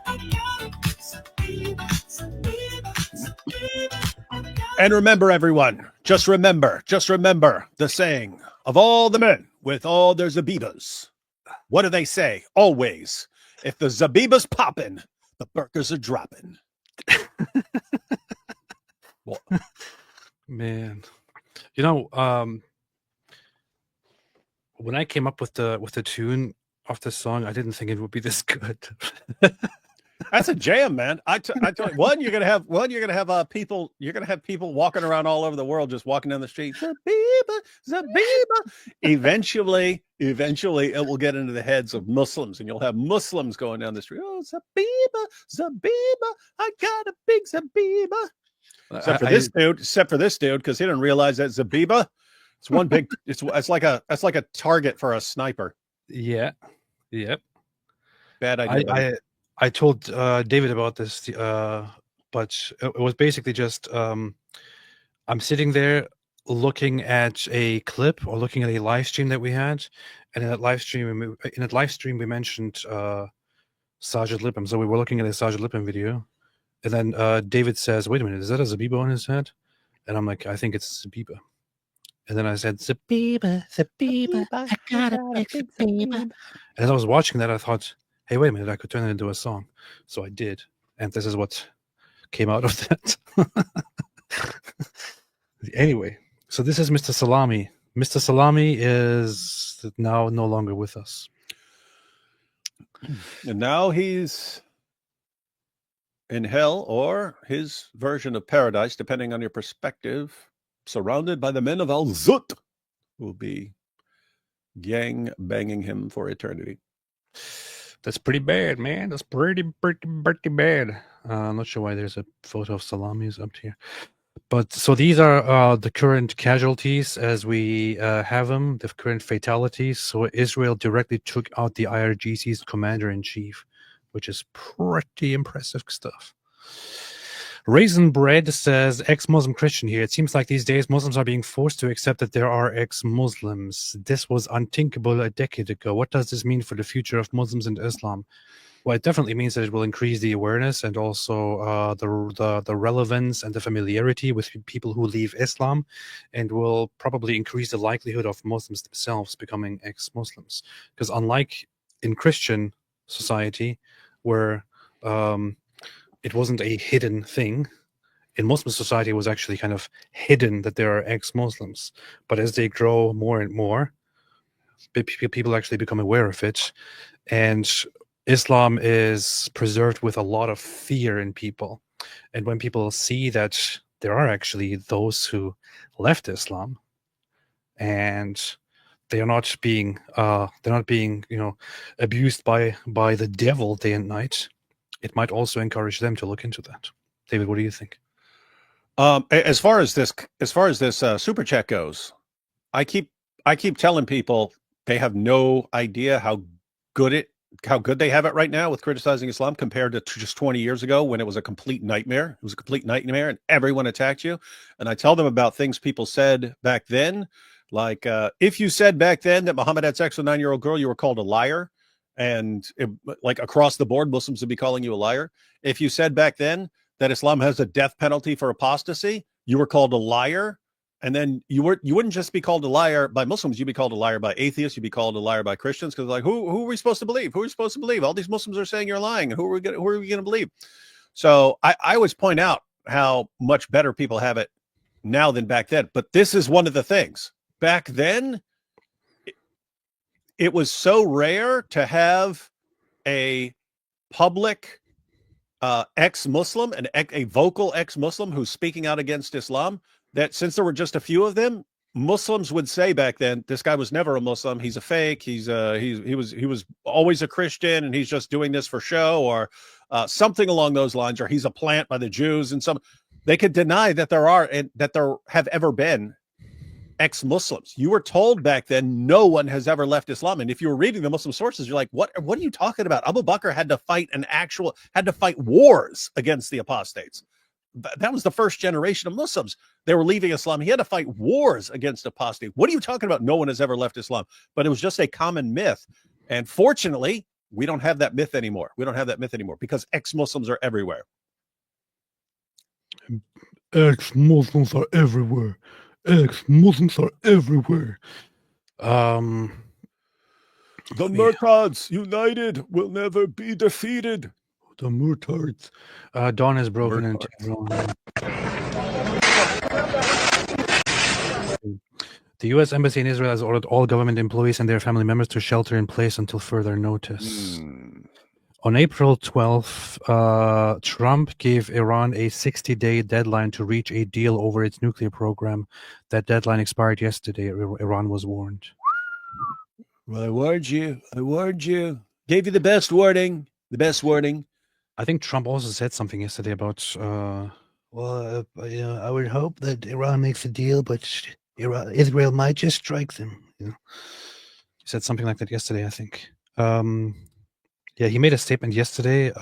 I got a big Zabiba, Zabiba, Zabiba, I got a. And remember, everyone, just remember the saying of all the men with all their Zabibas. What do they say? Always, if the Zabiba's popping, the burkers are dropping. Man, you know, when I came up with the tune of the song, I didn't think it would be this good. That's a jam, man. I told you, you're gonna have people walking around all over the world, just walking down the street. Zabiba, Zabiba. Eventually, it will get into the heads of Muslims, and you'll have Muslims going down the street. Oh, Zabiba, Zabiba, I got a big Zabiba. Except for this dude, because he didn't realize that Zabiba, it's one big. It's like a target for a sniper. Yeah, yep. Bad idea. I told David about this, but it was basically just I'm sitting there looking at a clip or looking at a live stream that we had, and in that live stream we mentioned Sajid Lippam. So we were looking at a Sajid Lippam video, and then David says, "Wait a minute, is that a Zabiba on his head?" And I'm like, "I think it's Zabiba." And then I said, Zabiba, Zabiba, I got a big Zabiba. And as I was watching that, I thought, hey, wait a minute, I could turn it into a song. So I did. And this is what came out of that. Anyway, so this is Mr. Salami. Mr. Salami is now no longer with us. And now he's in hell, or his version of paradise, depending on your perspective, surrounded by the men of Al-Zut, who will be gang banging him for eternity. That's pretty bad, man. That's pretty bad. I'm not sure why there's a photo of Salamis up here. But so these are the current casualties as we have them, the current fatalities. So Israel directly took out the IRGC's commander-in-chief, which is pretty impressive stuff. Raisin Bread says, ex-Muslim Christian here. It seems like these days Muslims are being forced to accept that there are ex-Muslims. This was unthinkable a decade ago. What does this mean for the future of Muslims and Islam? Well, it definitely means that it will increase the awareness and also the relevance and the familiarity with people who leave Islam, and will probably increase the likelihood of Muslims themselves becoming ex-Muslims. Because unlike in Christian society, where it wasn't a hidden thing, in Muslim society it was actually kind of hidden that there are ex-Muslims. But as they grow more and more, people actually become aware of it, and Islam is preserved with a lot of fear in people. And when people see that there are actually those who left Islam and they are not being abused by the devil day and night, it might also encourage them to look into that. David, what do you think? As far as this super chat goes, I keep telling people they have no idea how good they have it right now with criticizing Islam compared to just 20 years ago when it was a complete nightmare. It was a complete nightmare and everyone attacked you. And I tell them about things people said back then Like, if you said back then that Muhammad had sex with a 9-year-old girl, you were called a liar. And like across the board, Muslims would be calling you a liar. If you said back then that Islam has a death penalty for apostasy, you were called a liar. And then you wouldn't just be called a liar by Muslims, you'd be called a liar by atheists, you'd be called a liar by Christians, because like who are we supposed to believe? Who are we supposed to believe? All these Muslims are saying you're lying, and who are we gonna believe? So I always point out how much better people have it now than back then. But this is one of the things. Back then, it was so rare to have a public ex-Muslim, a vocal ex-Muslim who's speaking out against Islam, that since there were just a few of them, Muslims would say back then, this guy was never a Muslim. He's a fake. He was always a Christian, and he's just doing this for show, or something along those lines, or he's a plant by the Jews. And they could deny that there have ever been ex-Muslims. You were told back then no one has ever left Islam. And if you were reading the Muslim sources, you're like, what are you talking about? Abu Bakr had to fight wars against the apostates. That was the first generation of Muslims. They were leaving Islam. He had to fight wars against apostate. What are you talking about? No one has ever left Islam. But it was just a common myth. And fortunately, we don't have that myth anymore. Because ex-Muslims are everywhere. Ex-Muslims are everywhere. Ex-Muslims are everywhere. The Murtads united will never be defeated. The Murtads. Dawn has broken into everyone. The U.S. Embassy in Israel has ordered all government employees and their family members to shelter in place until further notice. On April 12th, Trump gave Iran a 60-day deadline to reach a deal over its nuclear program. That deadline expired yesterday. Iran was warned. Well, I warned you. Gave you the best warning. I think Trump also said something yesterday about, I would hope that Iran makes a deal, but Israel might just strike them. He said something like that yesterday, I think. Yeah, he made a statement yesterday.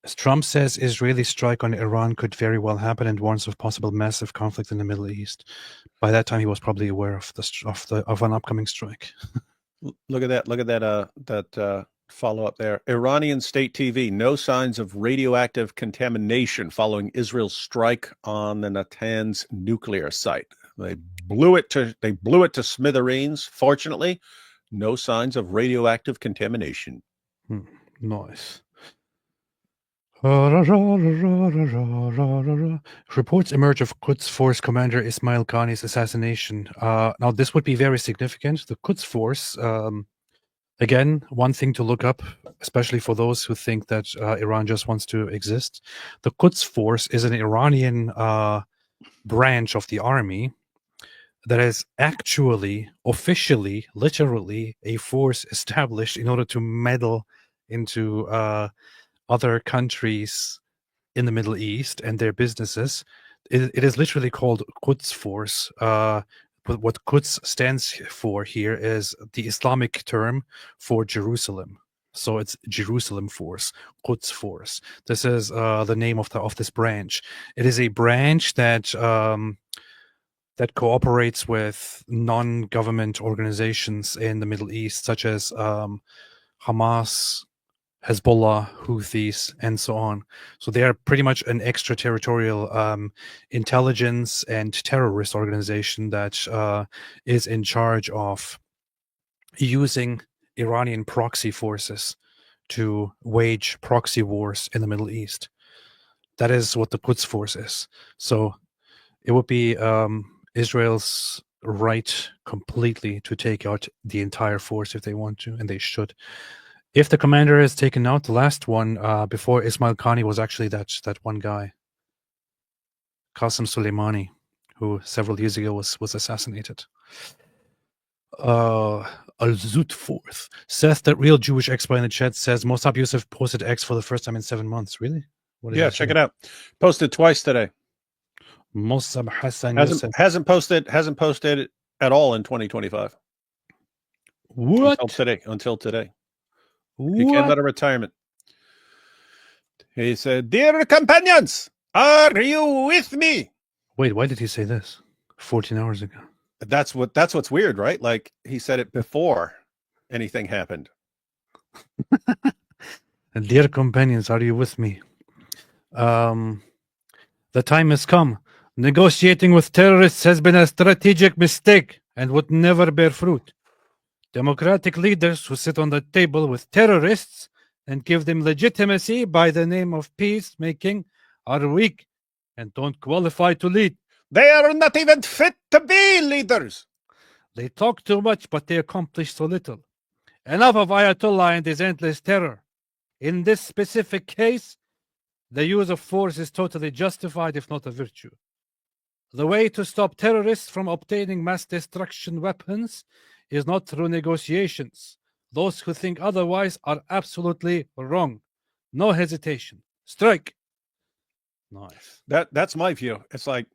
Trump says Israeli strike on Iran could very well happen and warns of possible massive conflict in the Middle East. By that time, he was probably aware of an upcoming strike. Look at that follow up there. Iranian state TV, no signs of radioactive contamination following Israel's strike on the Natanz nuclear site. They blew it to smithereens. Fortunately, no signs of radioactive contamination. Nice. Reports emerge of Quds Force commander Ismail Qani's assassination. Now, this would be very significant. The Quds Force, again, one thing to look up, especially for those who think that Iran just wants to exist. The Quds Force is an Iranian branch of the army that is actually, officially, literally a force established in order to meddle into other countries in the Middle East and their businesses. It is literally called Quds Force. What Quds stands for here is the Islamic term for Jerusalem. So it's Jerusalem Force, Quds Force. This is the name of this branch. It is a branch that that cooperates with non-government organizations in the Middle East, such as Hamas, Hezbollah, Houthis, and so on. So they are pretty much an extraterritorial intelligence and terrorist organization that is in charge of using Iranian proxy forces to wage proxy wars in the Middle East. That is what the Quds Force is. So it would be Israel's right completely to take out the entire force if they want to, and they should. If the commander is taken out, the last one before Ismail Qani was actually that one guy, Qasem Soleimani, who several years ago was assassinated. Al-Zut Fourth. Seth, that real Jewish expert in the chat, says Mossab Youssef posted X for the first time in 7 months. Really? Yeah, check it out. Posted twice today. Mossab Hassan hasn't posted at all in 2025. What? Until today. What? He came out of retirement. He said, "Dear companions, are you with me?" Wait, why did he say this 14 hours ago? That's what's weird, right? Like he said it before anything happened. Dear companions, are you with me? The time has come. Negotiating with terrorists has been a strategic mistake and would never bear fruit. Democratic leaders who sit on the table with terrorists and give them legitimacy by the name of peacemaking are weak and don't qualify to lead. They are not even fit to be leaders. They talk too much, but they accomplish so little. Enough of Ayatollah and his endless terror. In this specific case, the use of force is totally justified, if not a virtue. The way to stop terrorists from obtaining mass destruction weapons is not through negotiations. Those who think otherwise are absolutely wrong. No hesitation. Strike. Nice. That's my view. It's like,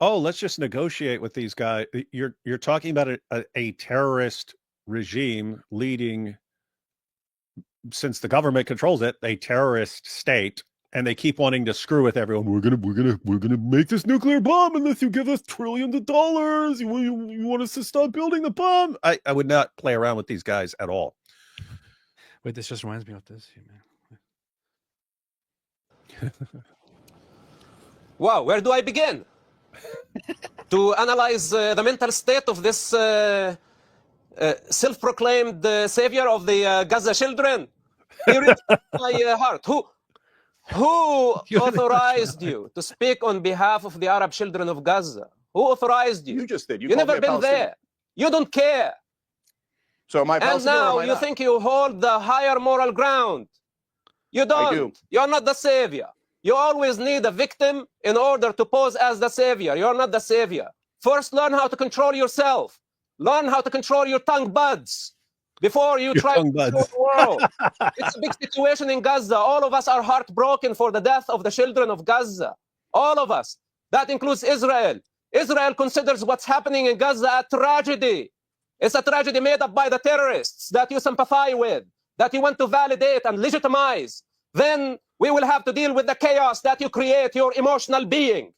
oh, let's just negotiate with these guys. You're talking about a terrorist regime leading, since the government controls it, a terrorist state, and they keep wanting to screw with everyone. We're gonna make this nuclear bomb unless you give us trillions of dollars. You want us to stop building the bomb? I would not play around with these guys at all. Wait, this just reminds me of this. Wow, where do I begin? To analyze the mental state of this self-proclaimed savior of the Gaza children. He reached my heart. Who authorized you to speak on behalf of the Arab children of Gaza? Who authorized you? You just did. You never been there. You don't care. So am I And now you think you hold the higher moral ground. You don't. I do. You're not the savior. You always need a victim in order to pose as the savior. You're not the savior. First, learn how to control yourself. Learn how to control your tongue buds before you try to control the world. It's a big situation in Gaza. All of us are heartbroken for the death of the children of Gaza. All of us. That includes Israel. Israel considers what's happening in Gaza a tragedy. It's a tragedy made up by the terrorists that you sympathize with, that you want to validate and legitimize. Then we will have to deal with the chaos that you create, your emotional being,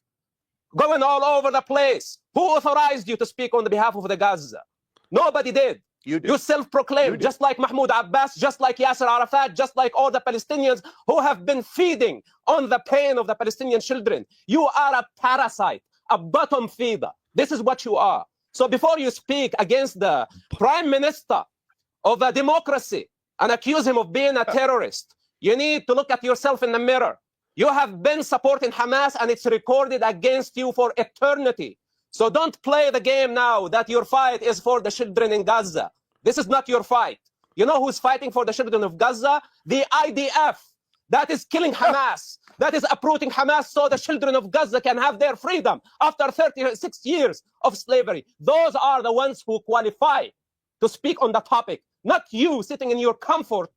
going all over the place. Who authorized you to speak on the behalf of the Gaza? Nobody did. You self-proclaimed, just like Mahmoud Abbas, just like Yasser Arafat, just like all the Palestinians who have been feeding on the pain of the Palestinian children. You are a parasite, a bottom feeder. This is what you are. So before you speak against the prime minister of a democracy and accuse him of being a terrorist, you need to look at yourself in the mirror. You have been supporting Hamas and it's recorded against you for eternity. So don't play the game now that your fight is for the children in Gaza. This is not your fight. You know who's fighting for the children of Gaza? The IDF. That is killing Hamas. That is uprooting Hamas so the children of Gaza can have their freedom after 36 years of slavery. Those are the ones who qualify to speak on the topic, not you sitting in your comfort.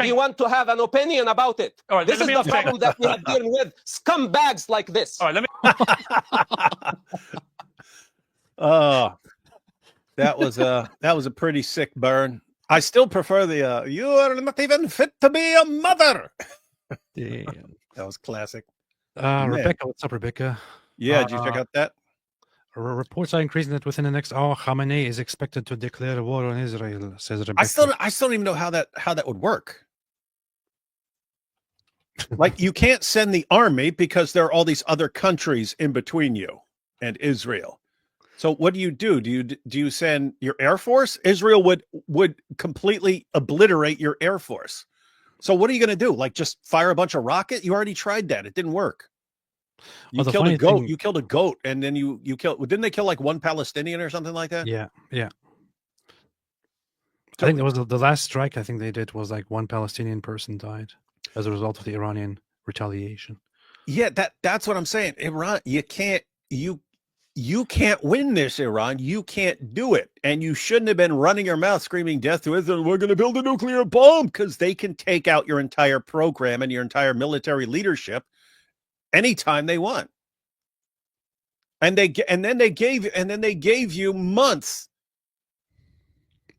You want to have an opinion about it. All right, this is the problem that we are dealing with. Scumbags like this. All right, let me. That was a pretty sick burn. I still prefer the you are not even fit to be a mother. Damn. That was classic. Rebecca, what's up, Rebecca? Yeah, did you check out that? Reports are increasing that within the next hour, Khamenei is expected to declare war on Israel, says Rebecca. I still don't even know how that would work. Like, you can't send the army because there are all these other countries in between you and Israel. So what do? Do you send your Air Force? Israel would completely obliterate your Air Force. So what are you going to do? Like, just fire a bunch of rockets? You already tried that. It didn't work. You killed a goat. You killed a goat, and then you killed. Didn't they kill like one Palestinian or something like that? Yeah. I think that was the last strike. I think they did was like one Palestinian person died as a result of the Iranian retaliation. Yeah, that's what I'm saying. Iran, you can't win this, Iran. You can't do it, and you shouldn't have been running your mouth screaming death to Israel. We're going to build a nuclear bomb, because they can take out your entire program and your entire military leadership anytime they want. And then they gave you months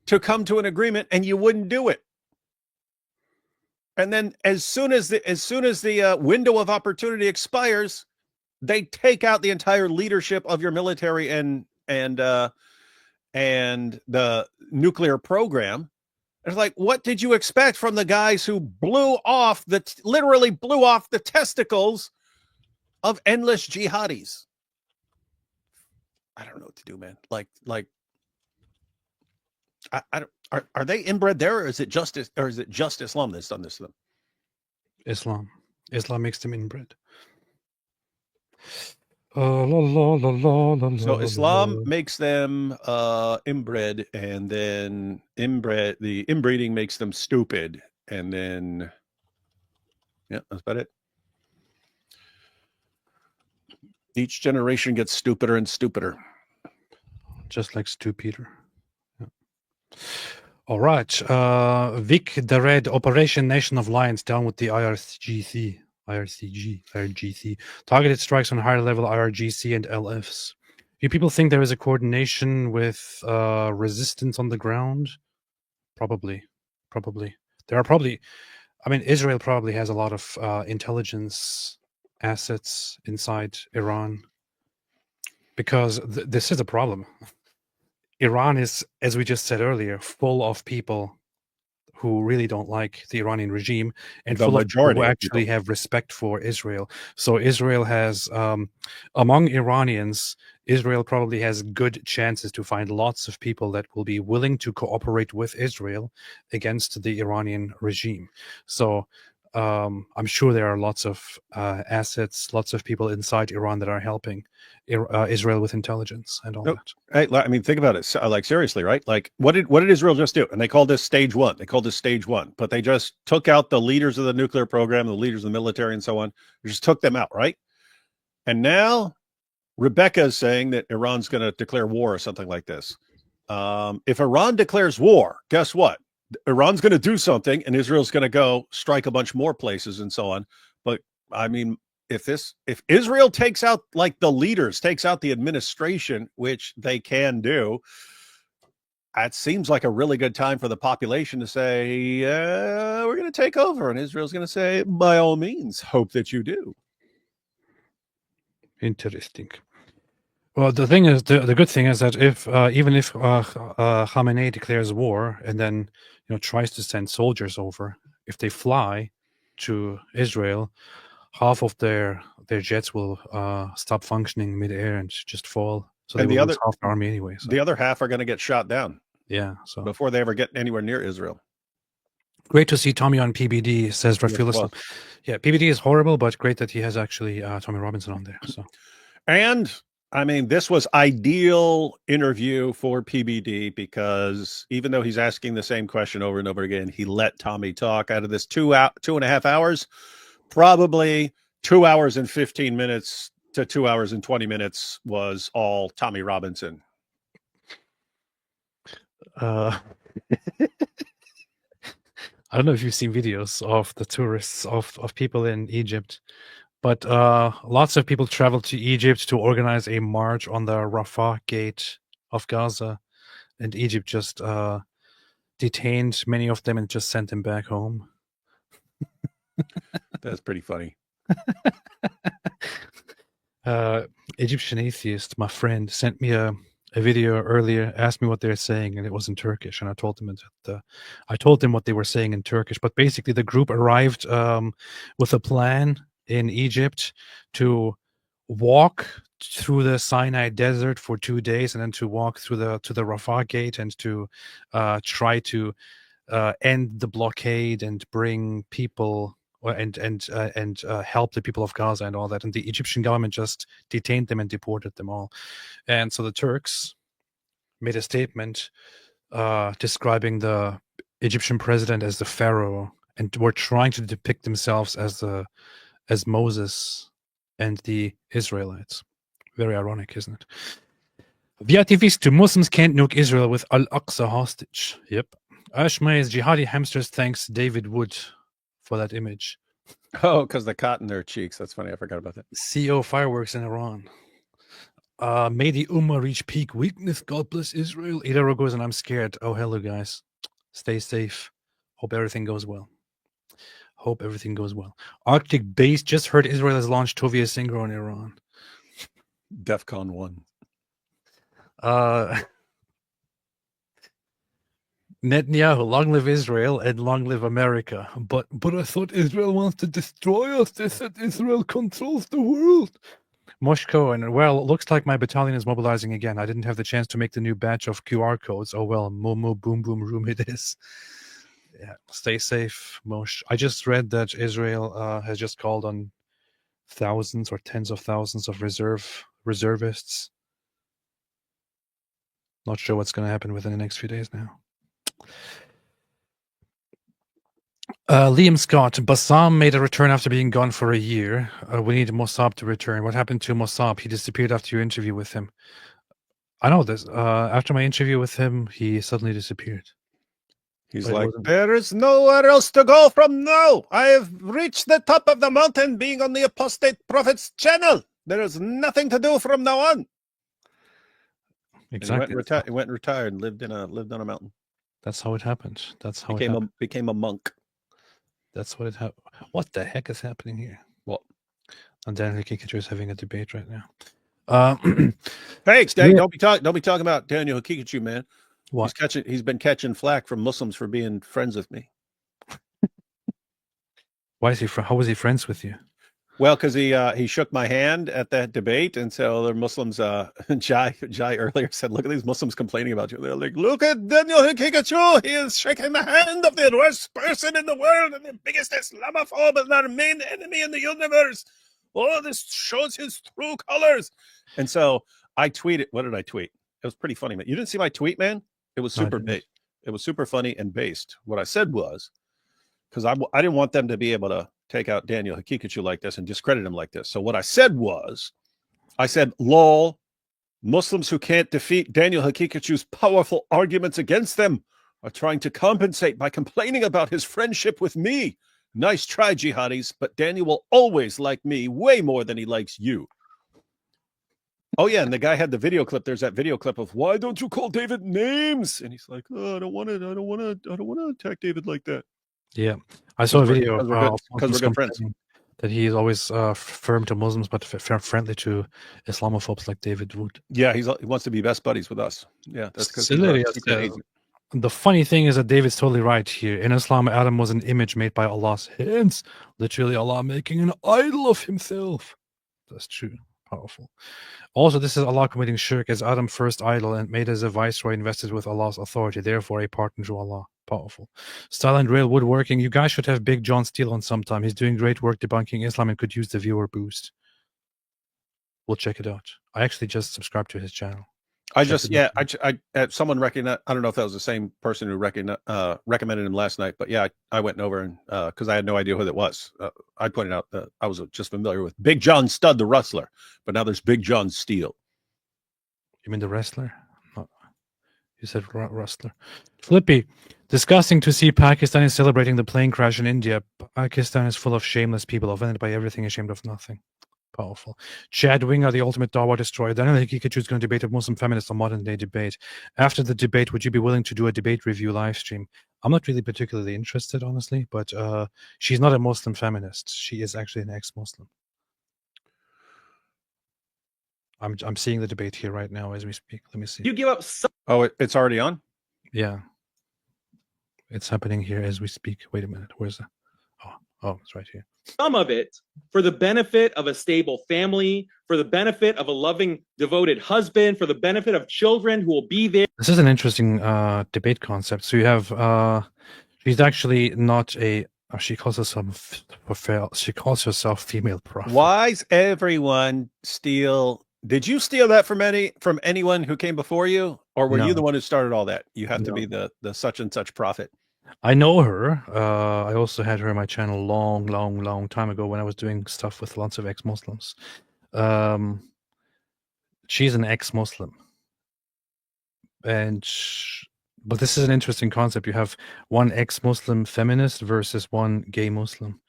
to come to an agreement, and you wouldn't do it. And then as soon as the window of opportunity expires, They take out the entire leadership of your military and the nuclear program. It's like, what did you expect from the guys who literally blew off the testicles of endless jihadis? I don't know what to do, man. I don't. Are they inbred there, or is it just Islam that's done this to them? Islam makes them inbred. So Islam makes them inbred, and then the inbreeding makes them stupid, and then yeah, that's about it. Each generation gets stupider and stupider. Just like Stu Peter. Yeah. All right. Vic the Red, Operation Nation of Lions down with the IRGC. Targeted strikes on higher level IRGC and LFs. Do people think there is a coordination with resistance on the ground? Probably. There are probably, I mean, Israel probably has a lot of intelligence assets inside Iran, because this is a problem. Iran is, as we just said earlier, full of people who really don't like the Iranian regime, and full of people who actually have respect for Israel. So Israel has, among Iranians, Israel probably has good chances to find lots of people that will be willing to cooperate with Israel against the Iranian regime. So I'm sure there are lots of assets, lots of people inside Iran that are helping Israel with intelligence and all that. Hey, I mean, think about it. Like, seriously, right? Like, what did Israel just do? And they called this stage one. But they just took out the leaders of the nuclear program, the leaders of the military, and so on. They just took them out, right? And now Rebecca is saying that Iran's going to declare war or something like this. If Iran declares war, guess what? Iran's going to do something, and Israel's going to go strike a bunch more places and so on. But I mean, if Israel takes out like the leaders, takes out the administration, which they can do, it seems like a really good time for the population to say, we're going to take over. And Israel's going to say, by all means, hope that you do. Interesting. Well, the thing is, the good thing is that even if Khamenei declares war and then tries to send soldiers over, if they fly to Israel, half of their jets will stop functioning midair and just fall. So they will lose half the army anyway. So. The other half are going to get shot down. Yeah. So before they ever get anywhere near Israel. Great to see Tommy on PBD, says Rafil Islam. Yeah, PBD is horrible, but great that he has actually Tommy Robinson on there. So, and I mean, this was ideal interview for PBD because even though he's asking the same question over and over again, he let Tommy talk. Out of this 2.5 hours, probably 2 hours and 15 minutes to 2 hours and 20 minutes was all Tommy Robinson. I don't know if you've seen videos of the tourists of people in Egypt, but lots of people traveled to Egypt to organize a march on the Rafah gate of Gaza, and Egypt just detained many of them and just sent them back home. That's pretty funny. Egyptian atheist, my friend, sent me a video earlier, asked me what they're saying, and it was in Turkish, and I told them what they were saying in Turkish. But basically, the group arrived with a plan in Egypt to walk through the Sinai Desert for 2 days, and then to walk through to the Rafah gate and to try to end the blockade and bring people and help the people of Gaza and all that. And the Egyptian government just detained them and deported them all. And so the Turks made a statement describing the Egyptian president as the pharaoh, and were trying to depict themselves as Moses and the Israelites. Very ironic, isn't it? The activists, Muslims can't nuke Israel with Al-Aqsa hostage. Yep. Ashmay's jihadi hamsters thanks David Wood for that image. Oh, because the cotton in their cheeks. That's funny. I forgot about that. CO fireworks in Iran. May the Ummah reach peak weakness. God bless Israel. Idaro goes and I'm scared. Oh, hello, guys. Stay safe. Hope everything goes well. Arctic Base just heard Israel has launched Tovia Synchro in Iran. DEFCON 1. Netanyahu, long live Israel and long live America. But I thought Israel wants to destroy us. They said Israel controls the world. Moshko, and well, it looks like my battalion is mobilizing again. I didn't have the chance to make the new batch of QR codes. Oh well, Momo boom boom room it is. Yeah, stay safe, Mosh. I just read that Israel has just called on thousands or tens of thousands of reservists. Not sure what's going to happen within the next few days now. Liam Scott, Bassam made a return after being gone for a year. We need Mossab to return. What happened to Mossab? He disappeared after your interview with him. I know this. After my interview with him, he suddenly disappeared. He's like, there is nowhere else to go from now. I have reached the top of the mountain being on the Apostate Prophet's channel. There is nothing to do from now on. Exactly. He went and retired and lived on a mountain. That's how it happened. That's how became a monk. That's what it happened. What the heck is happening here? What? And Daniel Hakikachu is having a debate right now. Hey, don't be talking about Daniel Hakikachu, man. What? He's been catching flack from Muslims for being friends with me. Why is he? How was he friends with you? Well, because he shook my hand at that debate, and so the Muslims, Jai earlier said, "Look at these Muslims complaining about you." They're like, "Look at Daniel Hakikachu. He is shaking the hand of the worst person in the world and the biggest Islamophobe and our main enemy in the universe. Oh, this shows his true colors." And so I tweeted. What did I tweet? It was pretty funny, man. You didn't see my tweet, man? It was super bait. It was super funny and based. What I said was, because I didn't want them to be able to take out Daniel Hakikachu like this and discredit him like this. So what I said was, lol, Muslims who can't defeat Daniel Hakikachu's powerful arguments against them are trying to compensate by complaining about his friendship with me. Nice try, jihadis, but Daniel will always like me way more than he likes you. Oh yeah, and the guy had the video clip. There's that video clip of, why don't you call David names? And he's like, oh, I don't want to attack David like that. Yeah, I saw a video because we're good friends. That he is always firm to Muslims, but friendly to Islamophobes like David Wood. Yeah, he wants to be best buddies with us. Yeah, that's because the funny thing is that David's totally right here. In Islam, Adam was an image made by Allah's hands. Literally, Allah making an idol of himself. That's true. Powerful. Also, this is Allah committing shirk as Adam first idol and made as a viceroy invested with Allah's authority, therefore a partner to Allah. Powerful. Style and Rail Woodworking. You guys should have Big John Steele on sometime. He's doing great work debunking Islam and could use the viewer boost. We'll check it out. I actually just subscribed to his channel. Someone recognized. I don't know if that was the same person who recommended him last night, but yeah, I went over and because I had no idea who that was. I pointed out that I was just familiar with Big John Studd, the wrestler, but now there's Big John Steele. You mean the wrestler? No. You said wrestler. Flippy. Disgusting to see Pakistan is celebrating the plane crash in India. Pakistan is full of shameless people, offended by everything, ashamed of nothing. Powerful. Chad Winger, the ultimate Dawa destroyer. Daniel Hakikachu is going to debate a Muslim feminist on modern day debate. After the debate, would you be willing to do a debate review live stream? I'm not really particularly interested, honestly, but she's not a Muslim feminist. She is actually an ex-Muslim. I'm seeing the debate here right now as we speak. Let me see. You give up some. Oh, it's already on? Yeah. It's happening here as we speak. Wait a minute. Where's that? Oh, it's right here. Some of it for the benefit of a stable family, for the benefit of a loving, devoted husband, for the benefit of children who will be there. This is an interesting debate concept. So you have, she's actually not a, she calls herself female prophet. Why is everyone steal? Did you steal that from anyone who came before you? Or were you the one who started all that? You have to be the such and such prophet. I know her. I also had her on my channel long time ago when I was doing stuff with lots of ex-Muslims. She's an ex-Muslim. But this is an interesting concept. You have one ex-Muslim feminist versus one gay Muslim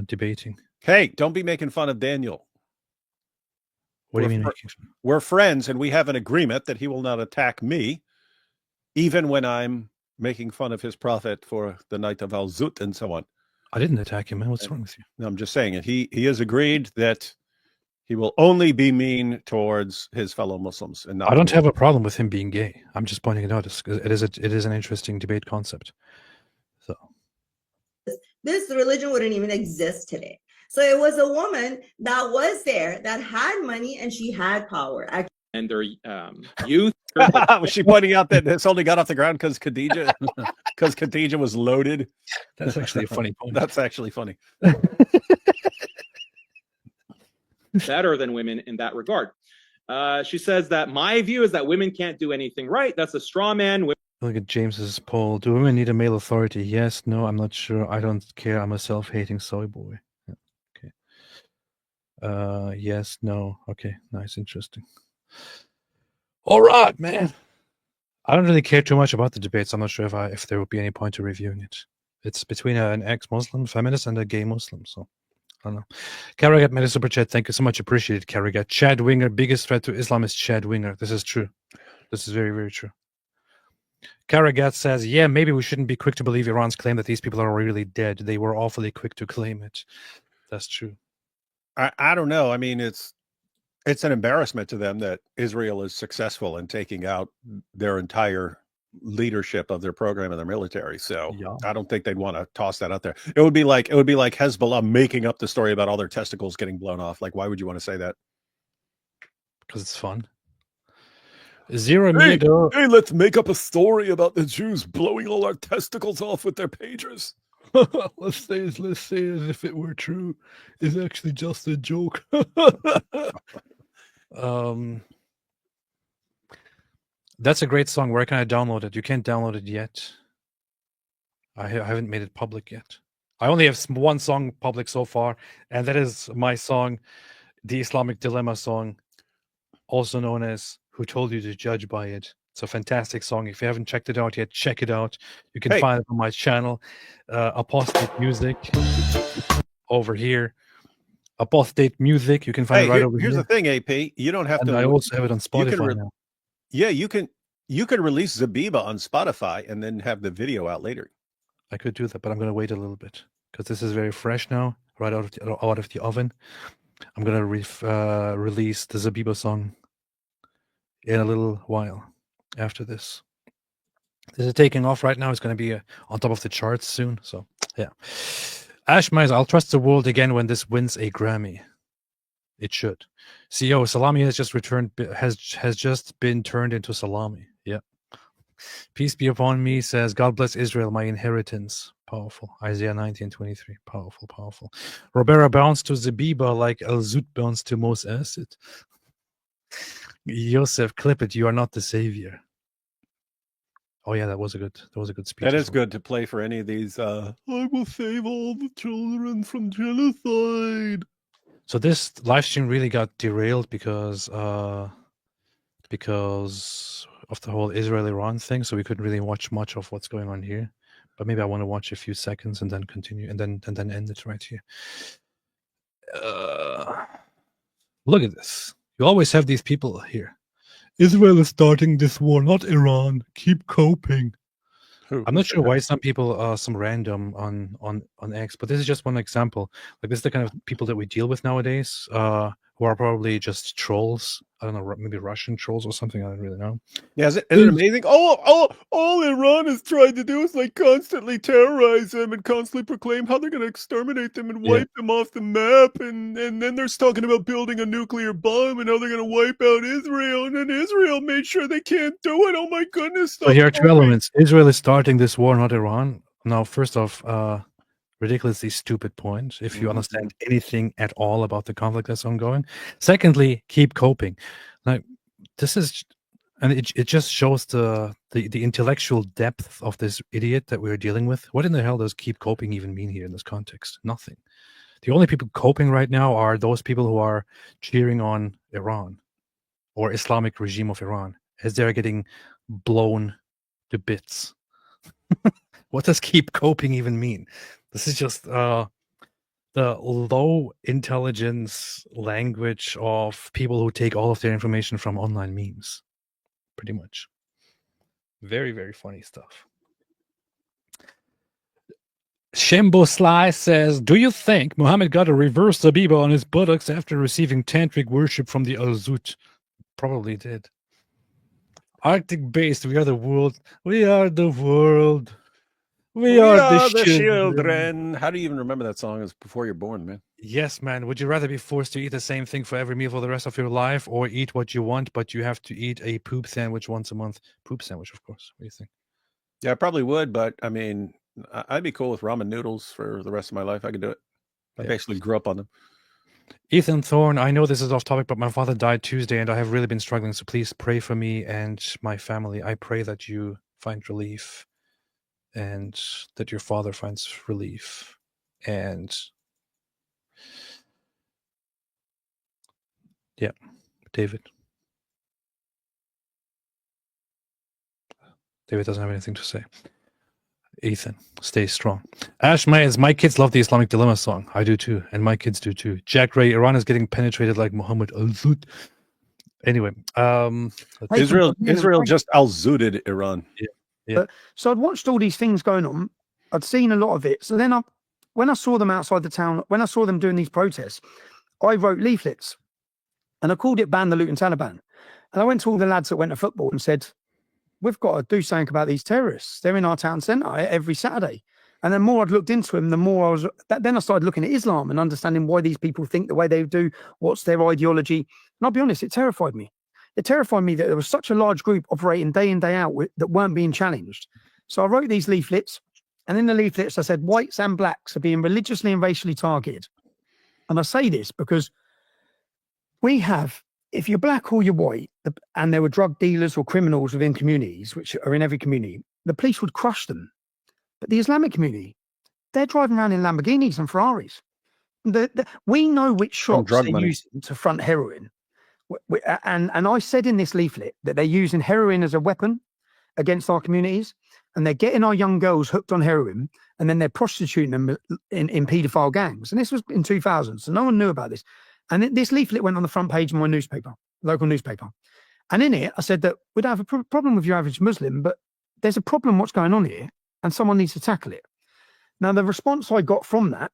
debating. Hey, don't be making fun of Daniel. What do you mean? We're friends, and we have an agreement that he will not attack me, even when I'm making fun of his prophet for the night of Al-Zut and so on. I didn't attack him, man. What's wrong with you? No, I'm just saying it. He has agreed that He will only be mean towards his fellow Muslims, and not. I don't have a problem with him being gay. I'm just pointing it out. It is an interesting debate concept. So this religion wouldn't even exist today. So it was a woman that was there, that had money, and she had power. And their youth. Was she pointing out that this only got off the ground because Khadijah was loaded? That's actually a funny point. That's actually funny. Better than women in that regard. She says that my view is that women can't do anything right. That's a straw man. Look at James's poll. Do women need a male authority? Yes, no, I'm not sure. I don't care. I'm a self-hating soy boy. Yeah. Okay. Yes, no. Okay, nice, interesting. All right, man. I don't really care too much about the debates. I'm not sure if there would be any point to reviewing it. It's between an ex-Muslim feminist and a gay Muslim, so I don't know. Karagat made a super chat. Thank you so much. Appreciate it, Karagat. Chad Winger, biggest threat to Islam is Chad Winger. This is true. This is very, very true. Karagat says, yeah, maybe we shouldn't be quick to believe Iran's claim that these people are really dead. They were awfully quick to claim it. That's true. I don't know. I mean, it's an embarrassment to them that Israel is successful in taking out their entire leadership of their program and their military. So yeah. I don't think they'd want to toss that out there. It would be like Hezbollah making up the story about all their testicles getting blown off. Like, why would you want to say that? Because it's fun. Zero hey, let's make up a story about the Jews blowing all our testicles off with their pagers. let's say as if it were true. It's actually just a joke. That's a great song. Where can I download it? You can't download it yet. I haven't made it public yet. I only have one song public so far, and that is my song, the Islamic Dilemma song, also known as Who Told You to Judge by It. It's a fantastic song. If you haven't checked it out yet, check it out. You can find it on my channel, Apostate Music, over here. Apostate Music. You can find it right over here. Here's the thing, AP. You don't have to. I also have it on Spotify now. Yeah, you can release Zabiba on Spotify and then have the video out later. I could do that, but I'm going to wait a little bit because this is very fresh now, right out of the oven. I'm going to release the Zabiba song in a little while after this. This is taking off right now. It's going to be on top of the charts soon. So, yeah. Ash Mize, I'll trust the world again when this wins a Grammy. It should. CEO, salami has just been turned into salami. Yeah. Peace be upon me, says, God bless Israel, my inheritance. Powerful. Isaiah 19:23. Powerful, powerful. Robera bounced to Zabiba like El Zut bounced to Mos Acid. Yosef, clip it. You are not the savior. Oh yeah, that was a good speech. That is good to play for any of these. I will save all the children from genocide. So this live stream really got derailed because of the whole Israel-Iran thing. So we couldn't really watch much of what's going on here. But maybe I want to watch a few seconds and then continue and then end it right here. Look at this. You always have these people here. Israel is starting this war, not Iran. Keep coping. I'm not sure why some people, some random on X, but this is just one example. Like this is the kind of people that we deal with nowadays, who are probably just trolls. I don't know, maybe Russian trolls or something. I don't really know. Yeah, is it amazing? All Iran has tried to do is like constantly terrorize them and constantly proclaim how they're going to exterminate them and wipe them off the map, and then they're talking about building a nuclear bomb and how they're going to wipe out Israel, and then Israel made sure they can't do it. Oh my goodness! So here are two elements. Israel is starting this war, not Iran. Now, first off, ridiculously stupid point if you understand anything at all about the conflict that's ongoing. Secondly, keep coping. Like this is, and it just shows the intellectual depth of this idiot that we're dealing with. What in the hell does keep coping even mean here in this context? Nothing. The only people coping right now are those people who are cheering on Iran or Islamic regime of Iran as they're getting blown to bits. What does keep coping even mean? This is just the low intelligence language of people who take all of their information from online memes. Pretty much. Very, very funny stuff. Shembo Sly says, do you think Muhammad got a reverse Zabiba on his buttocks after receiving tantric worship from the Al-Zut? Probably did. Arctic based, we are the world. We are the world. We are the children. How do you even remember that song? It's before you're born, man. Yes, man. Would you rather be forced to eat the same thing for every meal for the rest of your life, or eat what you want, but you have to eat a poop sandwich once a month? Poop sandwich, of course. What do you think? Yeah, I probably would, but I mean, I'd be cool with ramen noodles for the rest of my life. I could do it. I basically grew up on them. Ethan Thorne, I know this is off topic, but my father died Tuesday and I have really been struggling. So please pray for me and my family. I pray that you find relief and that your father finds relief. And yeah, David. David doesn't have anything to say. Ethan, stay strong. Ash Mayes, my kids love the Islamic Dilemma song. I do too, and my kids do too. Jack Ray, Iran is getting penetrated like Muhammad al-Zut. Anyway, Israel just al-Zuted Iran. Yeah. So I'd watched all these things going on. I'd seen a lot of it. So then when I saw them outside the town, when I saw them doing these protests, I wrote leaflets and I called it Ban the Loot and Taliban. And I went to all the lads that went to football and said, we've got to do something about these terrorists. They're in our town centre every Saturday. And the more I'd looked into them, the more then I started looking at Islam and understanding why these people think the way they do, what's their ideology. And I'll be honest, it terrified me. It terrified me that there was such a large group operating day in, day out that weren't being challenged. So I wrote these leaflets, and in the leaflets I said whites and blacks are being religiously and racially targeted. And I say this because we have, if you're black or you're white, and there were drug dealers or criminals within communities, which are in every community, the police would crush them. But the Islamic community, they're driving around in Lamborghinis and Ferraris. We know which shops they're using to front heroin. And I said in this leaflet that they're using heroin as a weapon against our communities, and they're getting our young girls hooked on heroin, and then they're prostituting them in paedophile gangs. And this was in 2000, so no one knew about this. And this leaflet went on the front page of my newspaper, local newspaper. And in it, I said that we'd have a problem with your average Muslim, but there's a problem what's going on here, and someone needs to tackle it. Now, the response I got from that,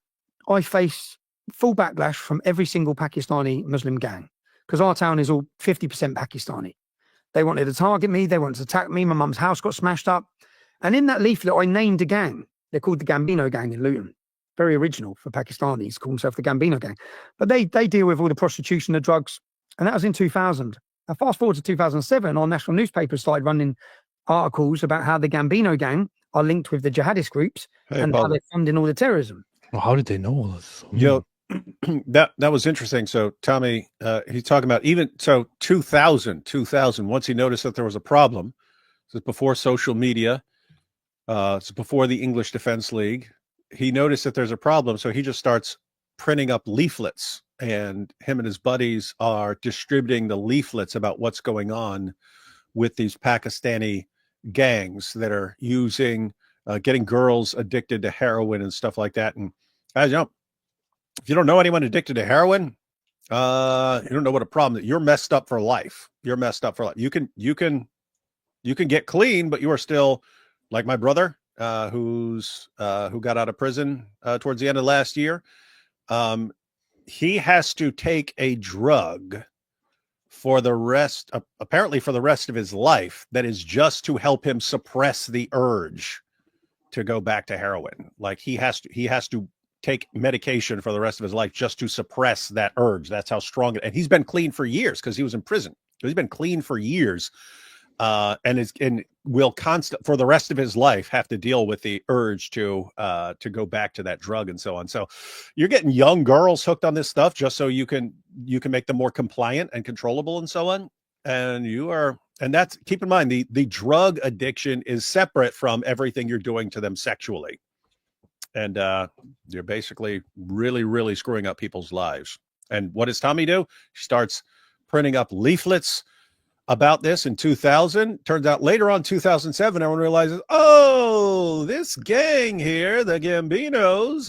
I faced full backlash from every single Pakistani Muslim gang, because our town is all 50% Pakistani. They wanted to target me. They wanted to attack me. My mum's house got smashed up. And in that leaflet, I named a gang. They're called the Gambino Gang in Luton. Very original for Pakistanis, call themselves the Gambino Gang. But they deal with all the prostitution, the drugs. And that was in 2000. Now, fast forward to 2007, our national newspapers started running articles about how the Gambino Gang are linked with the jihadist groups and how they're funding all the terrorism. Well, how did they know all this? Yo, that was interesting. So Tommy, he's talking about 2000, once he noticed that there was a problem. This is before social media. It's before the English Defense League. He noticed that there's a problem, so he just starts printing up leaflets, and him and his buddies are distributing the leaflets about what's going on with these Pakistani gangs that are using, getting girls addicted to heroin and stuff like that. And as you know, if you don't know anyone addicted to heroin, you don't know what a problem that you're messed up for life. You're messed up for life. You can get clean, but you are still like my brother, who got out of prison towards the end of last year. He has to take a drug for the rest, apparently for the rest of his life, that is just to help him suppress the urge to go back to heroin. Like he has to take medication for the rest of his life just to suppress that urge. That's how strong it. And he's been clean for years because he was in prison. So he's been clean for years, and will for the rest of his life have to deal with the urge to go back to that drug and so on. So you're getting young girls hooked on this stuff just so you can make them more compliant and controllable and so on. And that's, keep in mind, the drug addiction is separate from everything you're doing to them sexually. And you're basically really, really screwing up people's lives. And what does Tommy do? He starts printing up leaflets about this in 2000. Turns out later on, 2007, everyone realizes, oh, this gang here, the Gambinos,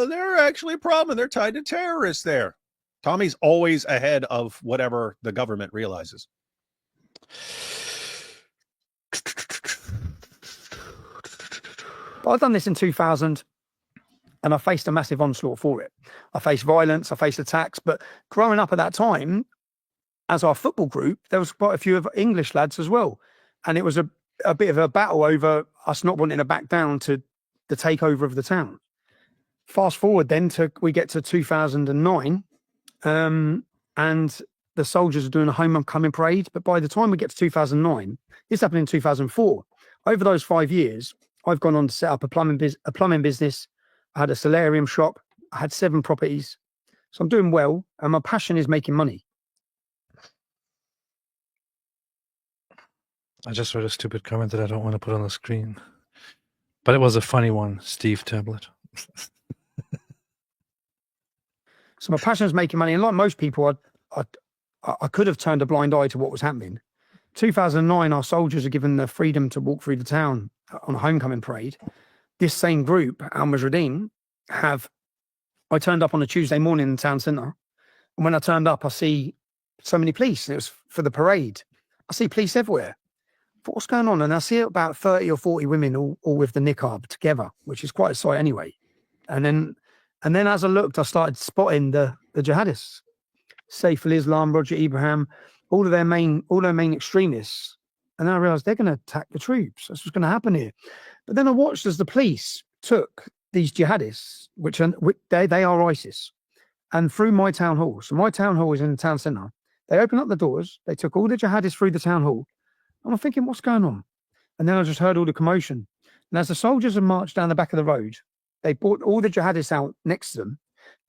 they're actually a problem. They're tied to terrorists there. Tommy's always ahead of whatever the government realizes. I've done this in 2000. and I faced a massive onslaught for it. I faced violence, I faced attacks, but growing up at that time, as our football group, there was quite a few of English lads as well. And it was a bit of a battle over us not wanting to back down to the takeover of the town. Fast forward then we get to 2009, and the soldiers are doing a homecoming parade. But by the time we get to 2009, this happened in 2004. Over those 5 years, I've gone on to set up a plumbing business. I had a solarium shop. I had 7 properties. So I'm doing well, and my passion is making money. I just read a stupid comment that I don't want to put on the screen. But it was a funny one, Steve Tablet. So my passion is making money. And like most people, I could have turned a blind eye to what was happening. 2009, our soldiers are given the freedom to walk through the town on a homecoming parade. This same group, Al Mujahideen, I turned up on a Tuesday morning in the town centre. And when I turned up, I see so many police. And it was for the parade. I see police everywhere. But what's going on? And I see about 30 or 40 women all with the niqab together, which is quite a sight anyway. And then as I looked, I started spotting the jihadists, Saif al-Islam, Roger Ibrahim, all their main extremists. And I realized they're going to attack the troops. That's what's going to happen here. But then I watched as the police took these jihadists, they are ISIS, and through my town hall. So my town hall is in the town centre. They opened up the doors. They took all the jihadists through the town hall. And I'm thinking, what's going on? And then I just heard all the commotion. And as the soldiers had marched down the back of the road, they brought all the jihadists out next to them.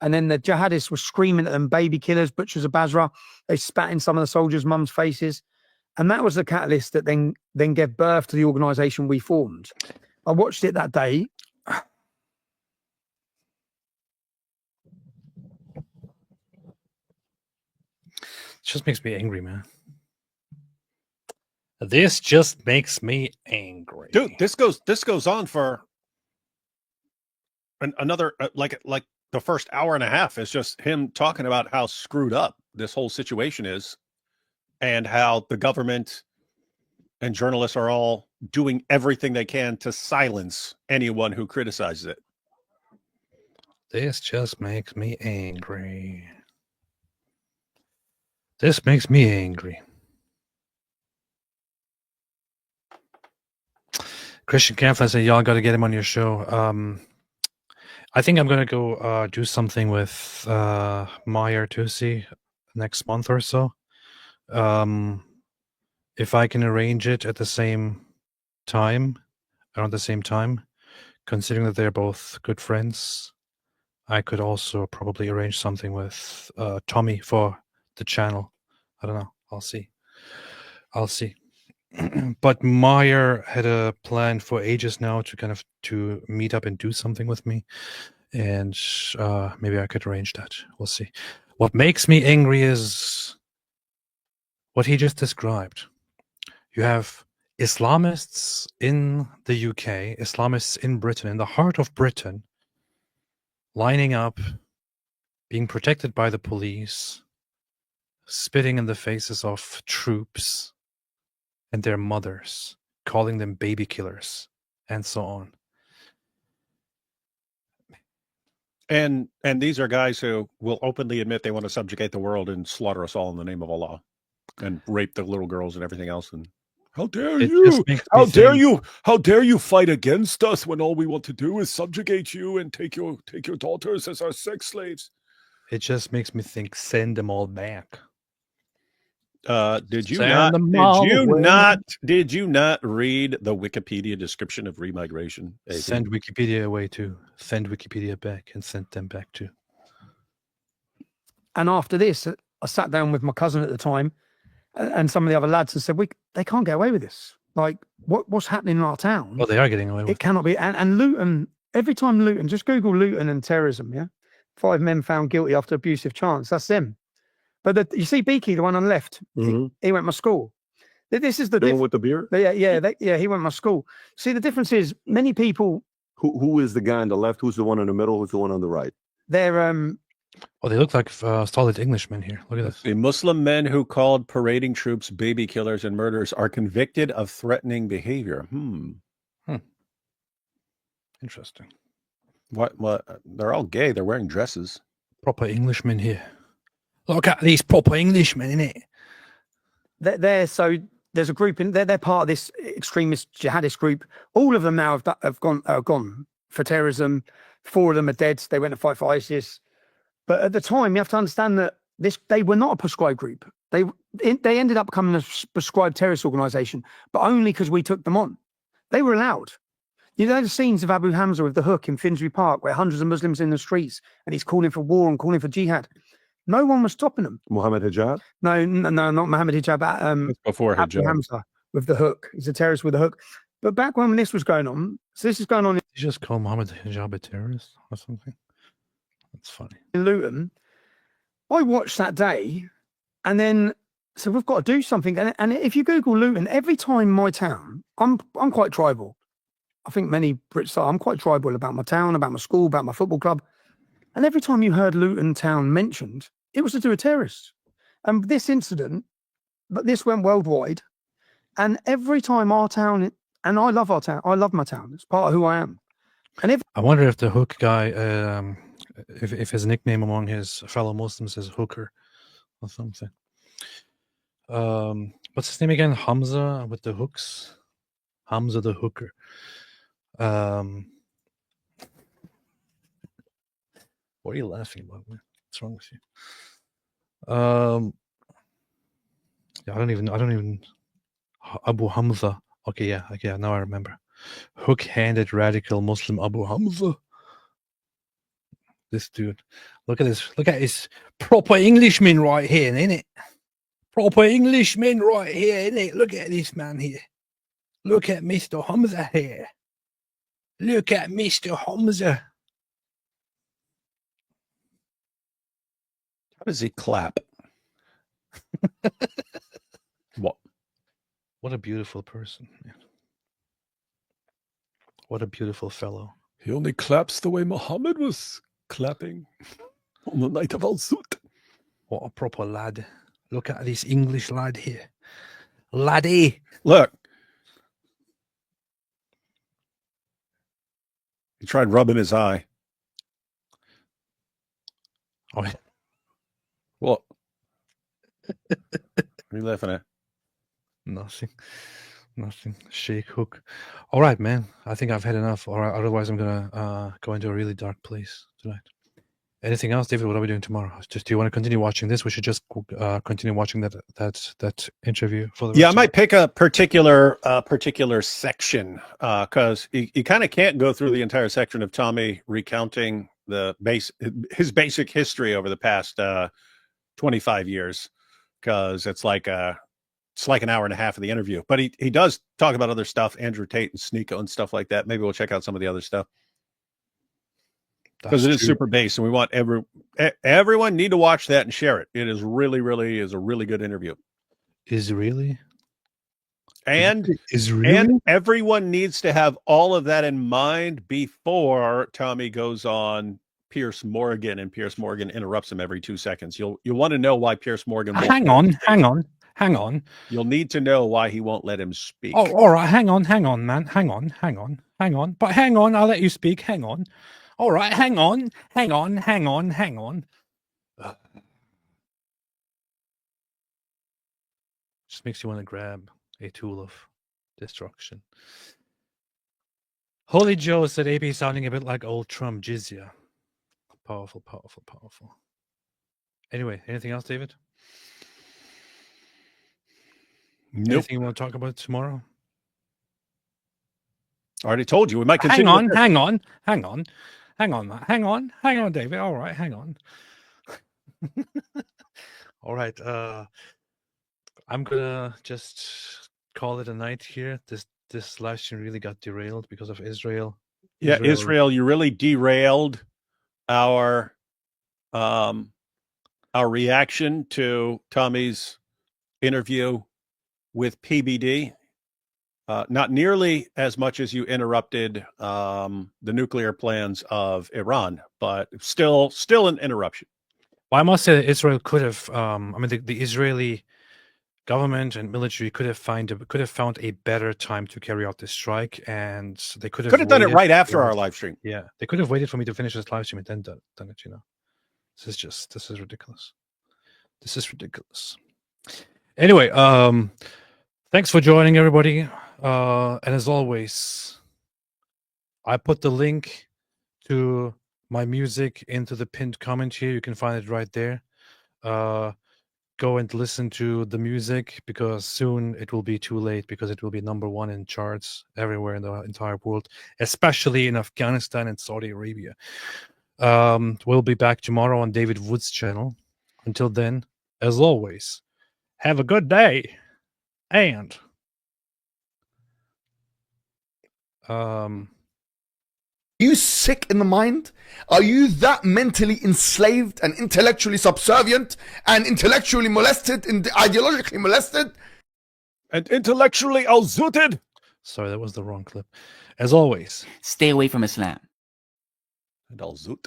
And then the jihadists were screaming at them, baby killers, butchers of Basra. They spat in some of the soldiers' mums' faces. And that was the catalyst that then gave birth to the organisation we formed. I watched it that day. It just makes me angry, man. This just makes me angry. Dude, this goes on for another like the first hour and a half is just him talking about how screwed up this whole situation is and how the government and journalists are all doing everything they can to silence anyone who criticizes it. This just makes me angry. This makes me angry. Christian Camp, I say, y'all got to get him on your show. I think I'm going to go do something with Meyer Tusi next month or so. If I can arrange it at the same time, around the same time, considering that they're both good friends, I could also probably arrange something with Tommy for the channel. I don't know. I'll see. But Meyer had a plan for ages now to meet up and do something with me, and maybe I could arrange that. We'll see. What makes me angry is what he just described. You have Islamists in the UK, Islamists in Britain, in the heart of Britain, lining up, being protected by the police, spitting in the faces of troops and their mothers, calling them baby killers, and so on. And these are guys who will openly admit they want to subjugate the world and slaughter us all in the name of Allah, and rape the little girls and everything else. And how dare you? How dare you? How dare you fight against us when all we want to do is subjugate you and take your daughters as our sex slaves? It just makes me think, send them all back. Did you not read the Wikipedia description of remigration? Send Wikipedia away too. Send Wikipedia back and send them back too. And after this, I sat down with my cousin at the time and some of the other lads and said, they can't get away with this. Like, what's happening in our town? Well, they are getting away with it. It cannot be. And Luton, every time Luton, just Google Luton and terrorism, yeah? 5 men found guilty after abusive chants. That's them. But you see Beaky, the one on the left, he went to my school. This is the one with the beard? Yeah, he went to my school. See, the difference is many people... Who is the guy on the left? Who's the one in the middle? Who's the one on the right? They're... Well, they look like solid Englishmen here. Look at this. The Muslim men who called parading troops baby killers and murderers are convicted of threatening behavior. Interesting. What? They're all gay. They're wearing dresses. Proper Englishmen here. Look at these proper Englishmen, innit? So there's a group in they're part of this extremist jihadist group. All of them now have gone for terrorism. 4 of them are dead. They went to fight for ISIS. But at the time, you have to understand that they were not a prescribed group. They ended up becoming a prescribed terrorist organization, but only because we took them on. They were allowed. You know the scenes of Abu Hamza with the hook in Finsbury Park, where hundreds of Muslims in the streets, and he's calling for war and calling for jihad. No one was stopping him. Muhammad Hijab? No, not Muhammad Hijab. Before Abu Hijab. Hamza with the hook. He's a terrorist with a hook. But back when this was going on, so this is going on Did you just call Muhammad Hijab a terrorist or something? That's funny. in Luton. I watched that day, and then so we've got to do something. And if you Google Luton, every time my town, I'm quite tribal. I think many Brits are. I'm quite tribal about my town, about my school, about my football club. And every time you heard Luton town mentioned, it was to do with terrorists. And this incident, but this went worldwide. And every time our town, and I love our town, I love my town. It's part of who I am. And if I wonder if the hook guy, if his nickname among his fellow Muslims is Hooker or something. What's his name again? Hamza with the hooks. Hamza the Hooker. What are you laughing about, man? What's wrong with you? Yeah, I don't even. Abu Hamza. Okay, yeah. Now I remember. Hook-handed radical Muslim Abu Hamza. This dude. Look at this. Look at his proper Englishman right here, innit? Proper Englishman right here, innit? Look at this man here. Look at Mr. Hamza here. Look at Mr. Hamza. How does he clap? What a beautiful person, man. What a beautiful fellow. He only claps the way Muhammad was clapping on the night of Al-Sut. What a proper lad. Look at this English lad here. Laddie. Look. He tried rubbing his eye. Oh, what? What are you laughing at? Nothing. Shake Hook. All right, man. I think I've had enough. All right. Otherwise, I'm gonna go into a really dark place tonight. Anything else, David? What are we doing tomorrow? Do you want to continue watching this? We should just continue watching that interview for the. Yeah, I might pick a particular section because you kind of can't go through the entire section of Tommy recounting his basic history over the past 25 years because it's like an hour and a half of the interview. But he does talk about other stuff, Andrew Tate and Sneeko and stuff like that. Maybe we'll check out some of the other stuff. Because it is super base, and we want everyone need to watch that and share it. It is really is a really good interview. Is really? And everyone needs to have all of that in mind before Tommy goes on Piers Morgan, and Piers Morgan interrupts him every 2 seconds. You'll want to know why Piers Morgan won't Hang on. You'll need to know why he won't let him speak. Oh, all right. Hang on, man. Hang on. But hang on, I'll let you speak. Hang on. All right, hang on. Just makes you want to grab a tool of destruction. Holy Joe said AP sounding a bit like old Trump jizya. Powerful. Anyway, anything else, David? Nope. Anything you want to talk about tomorrow? I already told you. We might continue. Hang on, Matt. Hang on, David. All right, hang on. All right. I'm gonna just call it a night here. This live stream really got derailed because of Israel. Yeah, Israel, you really derailed our reaction to Tommy's interview with PBD. Not nearly as much as you interrupted the nuclear plans of Iran, but still an interruption. Well, I must say that Israel could have. The Israeli government and military could have found a better time to carry out this strike, and they could have done it right after our live stream. Yeah, they could have waited for me to finish this live stream and then done it. This is ridiculous. This is ridiculous. Anyway, thanks for joining, everybody. And as always, I put the link to my music into the pinned comment here. You can find it right there. Go and listen to the music, because soon it will be too late, because it will be #1 in charts everywhere in the entire world, especially in Afghanistan and Saudi Arabia. We'll be back tomorrow on David Wood's channel. Until then, as always, have a good day. And you sick in the mind? Are you that mentally enslaved and intellectually subservient and intellectually molested and ideologically molested? And intellectually al-zooted? Sorry, that was the wrong clip. As always, stay away from Islam. And al-zoot.